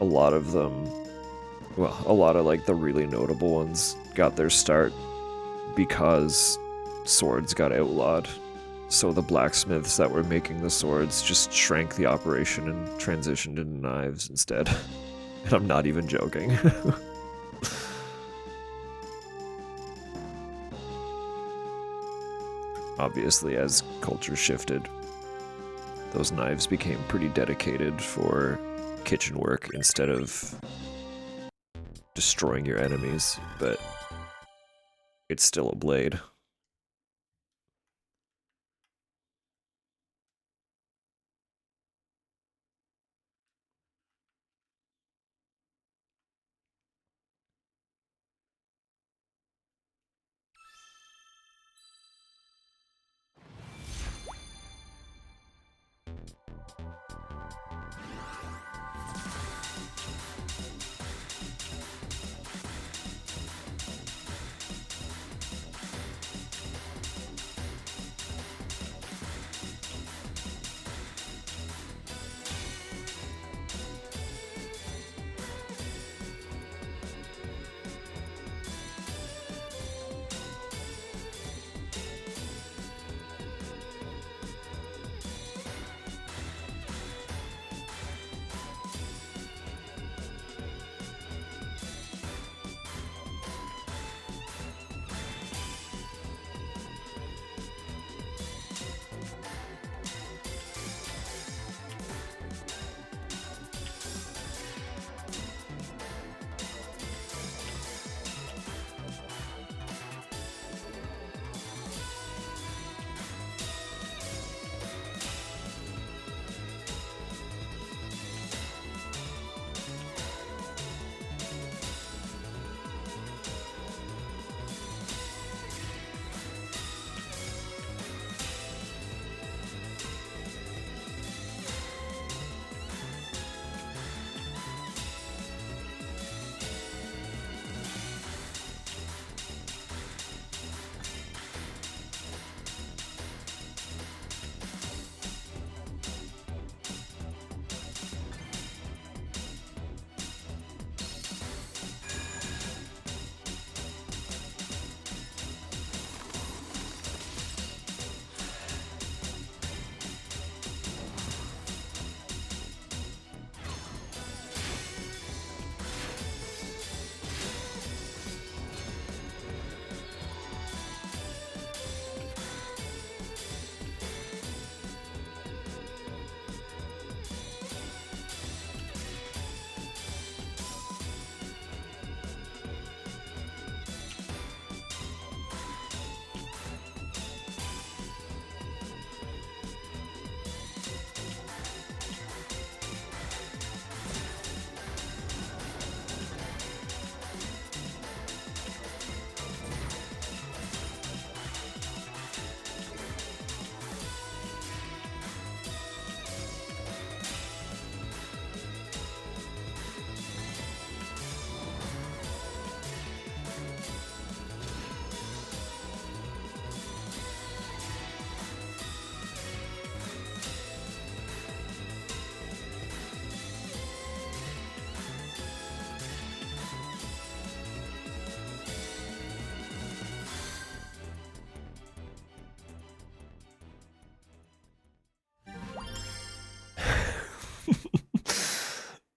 A lot of them, well, a lot of like the really notable ones got their start because swords got outlawed. So the blacksmiths that were making the swords just shrank the operation and transitioned into knives instead. And I'm not even joking. Obviously, as culture shifted, those knives became pretty dedicated for kitchen work instead of destroying your enemies, but it's still a blade.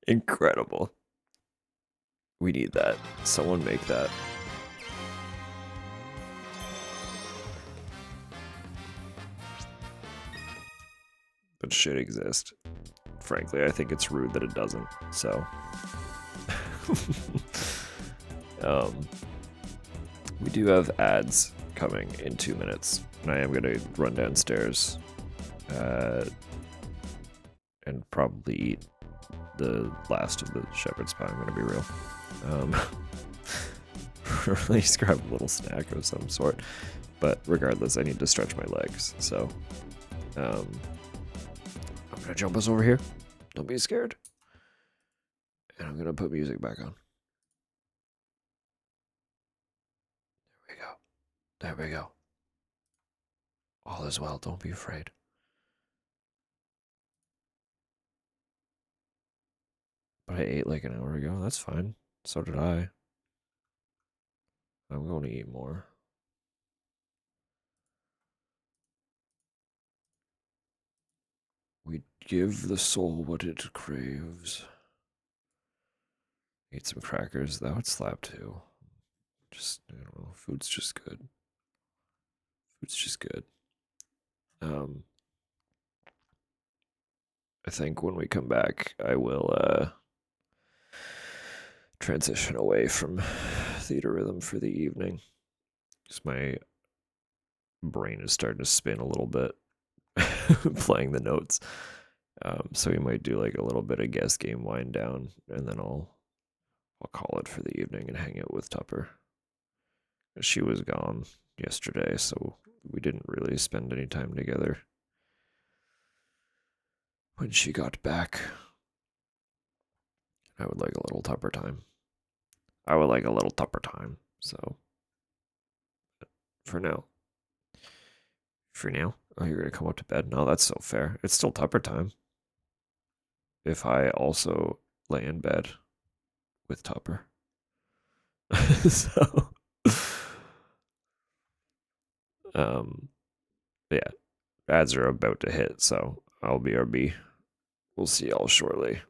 Incredible. We need that. Someone make that. But should exist. Frankly, I think it's rude that it doesn't. So, we do have ads coming in 2 minutes, and I am gonna run downstairs, and probably eat the last of the shepherd's pie. I'm gonna be real. Or at least grab a little snack of some sort. But regardless, I need to stretch my legs. So, I'm gonna jump us over here. Don't be scared. And I'm gonna put music back on. There we go. There we go. All is well. Don't be afraid. But I ate like an hour ago. That's fine. So did I. I'm going to eat more. We give the soul what it craves. Eat some crackers. That would slap too. Just, I don't know. Food's just good. Food's just good. I think when we come back, I will transition away from Theatrhythm for the evening. Because my brain is starting to spin a little bit playing the notes. So we might do like a little bit of guest game wind down, and then I'll call it for the evening and hang out with Tupper. She was gone yesterday, so we didn't really spend any time together when she got back. I would like a little Tupper time. I would like a little Tupper time. So for now. Oh, you're gonna come up to bed? No, that's so fair. It's still Tupper time. If I also lay in bed with Tupper. So yeah. Ads are about to hit, so I'll BRB. We'll see y'all shortly.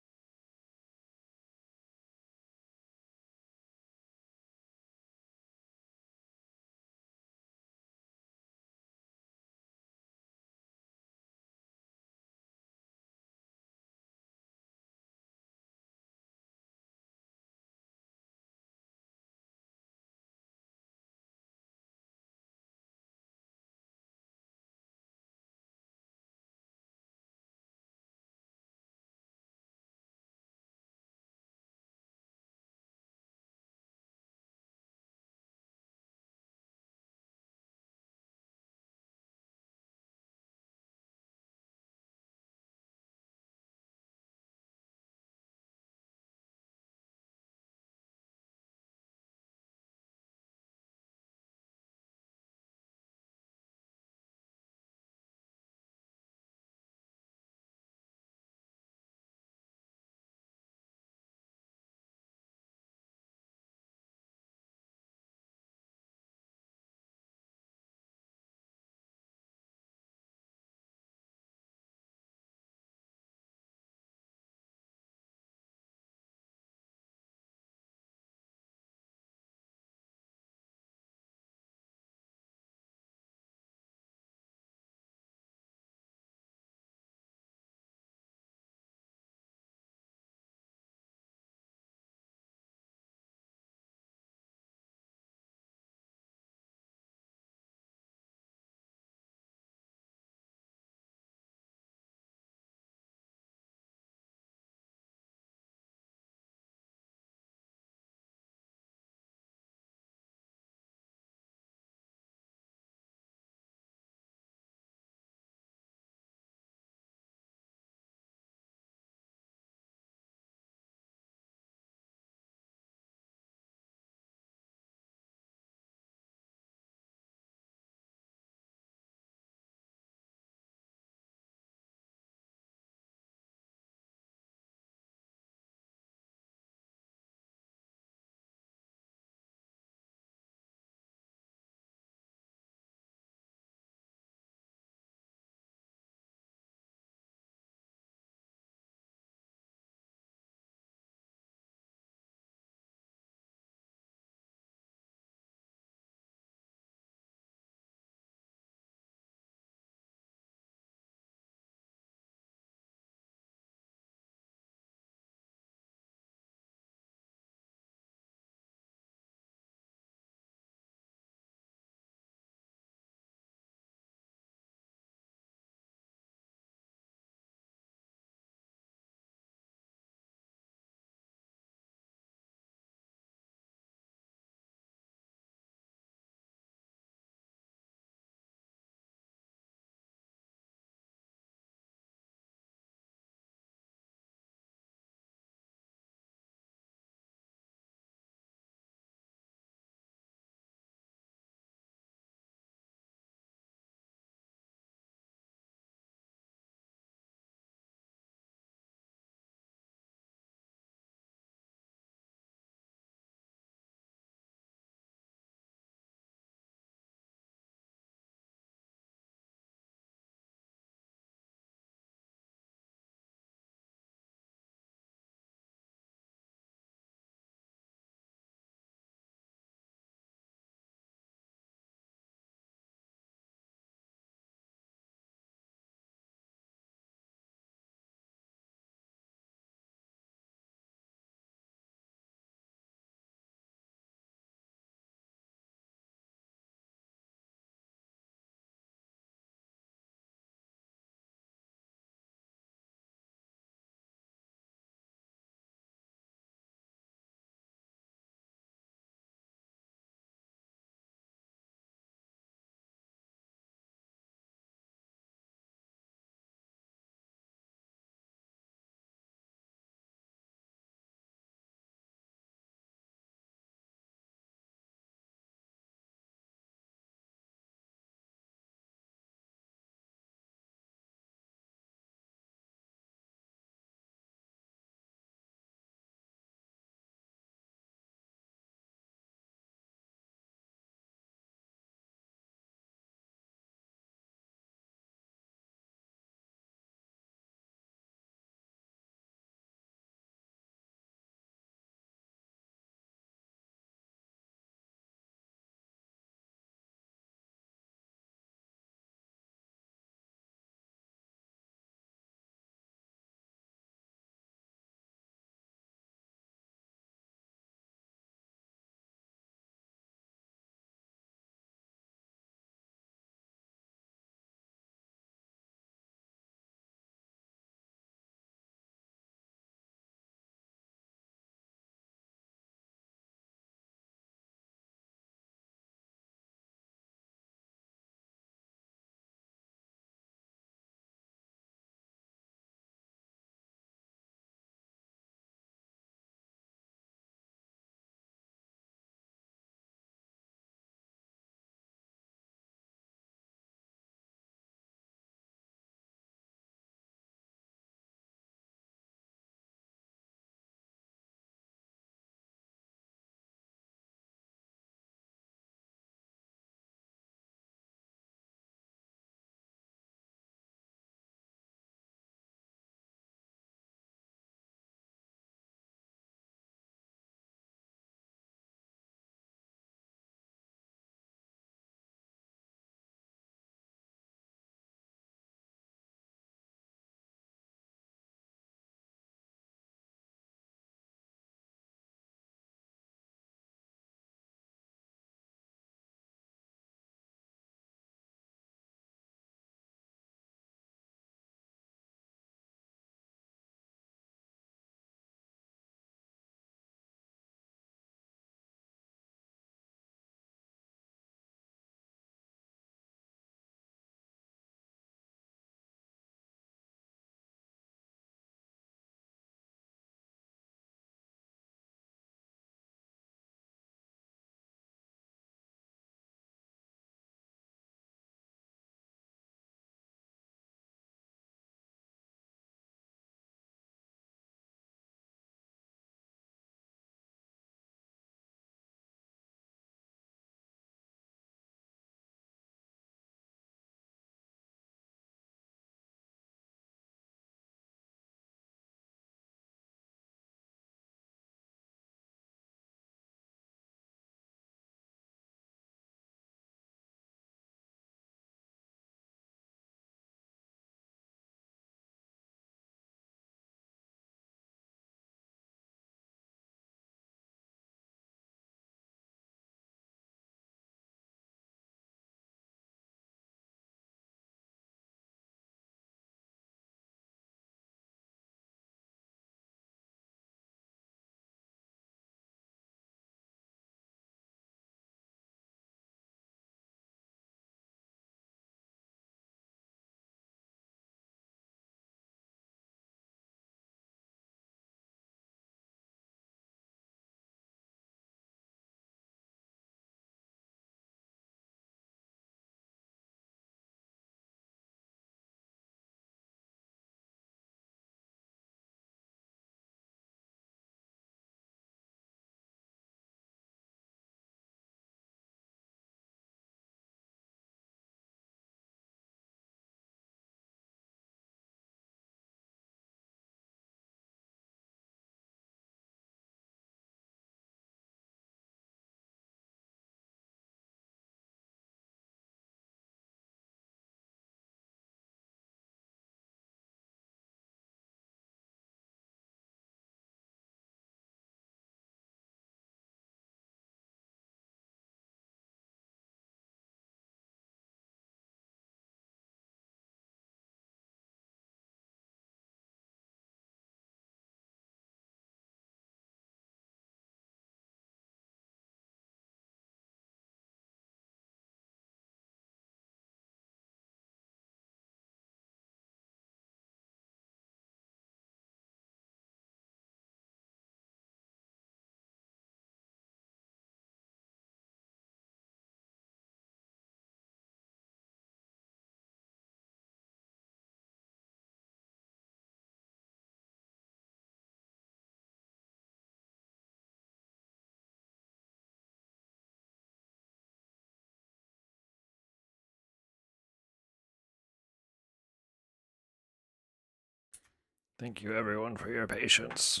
Thank you, everyone, for your patience.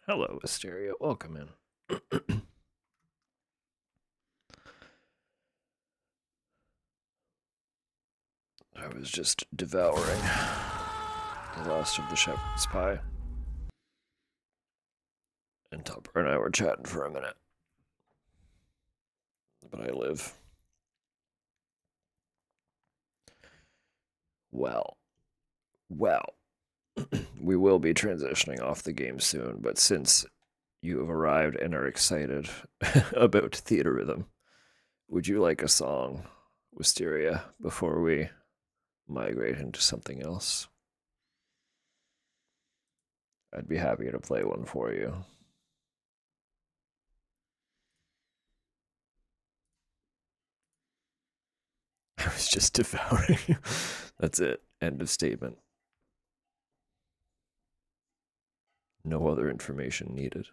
Hello, Wisteria. Welcome in. I was just devouring the last of the shepherd's pie. And Tupper and I were chatting for a minute. But I live. Well. We will be transitioning off the game soon, but since you have arrived and are excited about Theatrhythm, would you like a song, Wisteria, before we migrate into something else? I'd be happy to play one for you. I was just devouring. That's it. End of statement. No other information needed.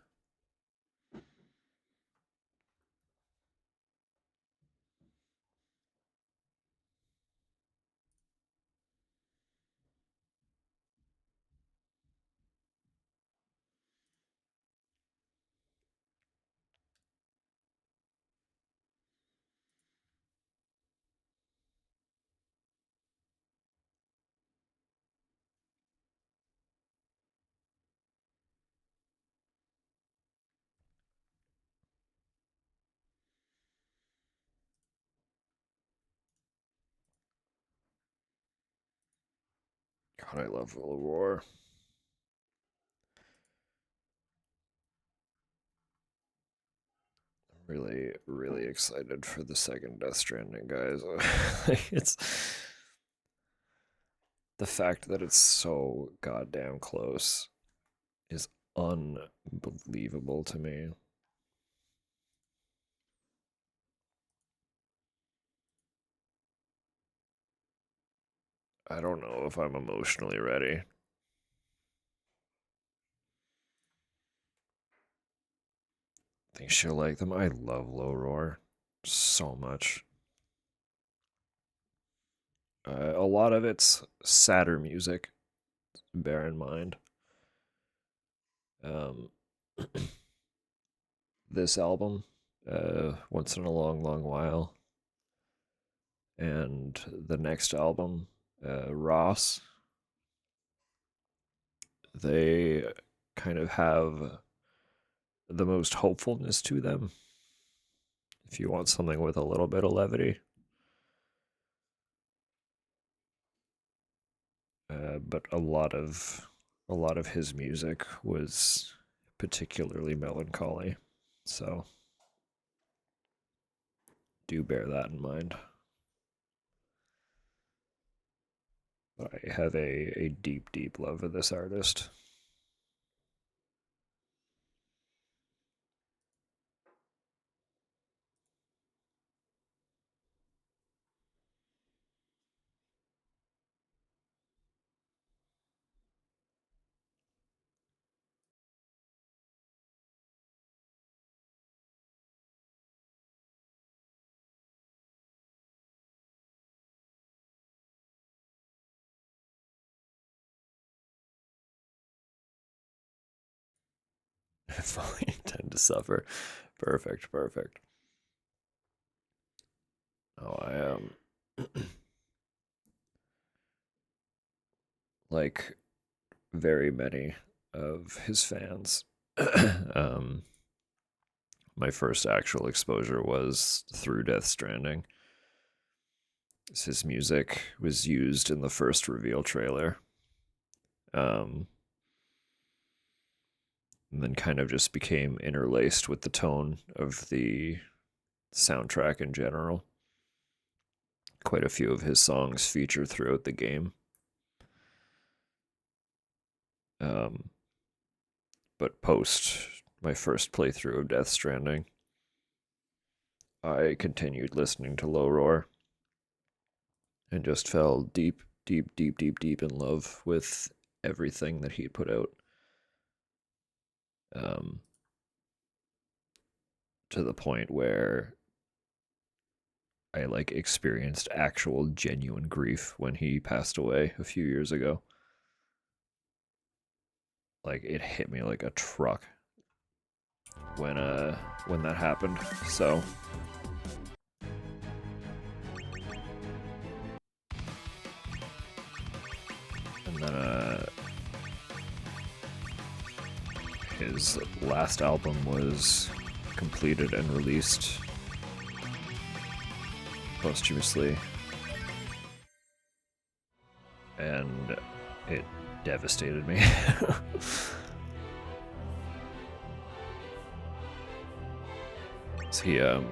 God, I love Roar. Really, really excited for the second Death Stranding, guys. It's the fact that it's so goddamn close is unbelievable to me. I don't know if I'm emotionally ready. Think she'll like them. I love Low Roar so much. A lot of it's sadder music, bear in mind. This album, Once in a Long, Long While, and the next album, Ross, they kind of have the most hopefulness to them. If you want something with a little bit of levity. But a lot of his music was particularly melancholy. So do bear that in mind. But I have a deep, deep love of this artist. I fully intend to suffer. Perfect, perfect. Oh, I am. Like very many of his fans. um, my first actual exposure was through Death Stranding. His music was used in the first reveal trailer. And then kind of just became interlaced with the tone of the soundtrack in general. Quite a few of his songs feature throughout the game. But post my first playthrough of Death Stranding, I continued listening to Low Roar and just fell deep, deep, deep, deep, deep in love with everything that he put out. To the point where I like experienced actual genuine grief when he passed away a few years ago. like it hit me like a truck when that happened. So and then his last album was completed and released posthumously, and it devastated me. So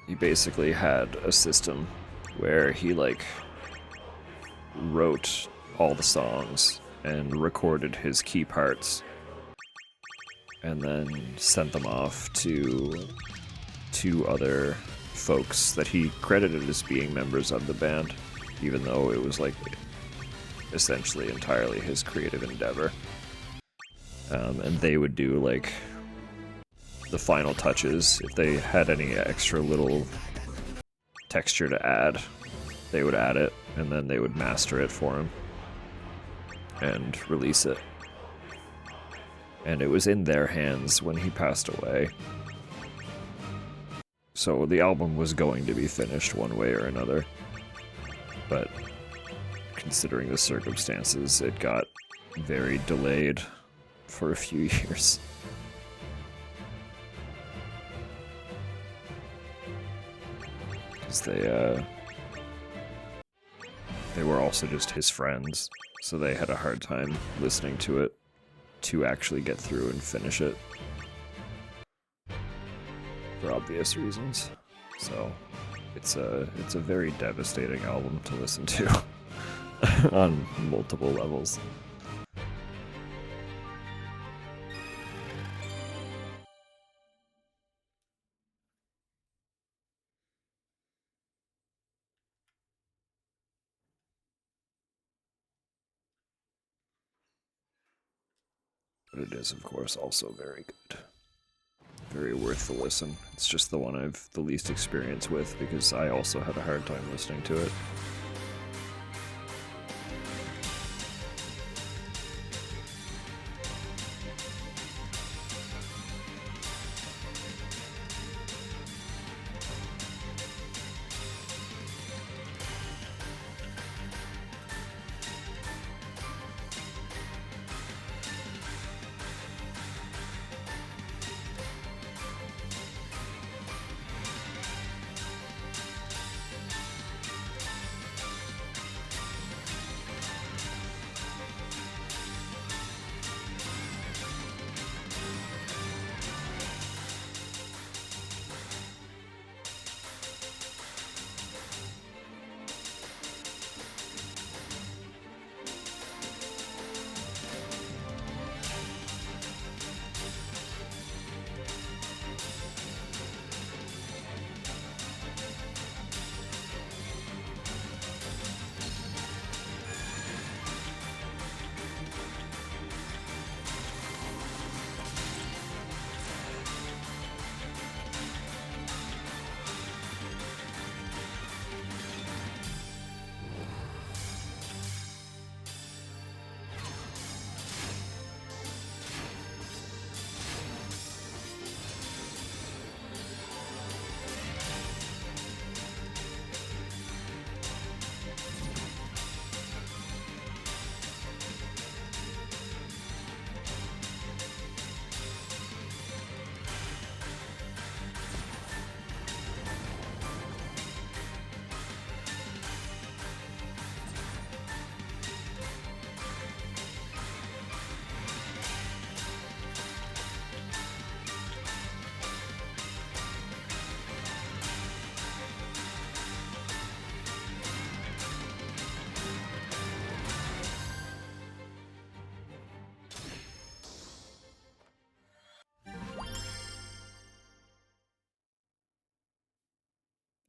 he basically had a system where he like wrote all the songs and recorded his key parts and then sent them off to two other folks that he credited as being members of the band, even though it was like essentially entirely his creative endeavor. And they would do like the final touches. If they had any extra little texture to add, they would add it, and then they would master it for him and release it. And it was in their hands when he passed away. So the album was going to be finished one way or another. But considering the circumstances, it got very delayed for a few years. Because they were also just his friends, so they had a hard time listening to it to actually get through and finish it. For obvious reasons. So it's a very devastating album to listen to on multiple levels. But it is, of course, also very good. Very worth the listen. It's just the one I've the least experience with because I also had a hard time listening to it.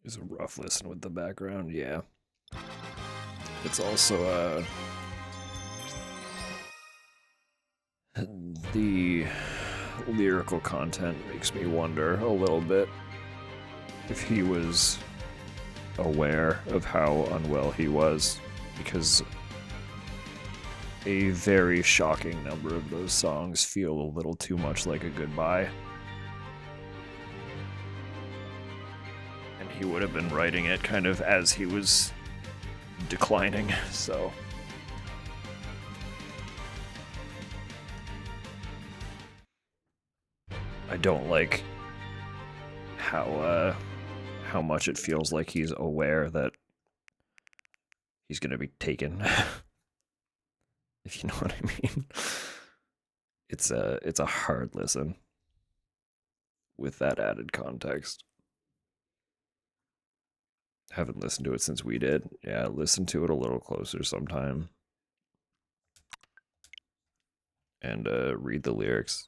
It's a rough listen with the background, yeah. It's also, the lyrical content makes me wonder a little bit if he was aware of how unwell he was, because a very shocking number of those songs feel a little too much like a goodbye. And he would have been writing it kind of as he was declining, so. I don't like how much it feels like he's aware that he's gonna be taken. If you know what I mean. It's a hard listen with that added context. Haven't listened to it since we did. Yeah, listen to it a little closer sometime. And read the lyrics.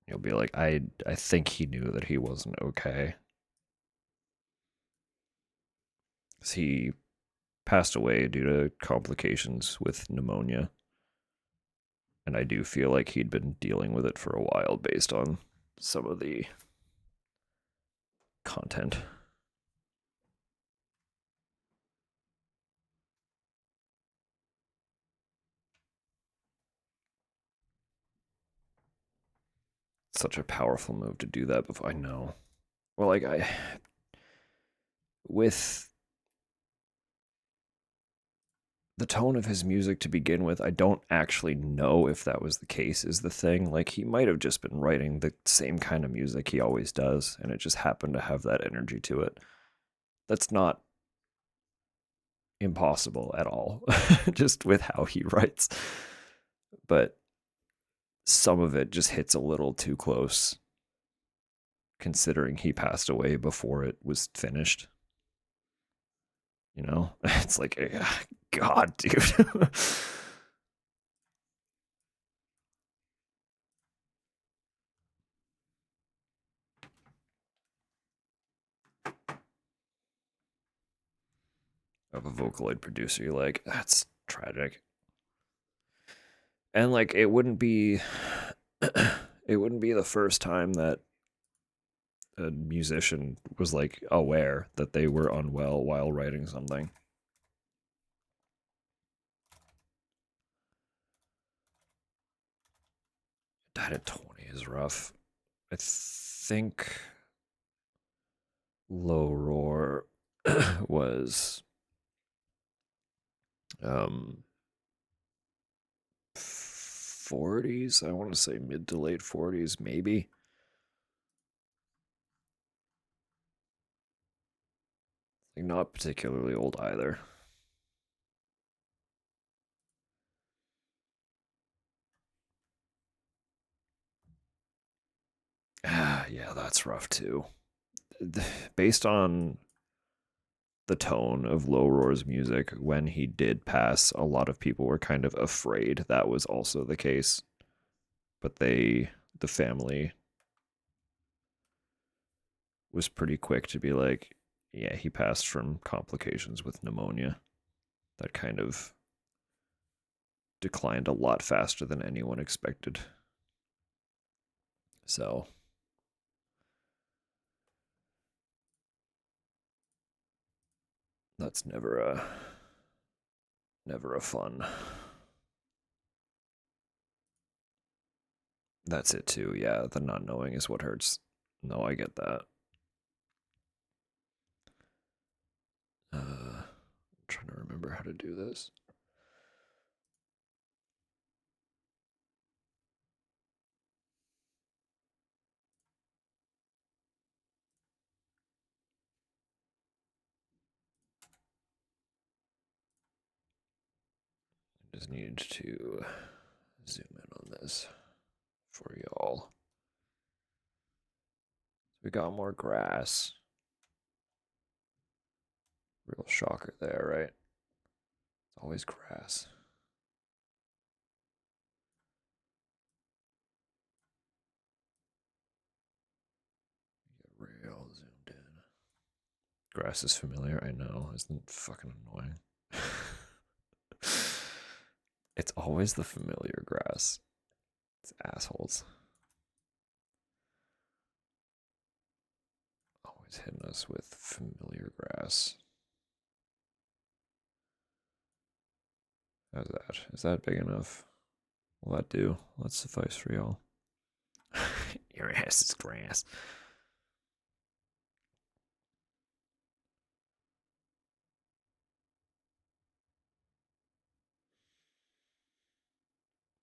You'll be like, I think he knew that he wasn't okay. 'Cause he passed away due to complications with pneumonia. And I do feel like he'd been dealing with it for a while based on some of the content. Such a powerful move to do that before. I know. Well, like, with the tone of his music to begin with, I don't actually know if that was the case, is the thing. Like, he might have just been writing the same kind of music he always does, and it just happened to have that energy to it. That's not impossible at all, just with how he writes. But some of it just hits a little too close, considering he passed away before it was finished. You know? It's like, God, dude. Of a Vocaloid producer, you're like, that's tragic. And like, it wouldn't be the first time that a musician was like aware that they were unwell while writing something. Died at 20 is rough. I think Low Roar was 40s. I want to say mid to late 40s, maybe. Like, not particularly old either. Yeah, that's rough too. Based on the tone of Low Roar's music, when he did pass, a lot of people were kind of afraid that was also the case. But the family was pretty quick to be like, yeah, he passed from complications with pneumonia. That kind of declined a lot faster than anyone expected. So that's never a fun. That's it too. Yeah, the not knowing is what hurts. No, I get that. I'm trying to remember how to do this. I just need to zoom in on this for y'all. We got more grass. Real shocker there, right? It's always grass. Get real zoomed in. Grass is familiar, I know. Isn't it fucking annoying? It's always the familiar grass. It's assholes. Always hitting us with familiar grass. How's that? Is that big enough? Will that do? Will that suffice for y'all? Your ass is grass.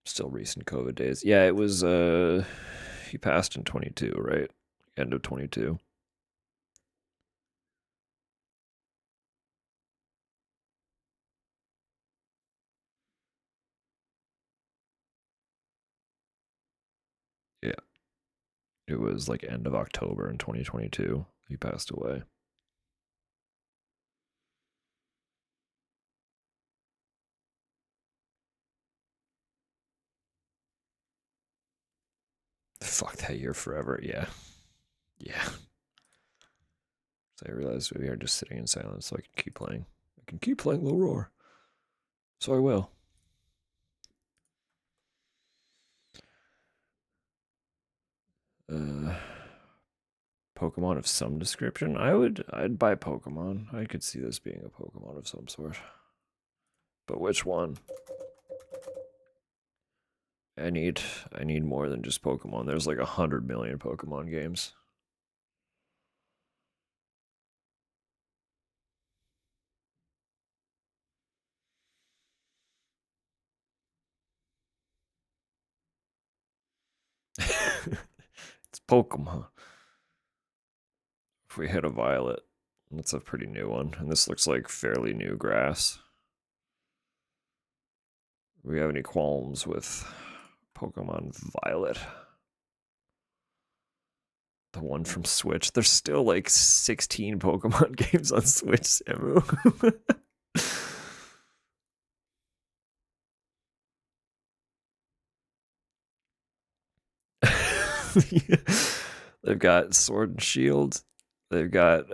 Still recent COVID days. Yeah, it was he passed in 22, right? End of 22. Yeah. It was like end of October in 2022. He passed away. Fuck that year forever. Yeah. Yeah. So I realized we are just sitting in silence so I can keep playing. I can keep playing Low Roar. So I will. Pokemon of some description? I'd buy Pokemon. I could see this being a Pokemon of some sort. But which one? I need more than just Pokemon. There's like 100 million Pokemon games. It's Pokemon. If we hit a Violet, that's a pretty new one. And this looks like fairly new grass. Do we have any qualms with Pokemon Violet? The one from Switch. There's still like 16 Pokemon games on Switch, Samu. They've got Sword and Shield. They've got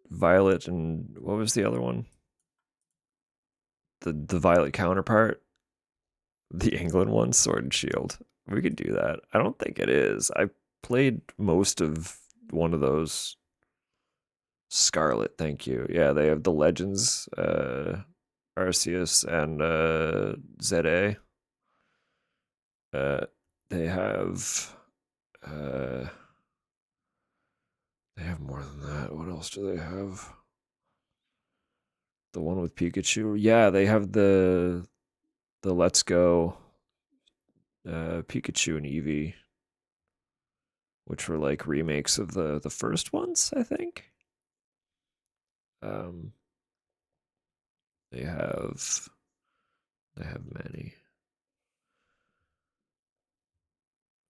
Violet and what was the other one? The Violet counterpart. The England one, Sword and Shield. We could do that. I don't think it is. I played most of one of those. Scarlet, thank you. Yeah, they have the Legends, Arceus, and ZA. They have more than that. What else do they have? The one with Pikachu. Yeah, they have the Let's Go Pikachu and Eevee, which were like remakes of the first ones, I think. They have many.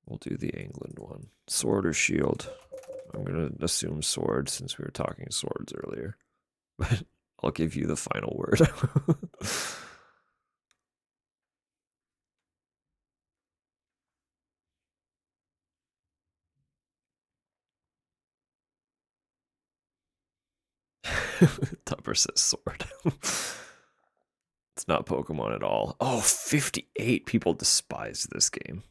We'll do the England one. Sword or Shield? I'm gonna assume Sword since we were talking swords earlier. But I'll give you the final word. Tupper says sword. It's not Pokemon at all. Oh, 58 people despise this game.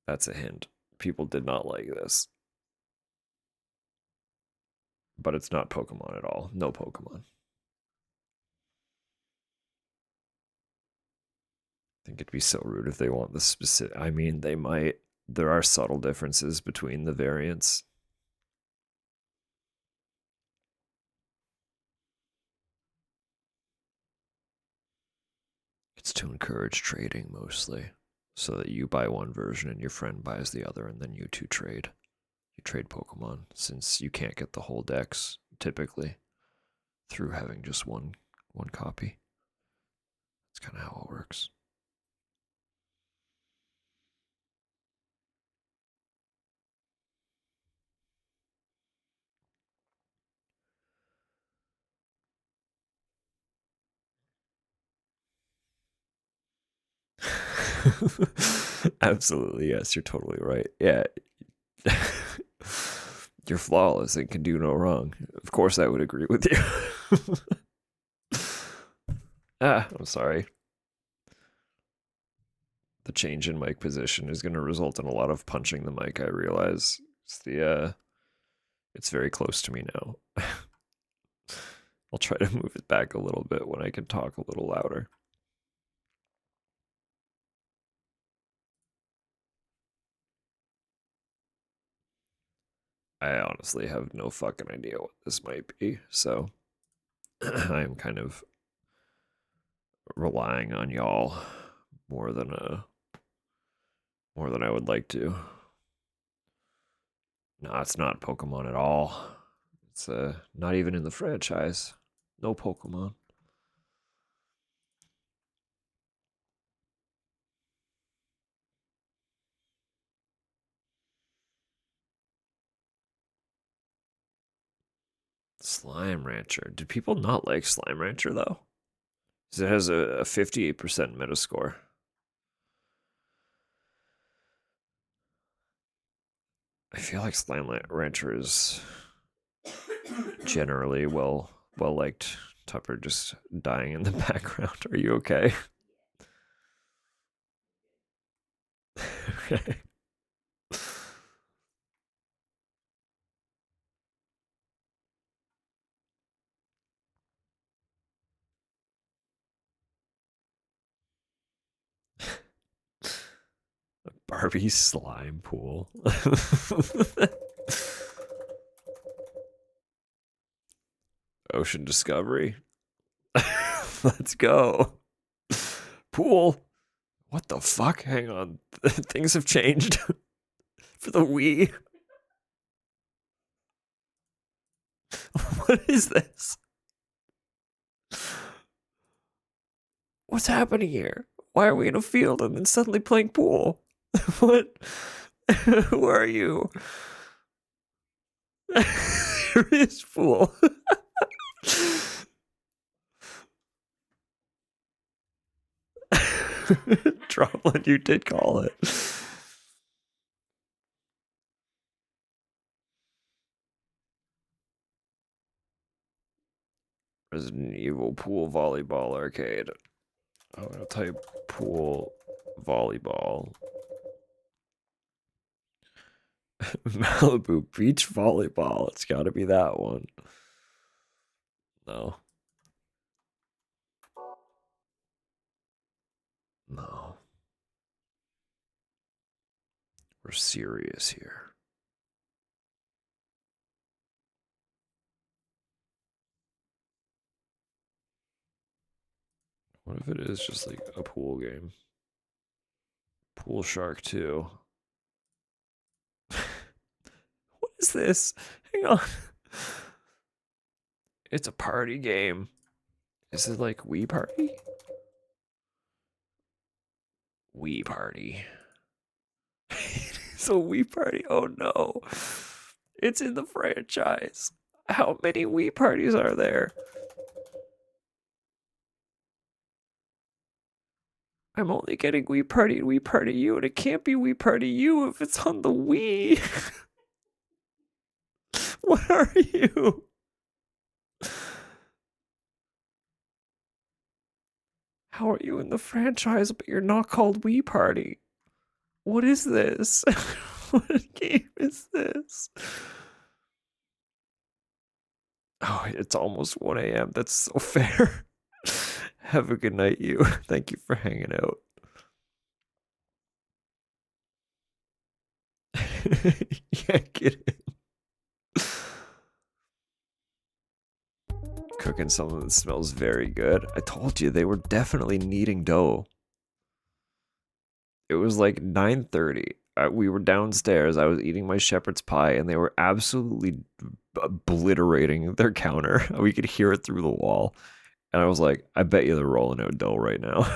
That's a hint. People did not like this. But it's not Pokemon at all. No Pokemon. I think it'd be so rude if they want the specific. I mean, they might. There are subtle differences between the variants. It's to encourage trading mostly, so that you buy one version and your friend buys the other, and then you two trade. You trade Pokemon, since you can't get the whole decks typically through having just one copy. That's kind of how it works. Absolutely, yes, you're totally right. Yeah. You're flawless and can do no wrong. Of course, I would agree with you. I'm sorry. The change in mic position is going to result in a lot of punching the mic, I realize. It's very close to me now. I'll try to move it back a little bit when I can talk a little louder. I honestly have no fucking idea what this might be, so I'm kind of relying on y'all more than I would like to. No, it's not Pokemon at all. It's not even in the franchise. No Pokemon. Slime Rancher. Did people not like Slime Rancher though? Because it has a 58% Metascore. I feel like Slime Rancher is generally well liked. Tupper just dying in the background. Are you okay? Okay. Barbie slime pool. Ocean Discovery. Let's go. Pool. What the fuck? Hang on. Things have changed for the Wii. What is this? What's happening here? Why are we in a field and then suddenly playing pool? What? Who are you? There is pool. Droplet, you did call it. Resident Evil Pool Volleyball Arcade. I'm gonna type pool volleyball. Malibu Beach Volleyball. It's gotta be that one. No. No. We're serious here. What if it is just like a pool game? Pool Shark 2. What is this? Hang on. It's a party game. Is it like Wii Party? Wii Party. It's a Wii Party. Oh no. It's in the franchise. How many Wii parties are there? I'm only getting Wii Party and Wii Party U, and it can't be Wii Party U if it's on the Wii. What are you? How are you in the franchise, but you're not called Wii Party? What is this? What game is this? Oh, it's almost 1 a.m. That's so fair. Have a good night, you. Thank you for hanging out. Yeah, get it. Cooking something that smells very good. I told you they were definitely kneading dough. It was like 9:30. We were downstairs. I was eating my shepherd's pie, and they were absolutely obliterating their counter. We could hear it through the wall. And I was like, I bet you they're rolling out dough right now.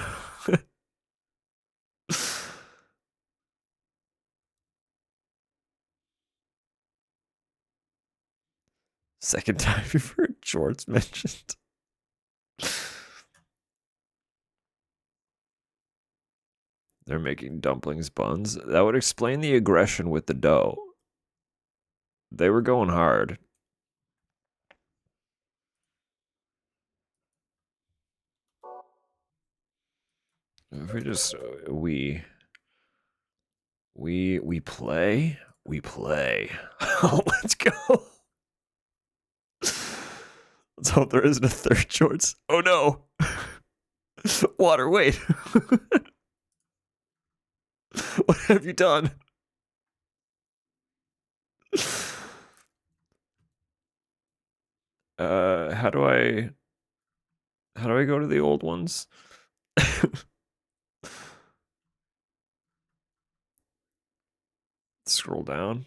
Second time you've heard shorts mentioned. They're making dumplings buns. That would explain the aggression with the dough. They were going hard. If we just we play, we play. Oh, let's go. Let's hope there isn't a third shorts. Oh no! Water, wait! What have you done? How do I go to the old ones? Scroll down.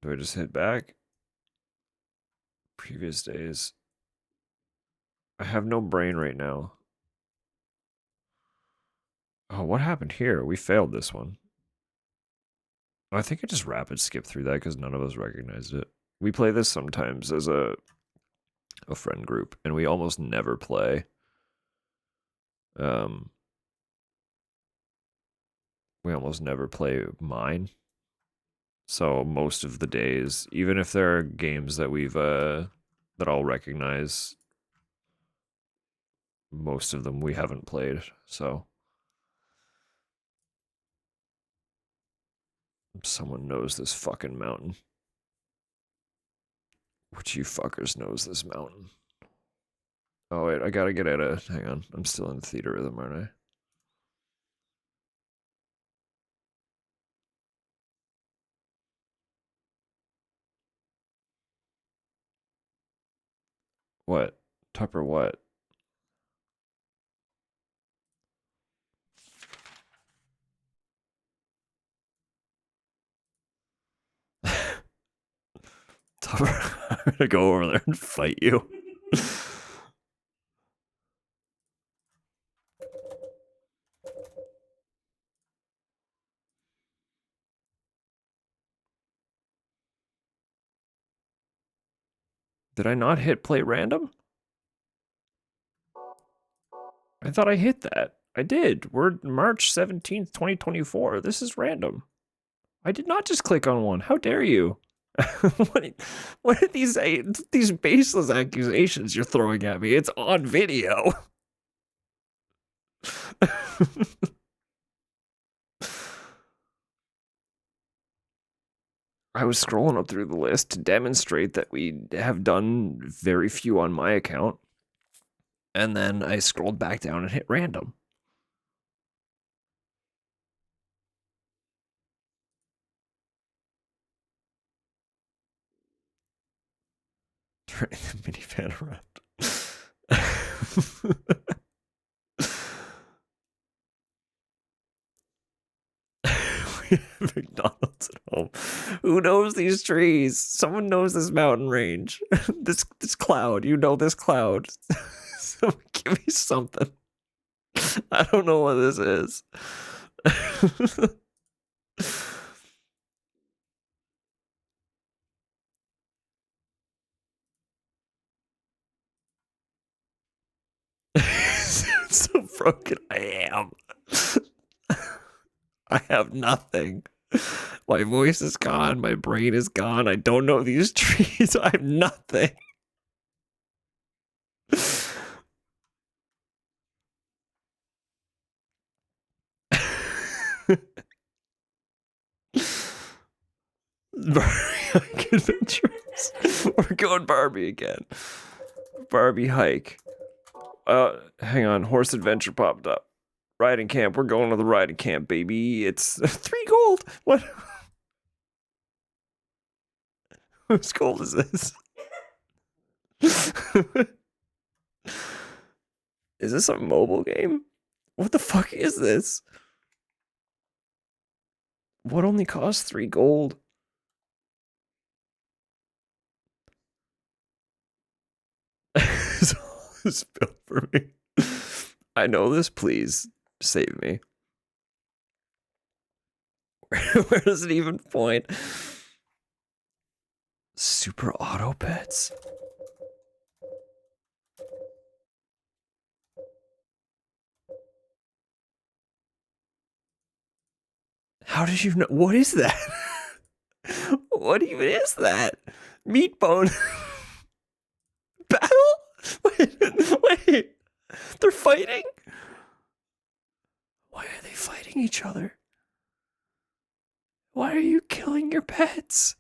Do I just hit back? Previous days. I have no brain right now. Oh, what happened here? We failed this one. I think I just rapid skipped through that because none of us recognized it. We play this sometimes as a friend group, and we almost never play. We almost never play mine. So most of the days, even if there are games that we've that I'll recognize, most of them we haven't played. So someone knows this fucking mountain. Which you fuckers knows this mountain? Oh wait, I gotta get out of. Hang on, I'm still in Theatrhythm, aren't I? What? Tupper what? Tupper, I'm gonna go over there and fight you. Did I not hit play random? I thought I hit that. I did. We're March 17th, 2024. This is random. I did not just click on one. How dare you? What are these baseless accusations you're throwing at me? It's on video. I was scrolling up through the list to demonstrate that we have done very few on my account. And then I scrolled back down and hit random. Turning the minivan around. We have McDonald's at home. Who knows these trees? Someone knows this mountain range. This cloud. You know this cloud. Someone give me something. I don't know what this is. So broken I am. I have nothing. My voice is gone. My brain is gone. I don't know these trees. I have nothing. Barbie hike adventures. We're going Barbie again. Barbie hike. Hang on. Horse adventure popped up. Riding camp. We're going to the riding camp, baby. It's 3 gold. What? Whose gold is this? Is this a mobile game? What the fuck is this? What only costs 3 gold? It's built for me. I know this. Please save me. Where does it even point? Super auto pets. How did you know? What is that? What even is that? Meat bone. Battle? Wait. They're fighting? Why are they fighting each other? Why are you killing your pets?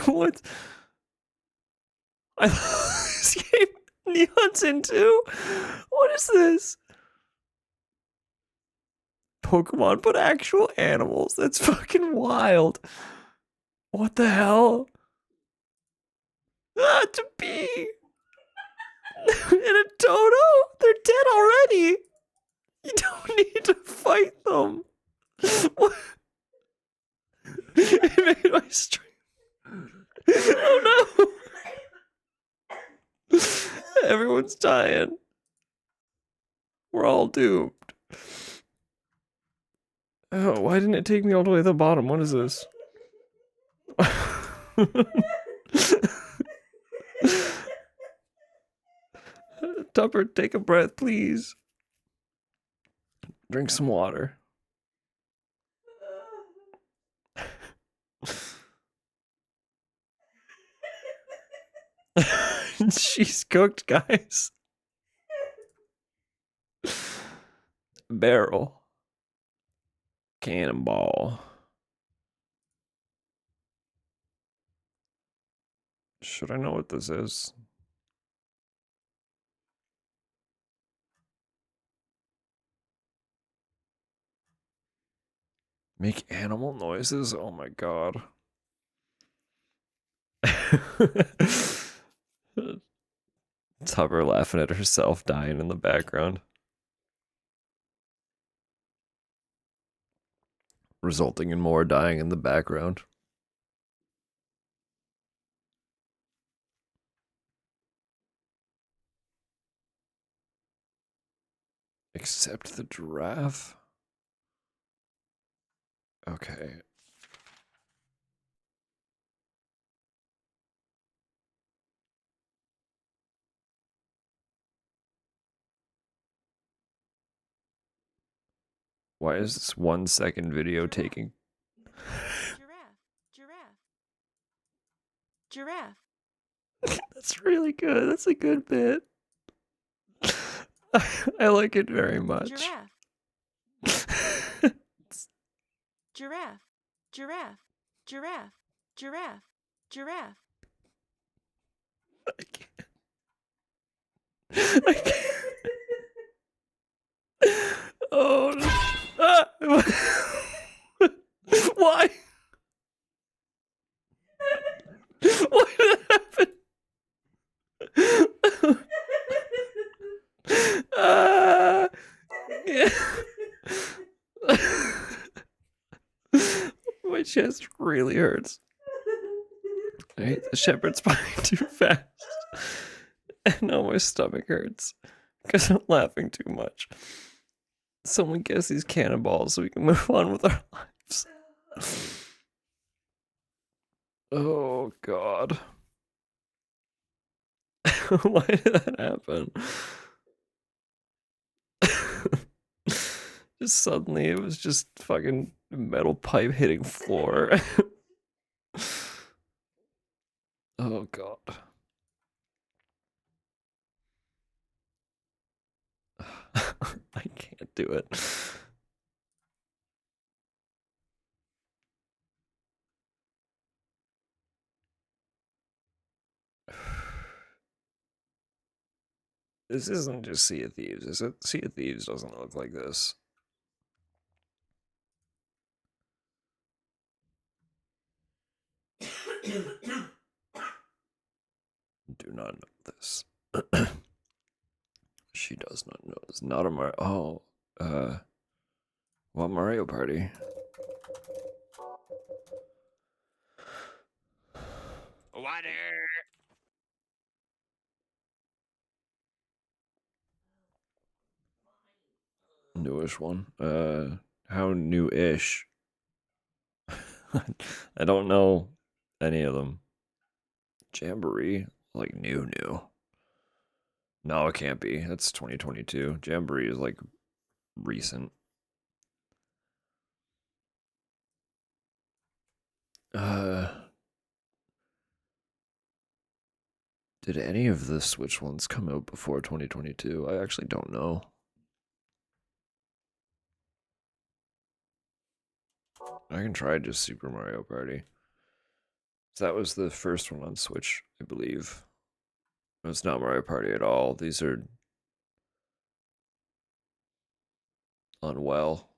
What? I thought this game Neon's in too? What is this? Pokemon put actual animals. That's fucking wild. What the hell? Ah, it's a bee! And a dodo? They're dead already! You don't need to fight them. What? It made my stream. Oh no! Everyone's dying. We're all doomed. Oh, why didn't it take me all the way to the bottom? What is this? Tupper, take a breath, please. Drink some water. She's cooked, guys. Barrel. Cannonball. Should I know what this is? Make animal noises? Oh my god. Tupper laughing at herself dying in the background. Resulting in more dying in the background. Except the giraffe? Okay. Why is this 1 second video taking? Giraffe. That's really good. That's a good bit. I like it very much. Giraffe. Giraffe. Giraffe. Giraffe. Giraffe. I can't. I can't. Oh no. Ah! Why? Why did that happen? Yeah. My chest really hurts. I ate the shepherd's pie too fast. And now my stomach hurts because I'm laughing too much. Someone guess these cannonballs so we can move on with our lives. Oh god. Why did that happen? Just suddenly it was just fucking metal pipe hitting floor. Oh god. I can't do it. This isn't just Sea of Thieves, is it? Sea of Thieves doesn't look like this. Do not know this. She does not know. It's not a Mario. Oh, what Mario Party? Water. Newish one. How new-ish? I don't know any of them. Jamboree, like new. No, it can't be. That's 2022. Jamboree is like recent. Did any of the Switch ones come out before 2022? I actually don't know. I can try just Super Mario Party. That was the first one on Switch, I believe. It's not Mario Party at all. These are unwell.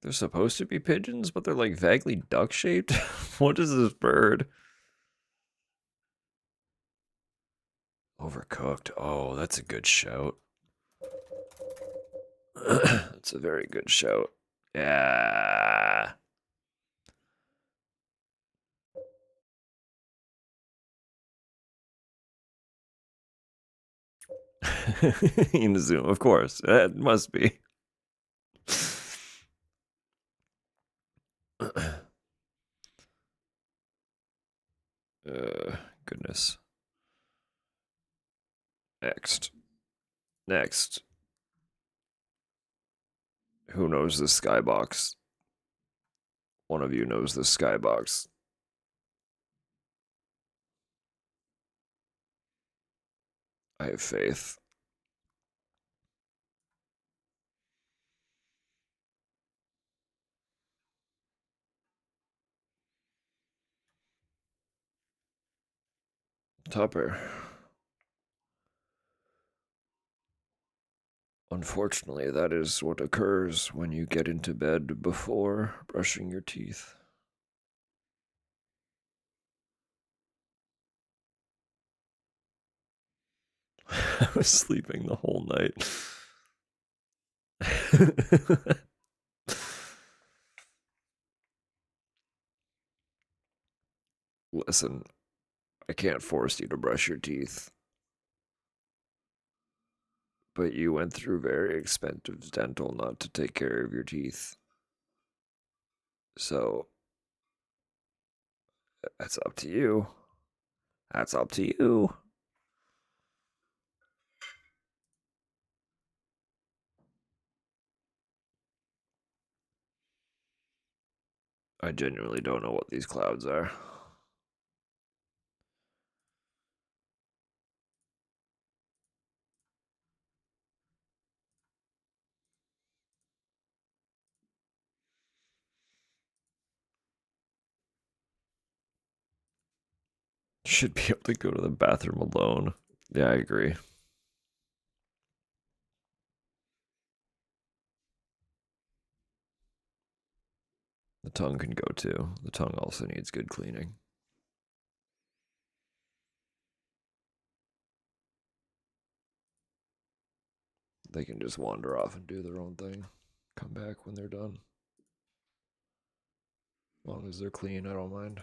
They're supposed to be pigeons, but they're like vaguely duck shaped. What is this bird? Overcooked. Oh, that's a good shout. That's a very good shout. Yeah. Zoom, of course. It must be. Goodness. Next. Next. Who knows the skybox? One of you knows the skybox. I have faith. Tupper. Unfortunately, that is what occurs when you get into bed before brushing your teeth. I was sleeping the whole night. Listen, I can't force you to brush your teeth, but you went through very expensive dental not to take care of your teeth. So, that's up to you. That's up to you. I genuinely don't know what these clouds are. Should be able to go to the bathroom alone. Yeah, I agree. The tongue can go too. The tongue also needs good cleaning. They can just wander off and do their own thing. Come back when they're done. As long as they're clean, I don't mind.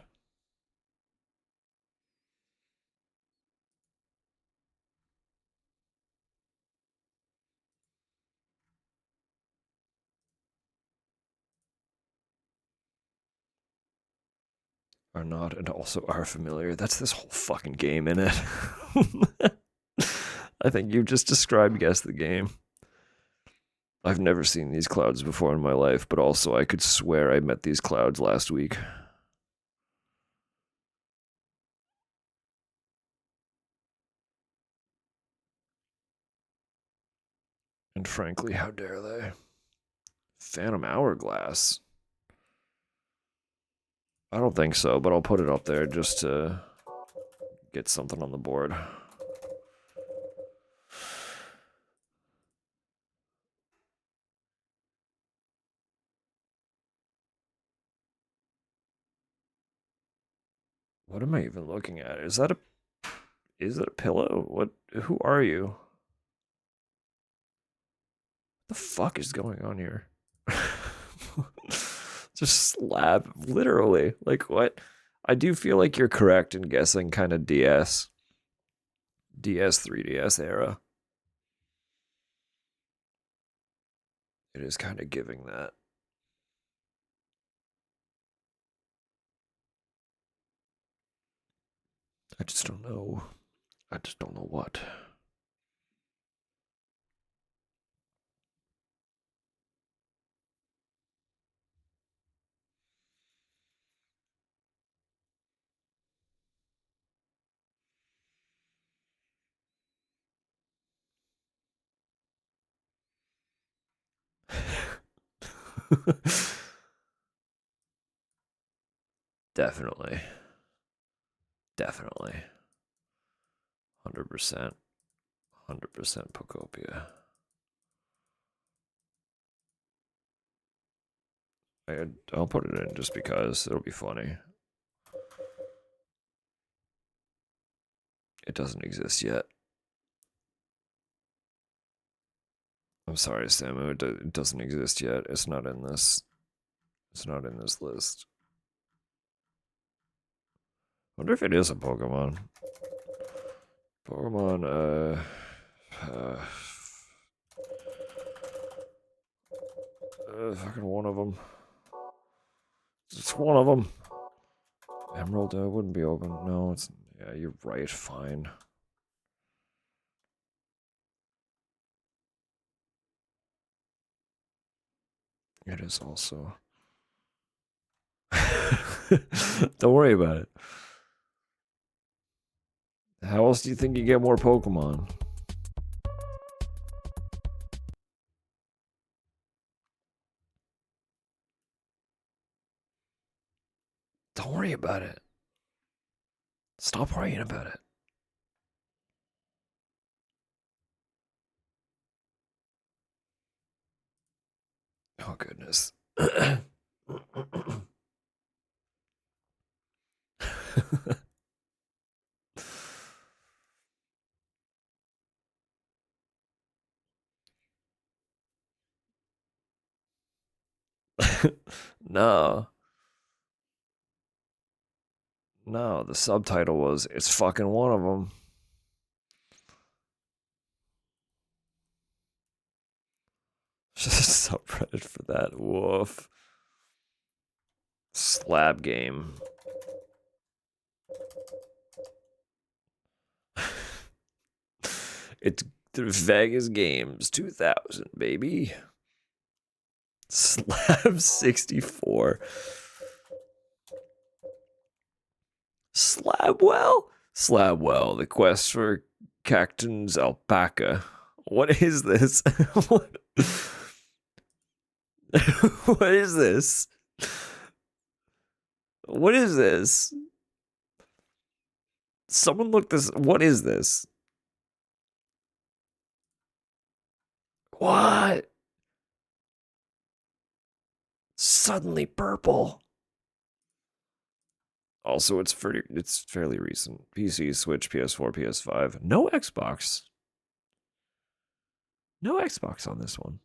Are not and also are familiar. That's this whole fucking game in it. I think you just described Guess the Game. I've never seen these clouds before in my life, but also I could swear I met these clouds last week. And frankly, how dare they? Phantom Hourglass. I don't think so, but I'll put it up there just to get something on the board. What am I even looking at? Is that a pillow? What who are you? What the fuck is going on here? Just slab, literally. Like what? I do feel like you're correct in guessing kind of DS 3DS era. It is kind of giving that. I just don't know. I just don't know what. Definitely. Definitely. 100%. 100% Pocopia. I'll put it in just because it'll be funny. It doesn't exist yet. I'm sorry, Samu. It doesn't exist yet. It's not in this. It's not in this list. Wonder if it is a Pokemon. Pokemon, fucking one of them. It's one of them. Emerald wouldn't be open. No, it's. Yeah, you're right. Fine. It is also. Don't worry about it. How else do you think you get more Pokemon? Don't worry about it. Stop worrying about it. Oh, goodness. No. No, the subtitle was, it's fucking one of them. Just a subreddit for that. Woof. Slab game. It's the Vegas Games 2000, baby. Slab 64. Slabwell? Slabwell, the quest for Cacton's alpaca. What is this? What? What is this? What is this? Someone look this. What is this? What? Suddenly purple. Also, it's fairly recent. PC, Switch, PS4, PS5. No Xbox. No Xbox on this one.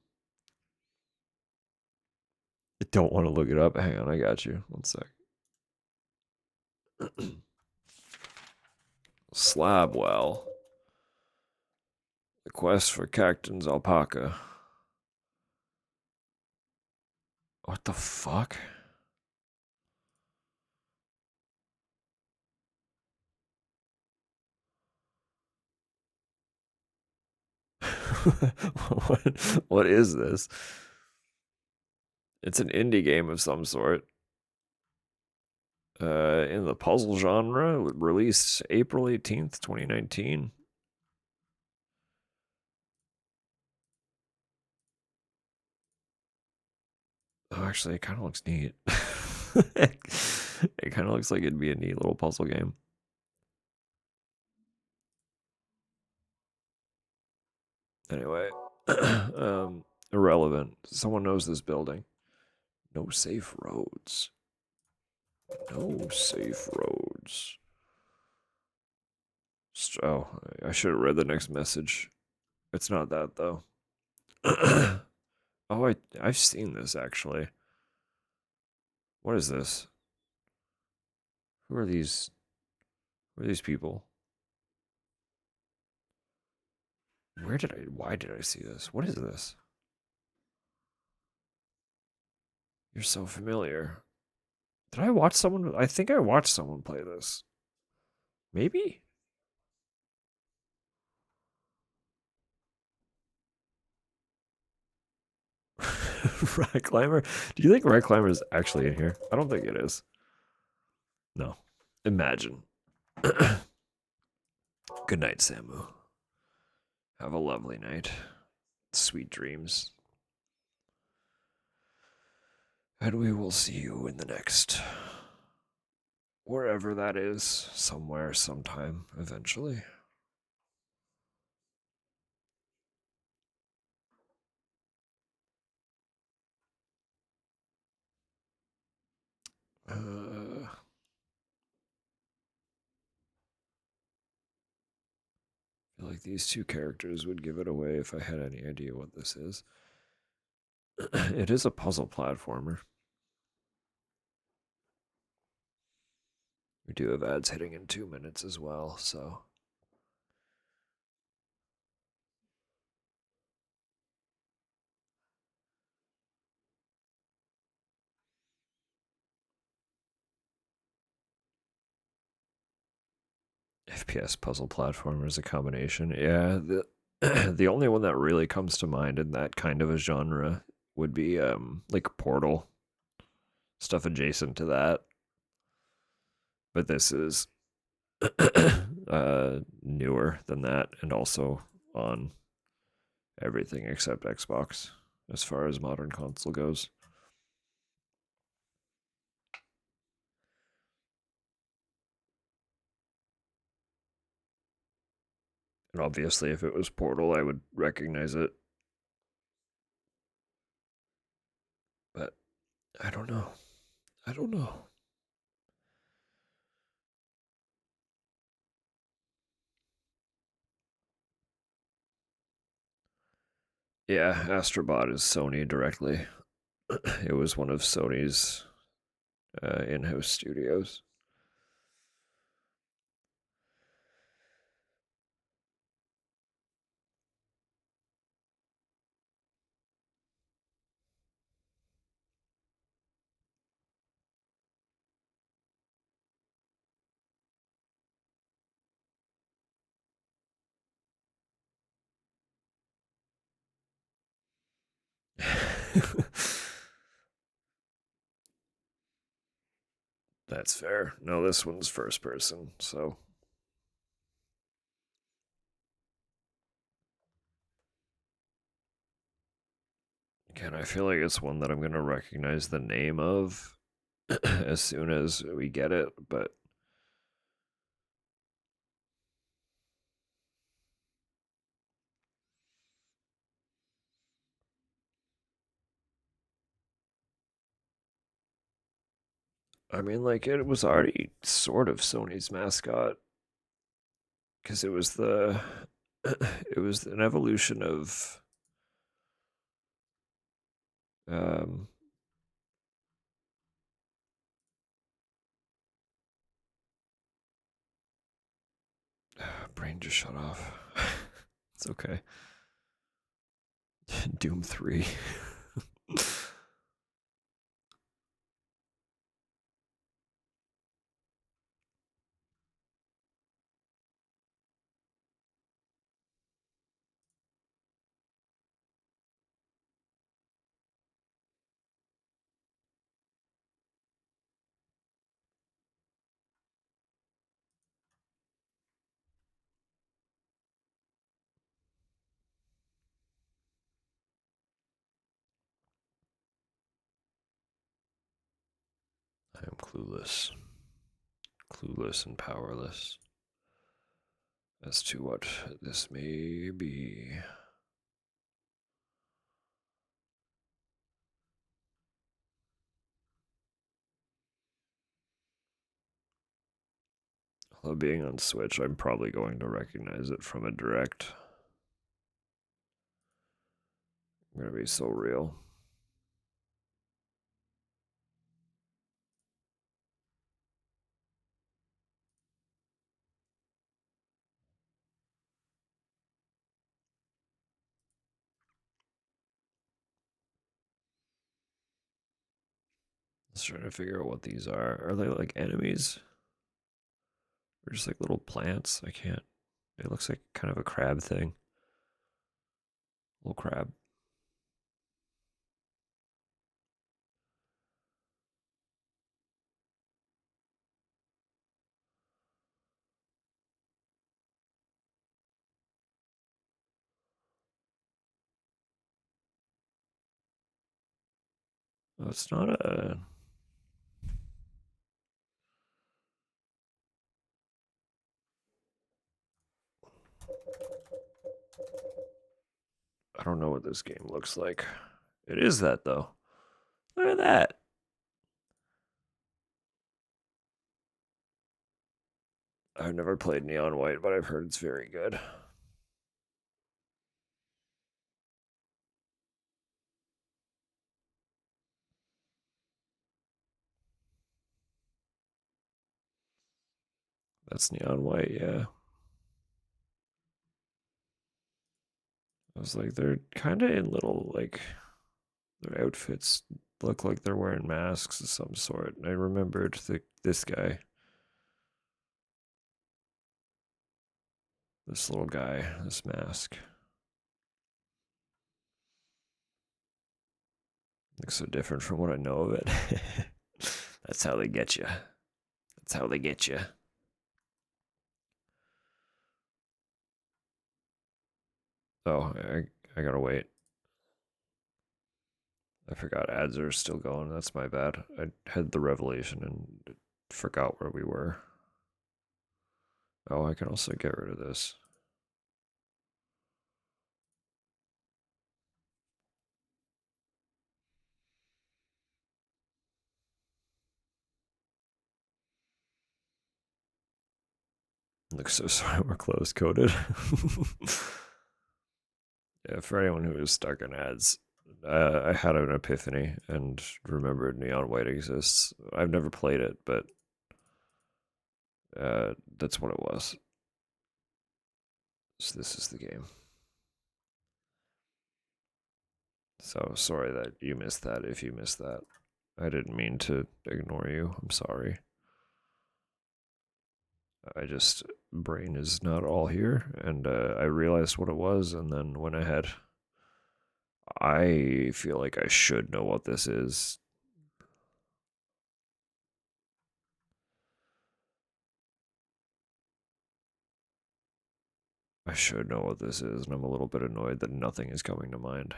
I don't want to look it up. Hang on, I got you. One sec. Slabwell. The quest for Cacton's alpaca. What the fuck? what is this? It's an indie game of some sort. In the puzzle genre, released April 18th, 2019. Oh, actually, it kind of looks neat. It kind of looks like it'd be a neat little puzzle game. Anyway, irrelevant. Someone knows this building. No safe roads. No safe roads. Oh, I should have read the next message. It's not that, though. Oh, I've seen this, actually. What is this? Who are these? Who are these people? Why did I see this? What is this? You're so familiar. Did I watch someone? I think I watched someone play this. Maybe? Rat Climber? Do you think Rat Climber is actually in here? I don't think it is. No. Imagine. Good night, Samu. Have a lovely night. Sweet dreams. And we will see you in the next wherever that is, somewhere, sometime, eventually. I feel like these two characters would give it away if I had any idea what this is. It is a puzzle platformer. We do have ads hitting in 2 minutes as well, so. FPS puzzle platformer is a combination. Yeah, the only one that really comes to mind in that kind of a genre would be like Portal, stuff adjacent to that. But this is newer than that, and also on everything except Xbox as far as modern console goes. And obviously, if it was Portal, I would recognize it. But I don't know. I don't know. Yeah, Astrobot is Sony directly. It was one of Sony's in-house studios. That's fair. No, this one's first person, so. Again, I feel like it's one that I'm going to recognize the name of as soon as we get it, but. I mean, like, it was already sort of Sony's mascot because it was the. It was an evolution of. Um, brain just shut off. It's okay. Doom 3. I am clueless. Clueless and powerless as to what this may be. Although being on Switch, I'm probably going to recognize it from a direct. I'm gonna be so real. Just trying to figure out what these are. Are they like enemies? Or just like little plants? I can't. It looks like kind of a crab thing. Little crab. Oh, it's not a. I don't know what this game looks like. It is that, though. Look at that. I've never played Neon White, but I've heard it's very good. That's Neon White, yeah. I was like, they're kind of in little, like, their outfits look like they're wearing masks of some sort. And I remembered this guy. This little guy, this mask. Looks so different from what I know of it. That's how they get you. That's how they get you. Oh, I gotta wait. I forgot ads are still going. That's my bad. I had the revelation and forgot where we were. Oh, I can also get rid of this. Looks so sorry we're close coded. Yeah, for anyone who is stuck in ads, I had an epiphany and remembered Neon White exists. I've never played it, but that's what it was. So this is the game. So sorry that you missed that if you missed that. I didn't mean to ignore you. I'm sorry. I just, brain is not all here, and I realized what it was and then went ahead. I feel like I should know what this is. I should know what this is, and I'm a little bit annoyed that nothing is coming to mind.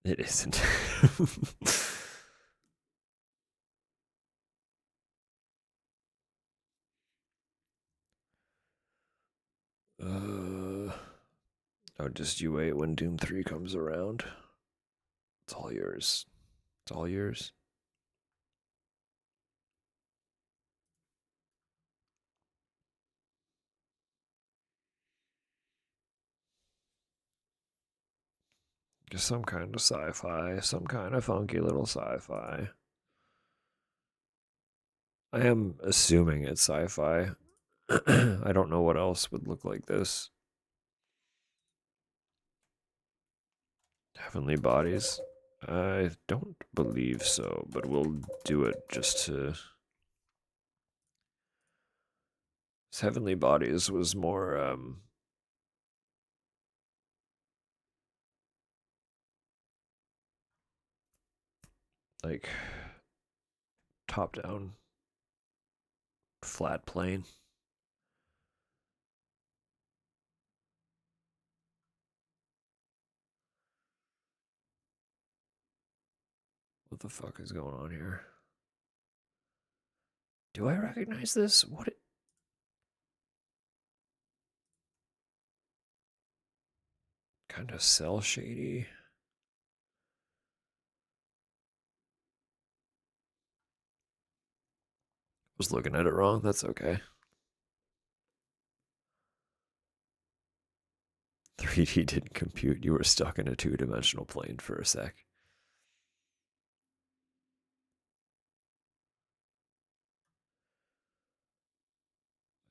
It isn't. Oh, just you wait when Doom 3 comes around. It's all yours. It's all yours. Just some kind of sci-fi, some kind of funky little sci-fi. I am assuming it's sci-fi. I don't know what else would look like this. Heavenly Bodies? I don't believe so, but we'll do it just to... Heavenly Bodies was more, like, top-down, flat plane. What the fuck is going on here? Do I recognize this? What? Kind of cell shady. Was looking at it wrong. That's okay. 3D didn't compute. You were stuck in a two-dimensional plane for a sec.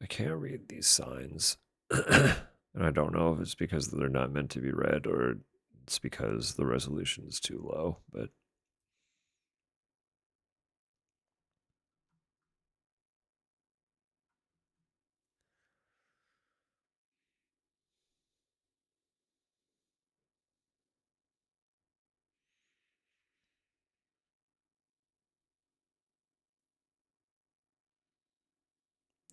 I can't read these signs. And I don't know if it's because they're not meant to be read or it's because the resolution is too low, but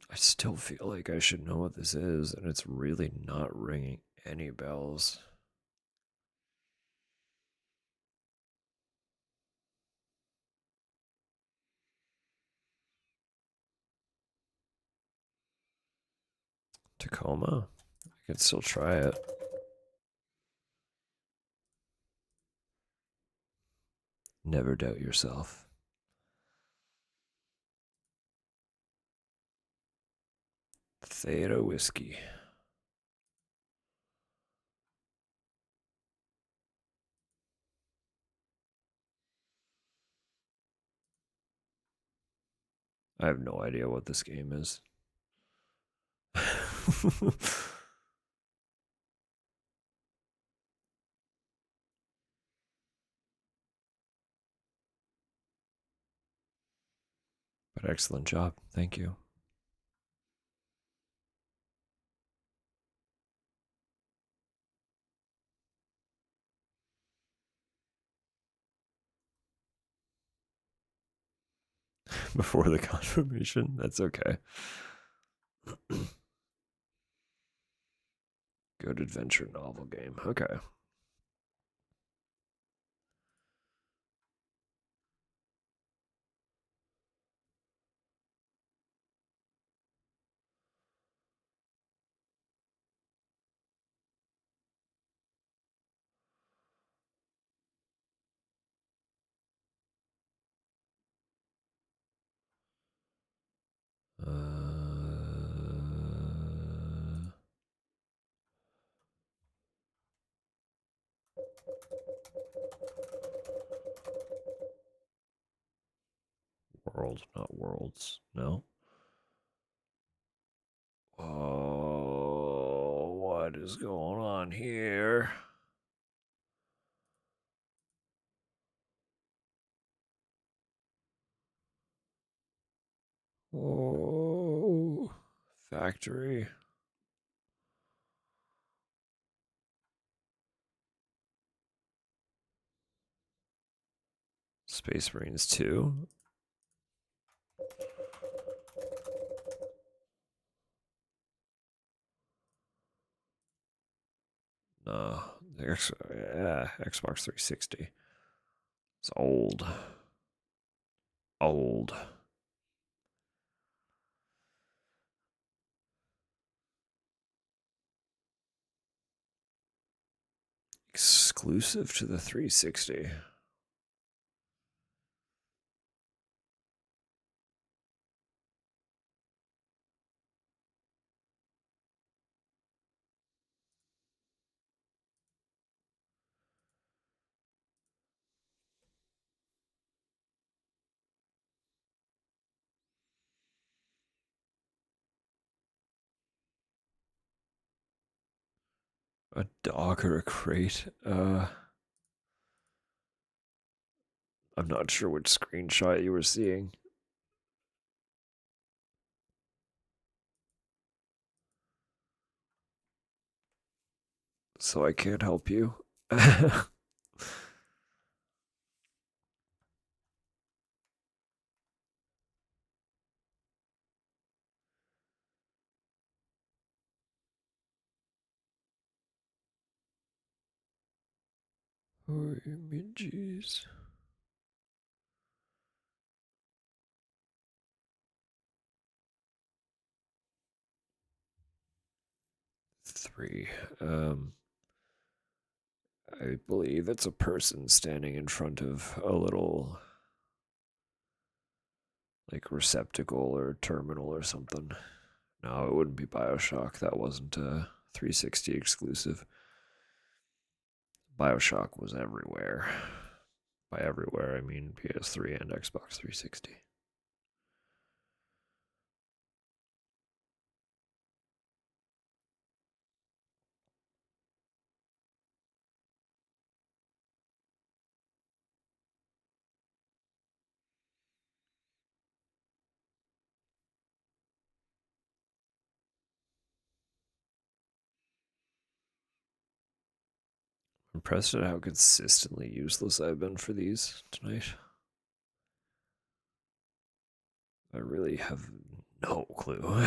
I still feel like I should know what this is, and it's really not ringing any bells. Tacoma? I can still try it. Never doubt yourself. Theta whiskey. I have no idea what this game is. But excellent job. Thank you. Before the confirmation, that's okay. Good adventure novel game. Okay. World, not worlds. No. Oh, what is going on here? Oh, factory. Space Marines 2. No, yeah, Xbox 360. It's old. Old. Exclusive to the 360. A dog or a crate? I'm not sure which screenshot you were seeing. So I can't help you. Oh, images. 3. I believe it's a person standing in front of a little like receptacle or terminal or something. No, it wouldn't be BioShock. That wasn't a 360 exclusive. BioShock was everywhere. By everywhere, I mean PS3 and Xbox 360. Impressed at how consistently useless I've been for these tonight. I really have no clue.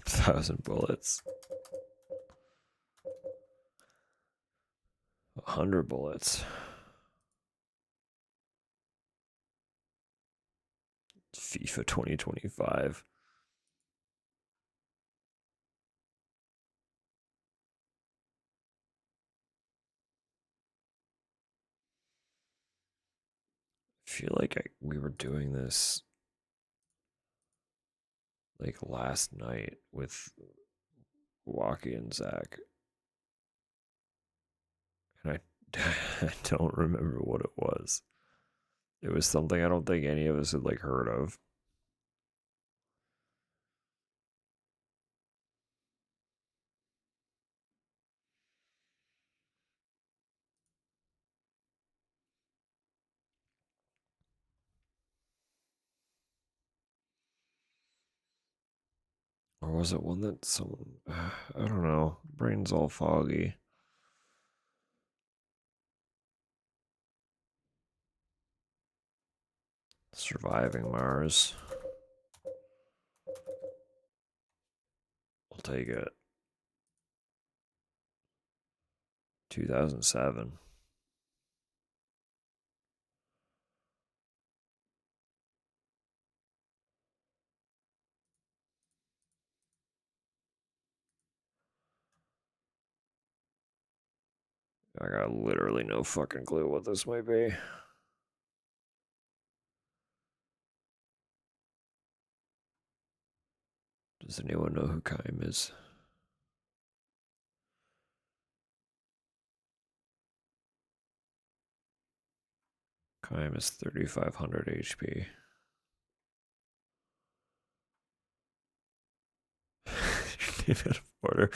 1,000 bullets. 100 bullets. FIFA 2025. I feel like we were doing this like last night with Walkie and Zach. And I don't remember what it was. It was something I don't think any of us had like heard of. Or was it one that someone, I don't know, brain's all foggy. Surviving Mars. I'll take it. 2007. I got literally no fucking clue what this might be. Does anyone know who Kaim is? Kaim is 3,500 HP. David Porter.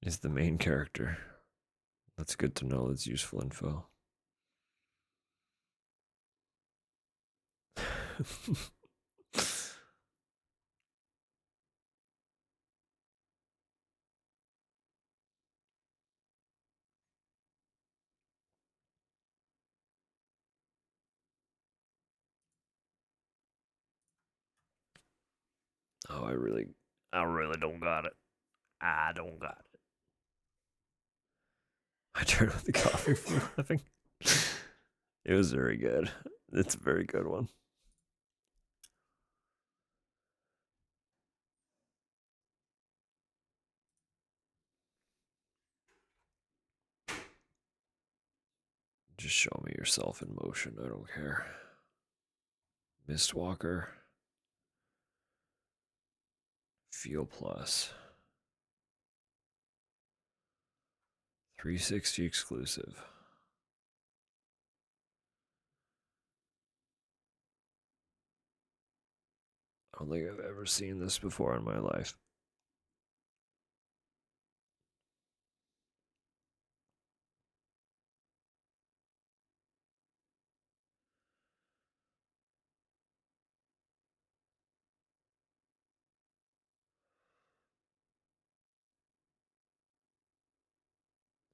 Is the main character. That's good to know. That's useful info. Oh, I really don't got it. I don't got it. I turned off the coffee from laughing. It was very good. It's a very good one. Just show me yourself in motion. I don't care. Mistwalker. Feel Plus. 360 exclusive. I don't think I've ever seen this before in my life.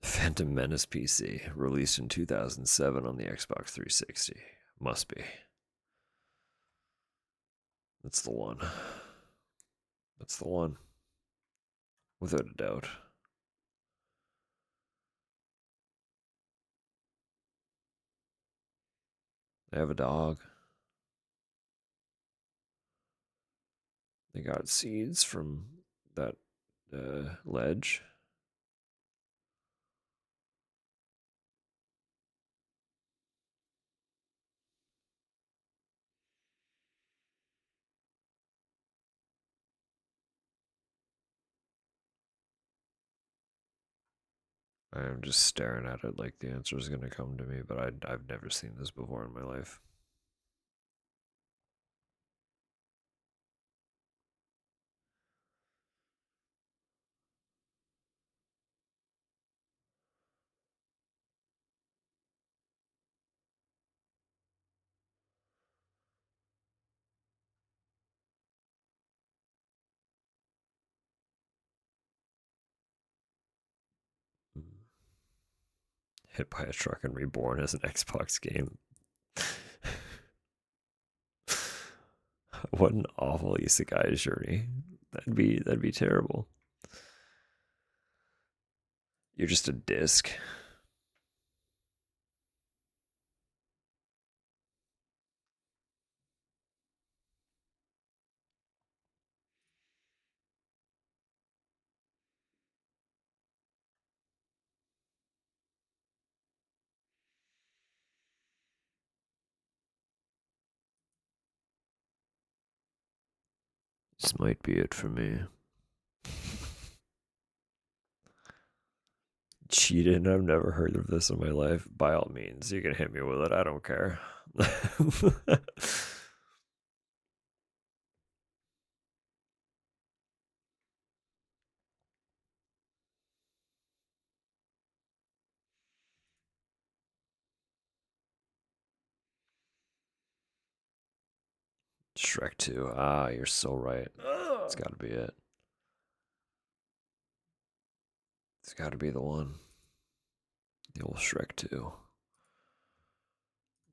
Phantom Menace PC, released in 2007 on the Xbox 360. Must be. That's the one. That's the one. Without a doubt. They have a dog. They got seeds from that ledge. I'm just staring at it like the answer is going to come to me, but I've never seen this before in my life. Hit by a truck and reborn as an Xbox game. What an awful isekai journey. That'd be terrible. You're just a disc. This might be it for me. Cheated? I've never heard of this in my life. By all means, you can hit me with it. I don't care. Shrek 2. Ah, you're so right. It's gotta be it. It's gotta be the one. The old Shrek 2.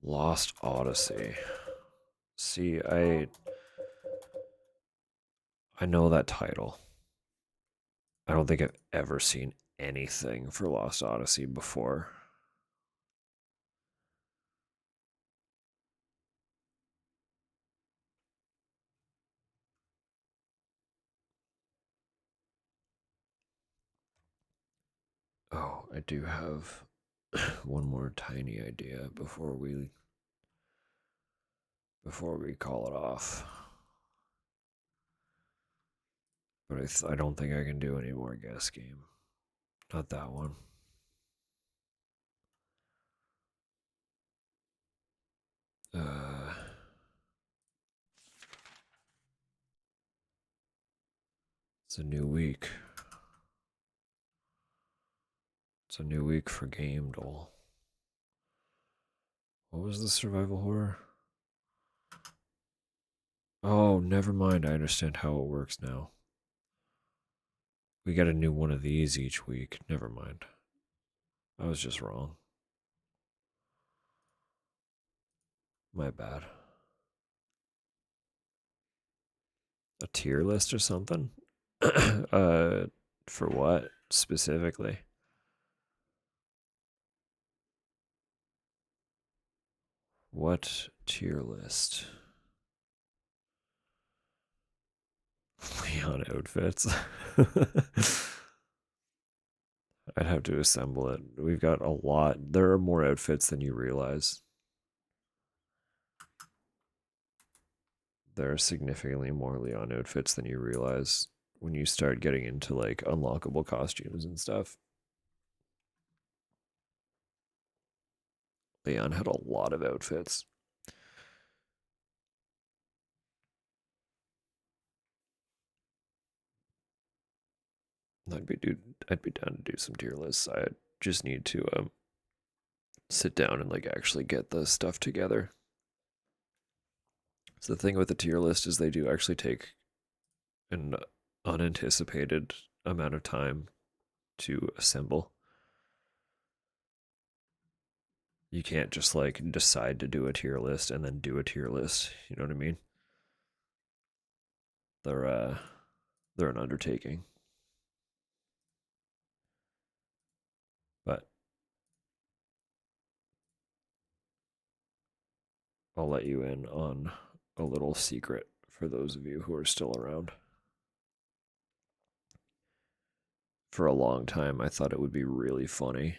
Lost Odyssey. See, I know that title. I don't think I've ever seen anything for Lost Odyssey before. Oh, I do have one more tiny idea before we call it off. But I don't think I can do any more guess game. Not that one. It's a new week. It's a new week for Game Dole. What was the survival horror? Oh, never mind. I understand how it works now. We got a new one of these each week. Never mind. I was just wrong. My bad. A tier list or something? For what specifically? What tier list? Leon outfits. I'd have to assemble it. We've got a lot. There are more outfits than you realize. There are significantly more Leon outfits than you realize when you start getting into like unlockable costumes and stuff. Leon had a lot of outfits. I'd be down to do some tier lists. I just need to sit down and like actually get the stuff together. So the thing with the tier list is they do actually take an unanticipated amount of time to assemble. You can't just like decide to do a tier list and then do a tier list. You know what I mean? They're an undertaking. But I'll let you in on a little secret for those of you who are still around. For a long time, I thought it would be really funny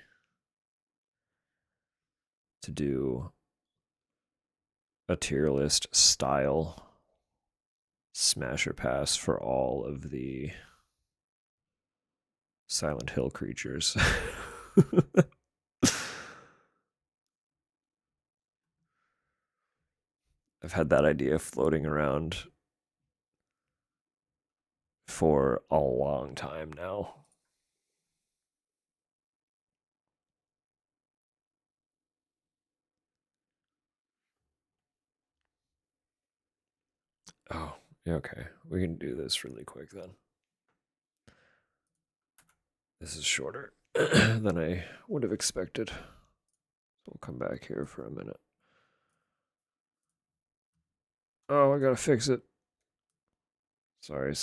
to do a tier list style smasher pass for all of the Silent Hill creatures. I've had that idea floating around for a long time now. Oh, yeah, okay. We can do this really quick then. This is shorter. than I would have expected. So we'll come back here for a minute. Oh, I gotta fix it. Sorry.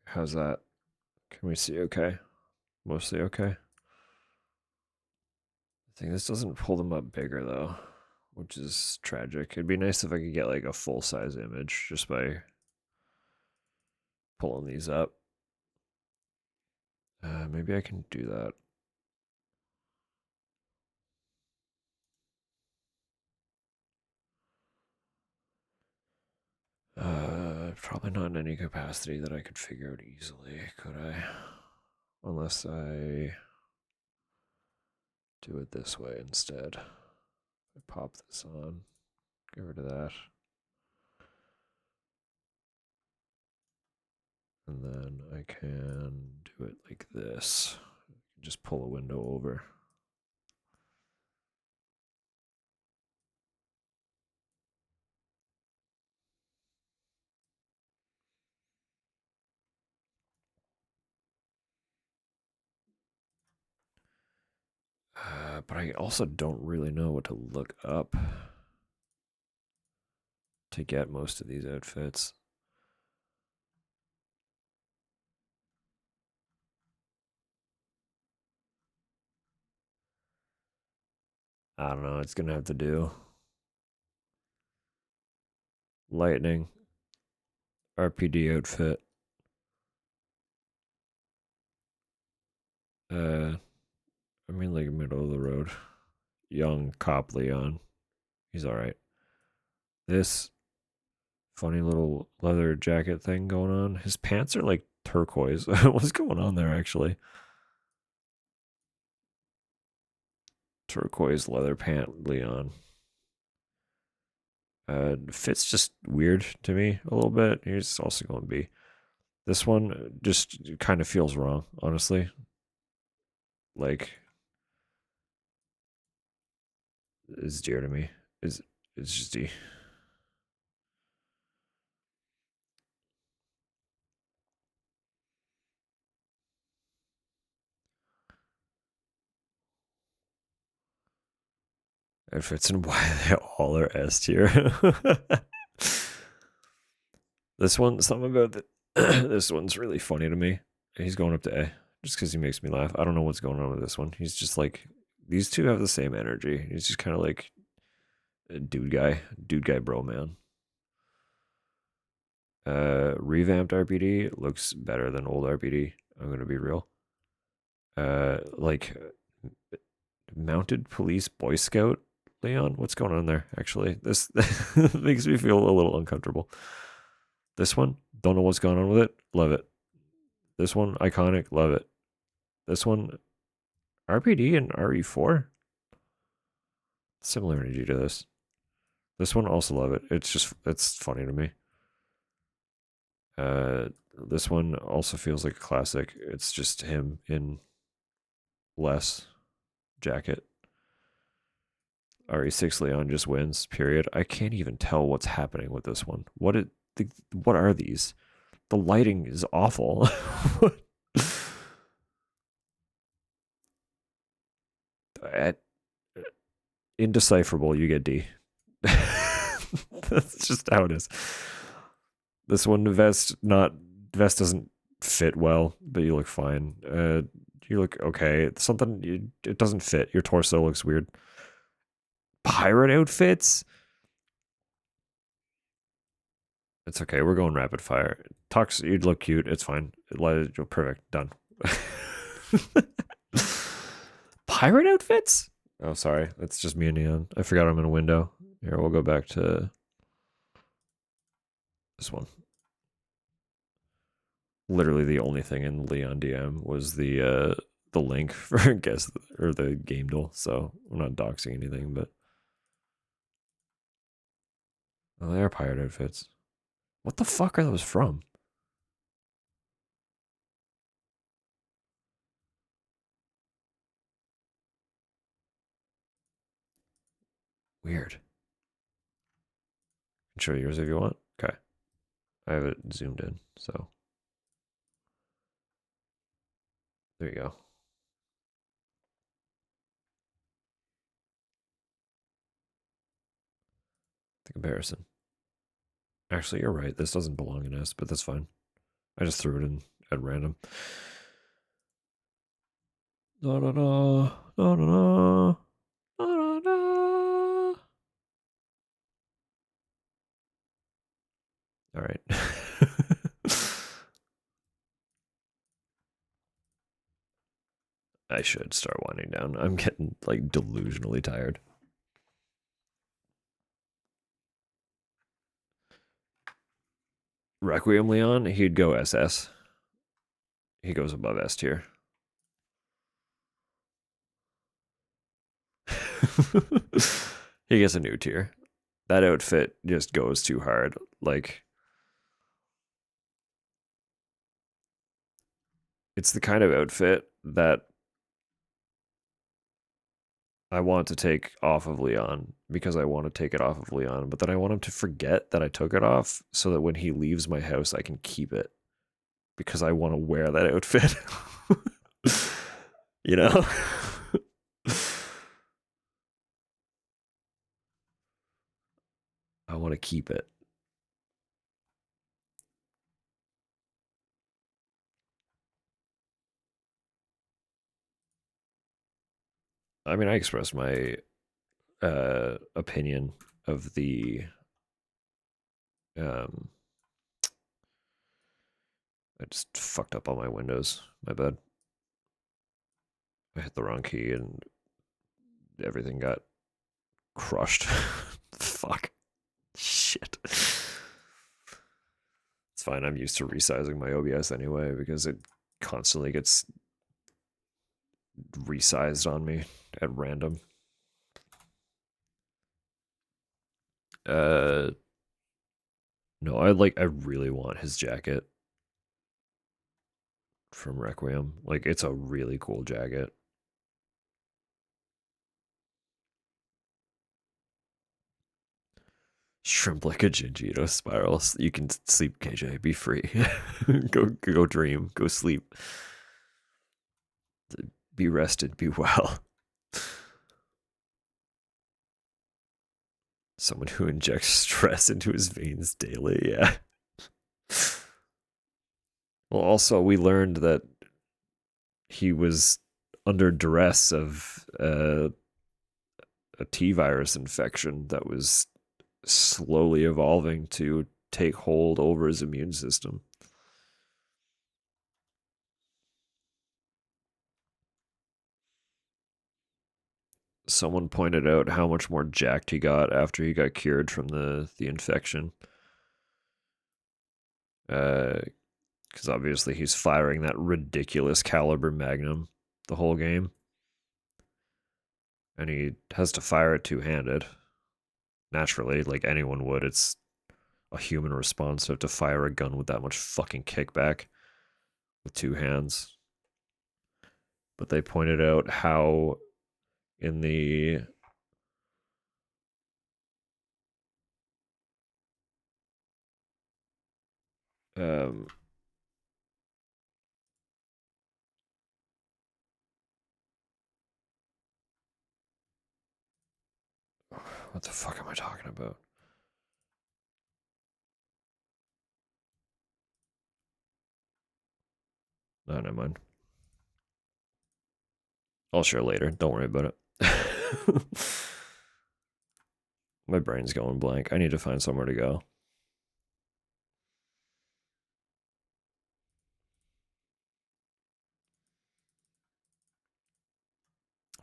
How's that? Can we see okay? Mostly okay? I think this doesn't pull them up bigger though, which is tragic. It'd be nice if I could get like a full-size image just by pulling these up. Maybe I can do that. Probably not in any capacity that I could figure out easily, could I? Unless I do it this way instead. I pop this on, get rid of that. And then I can do it like this. Just pull a window over. But I also don't really know what to look up to get most of these outfits. I don't know. It's gonna have to do. Lightning. RPD outfit. I mean, like middle of the road. Young cop Leon. He's alright. This funny little leather jacket thing going on. His pants are like turquoise. What's going on there, actually? Turquoise leather pant Leon. Fits just weird to me a little bit. Here's also going to be. This one just kind of feels wrong, honestly. Like, is dear to me. It's just D. It fits in why they all are S tier. This one, something about this one's really funny to me. He's going up to A just because he makes me laugh. I don't know what's going on with this one. He's just like, these two have the same energy. He's just kind of like a dude guy bro man. Revamped RPD looks better than old RPD. I'm gonna be real. Like mounted police boy scout Leon. What's going on there? Actually, this makes me feel a little uncomfortable. This one, don't know what's going on with it. Love it. This one, iconic. Love it. This one, RPD and RE4. Similar energy to this. This one, also love it. It's funny to me. This one also feels like a classic. It's just him in less jacket. RE6 Leon just wins, period. I can't even tell what's happening with this one. What are these? The lighting is awful. Indecipherable, you get D. That's just how it is. This one, vest doesn't fit well, but you look fine. You look okay. It doesn't fit. Your torso looks weird. Pirate outfits? It's okay. We're going rapid fire. Tux, you'd look cute. It's fine. Perfect. Done. Pirate outfits? Oh, sorry. That's just me and Neon. I forgot I'm in a window. Here, we'll go back to this one. Literally the only thing in Leon DM was the link for guess or the game duel. So I'm not doxing anything, but oh, they are pirate outfits. What the fuck are those from? Weird. I can show yours if you want. Okay. I have it zoomed in, so there you go. The comparison. Actually, you're right. This doesn't belong in S, but that's fine. I just threw it in at random. No, no, no, no, no, no, no, no. All right. I should start winding down. I'm getting like delusionally tired. Requiem Leon, he'd go SS. He goes above S tier. He gets a new tier. That outfit just goes too hard. Like, it's the kind of outfit that I want to take off of Leon because I want to take it off of Leon, but then I want him to forget that I took it off so that when he leaves my house, I can keep it because I want to wear that outfit. You know? I want to keep it. I mean, I expressed my opinion of the I just fucked up all my windows. My bad. I hit the wrong key and everything got crushed. Fuck. Shit. It's fine. I'm used to resizing my OBS anyway because it constantly gets resized on me at random. No, I really want his jacket from Requiem. Like, it's a really cool jacket. Shrimp like a Jinjito spiral. You can sleep, KJ. Be free. Go dream. Go sleep. Be rested. Be well. Someone who injects stress into his veins daily. Yeah. Well, also, we learned that he was under duress of a T virus infection that was slowly evolving to take hold over his immune system. Someone pointed out how much more jacked he got after he got cured from the infection. Because obviously he's firing that ridiculous caliber magnum the whole game. And he has to fire it two-handed. Naturally, like anyone would. It's a human response to have to fire a gun with that much fucking kickback with two hands. But they pointed out how in the what the fuck am I talking about? No, never mind. I'll share later. Don't worry about it. My brain's going blank. I need to find somewhere to go.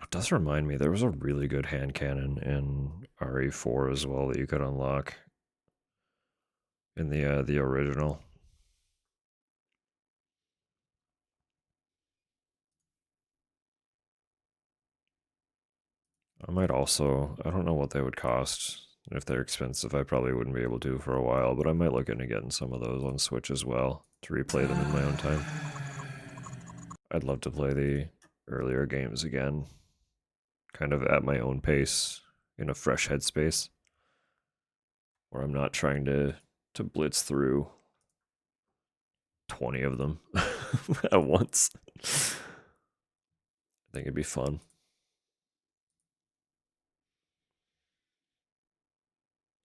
It does remind me, there was a really good hand cannon in RE4 as well that you could unlock in the original. I might also, I don't know what they would cost. If they're expensive, I probably wouldn't be able to for a while, but I might look into getting some of those on Switch as well to replay them in my own time. I'd love to play the earlier games again, kind of at my own pace, in a fresh headspace, where I'm not trying to blitz through 20 of them at once. I think it'd be fun.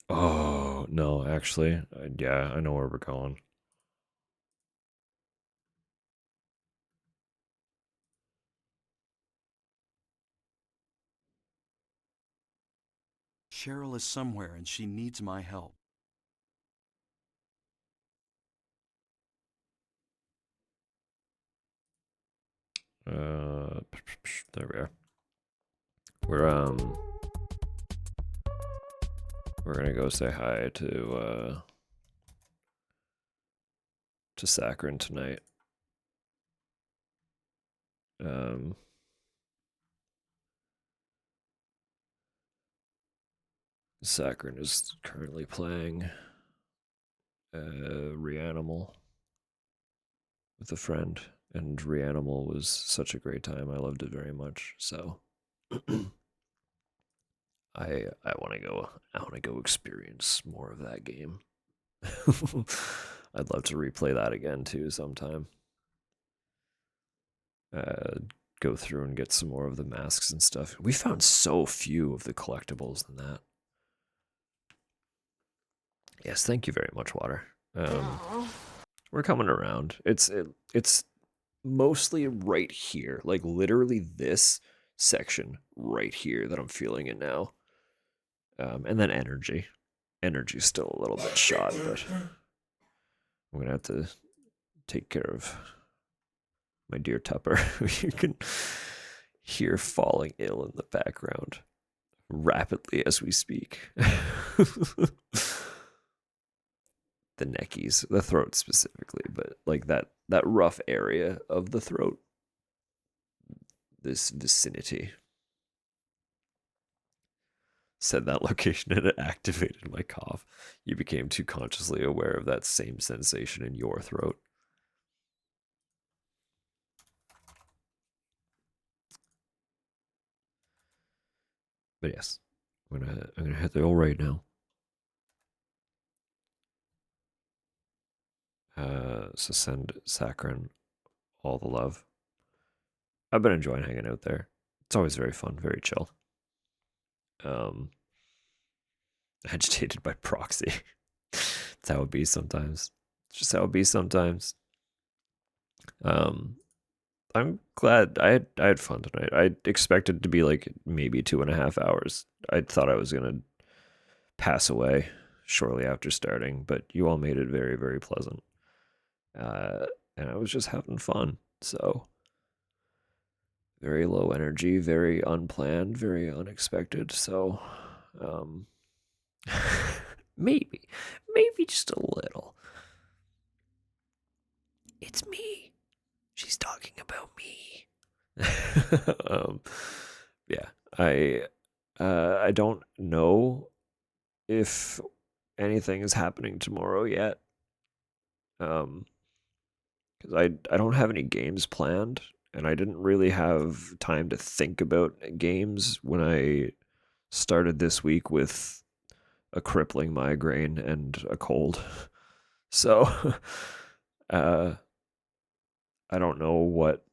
Oh, no, actually, yeah, I know where we're going. Cheryl is somewhere and she needs my help. There we are. We're gonna go say hi to Saccharin tonight. Saccharin is currently playing Reanimal with a friend, and Reanimal was such a great time. I loved it very much. So I want to go. I want to go experience more of that game. I'd love to replay that again too sometime. Go through and get some more of the masks and stuff. We found so few of the collectibles in that. Yes, thank you very much, Water. We're coming around. It's mostly right here, like literally this section right here that I'm feeling it now. And then energy. Energy's still a little bit shot, but I'm gonna have to take care of my dear Tupper, who you can hear falling ill in the background rapidly as we speak. The neckies, the throat specifically, but like that rough area of the throat, this vicinity. Said that location and it activated my cough. You became too consciously aware of that same sensation in your throat. But yes, I'm gonna hit the old right now. So send Saccharin all the love. I've been enjoying hanging out there. It's always very fun, very chill. Agitated by proxy. It's how it be sometimes. It's just how it be sometimes. I'm glad I had fun tonight. I expected to be like maybe 2.5 hours. I thought I was gonna pass away shortly after starting, but you all made it very, very pleasant. And I was just having fun. So very low energy, very unplanned, very unexpected. So maybe just a little. It's me. She's talking about me. Yeah, I don't know if anything is happening tomorrow yet. Because I don't have any games planned, and I didn't really have time to think about games when I started this week with a crippling migraine and a cold. So, I don't know what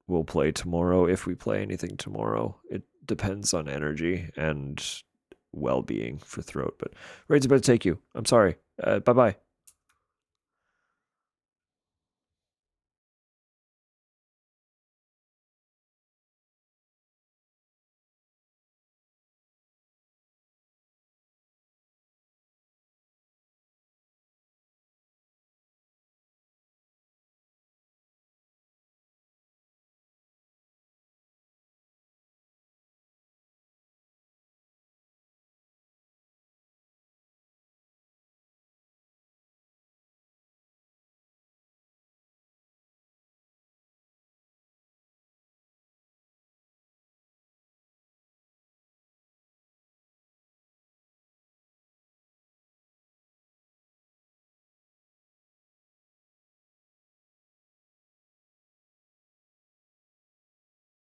we'll play tomorrow, if we play anything tomorrow. It depends on energy and well-being for throat. But Raid's about to take you. I'm sorry. Bye-bye.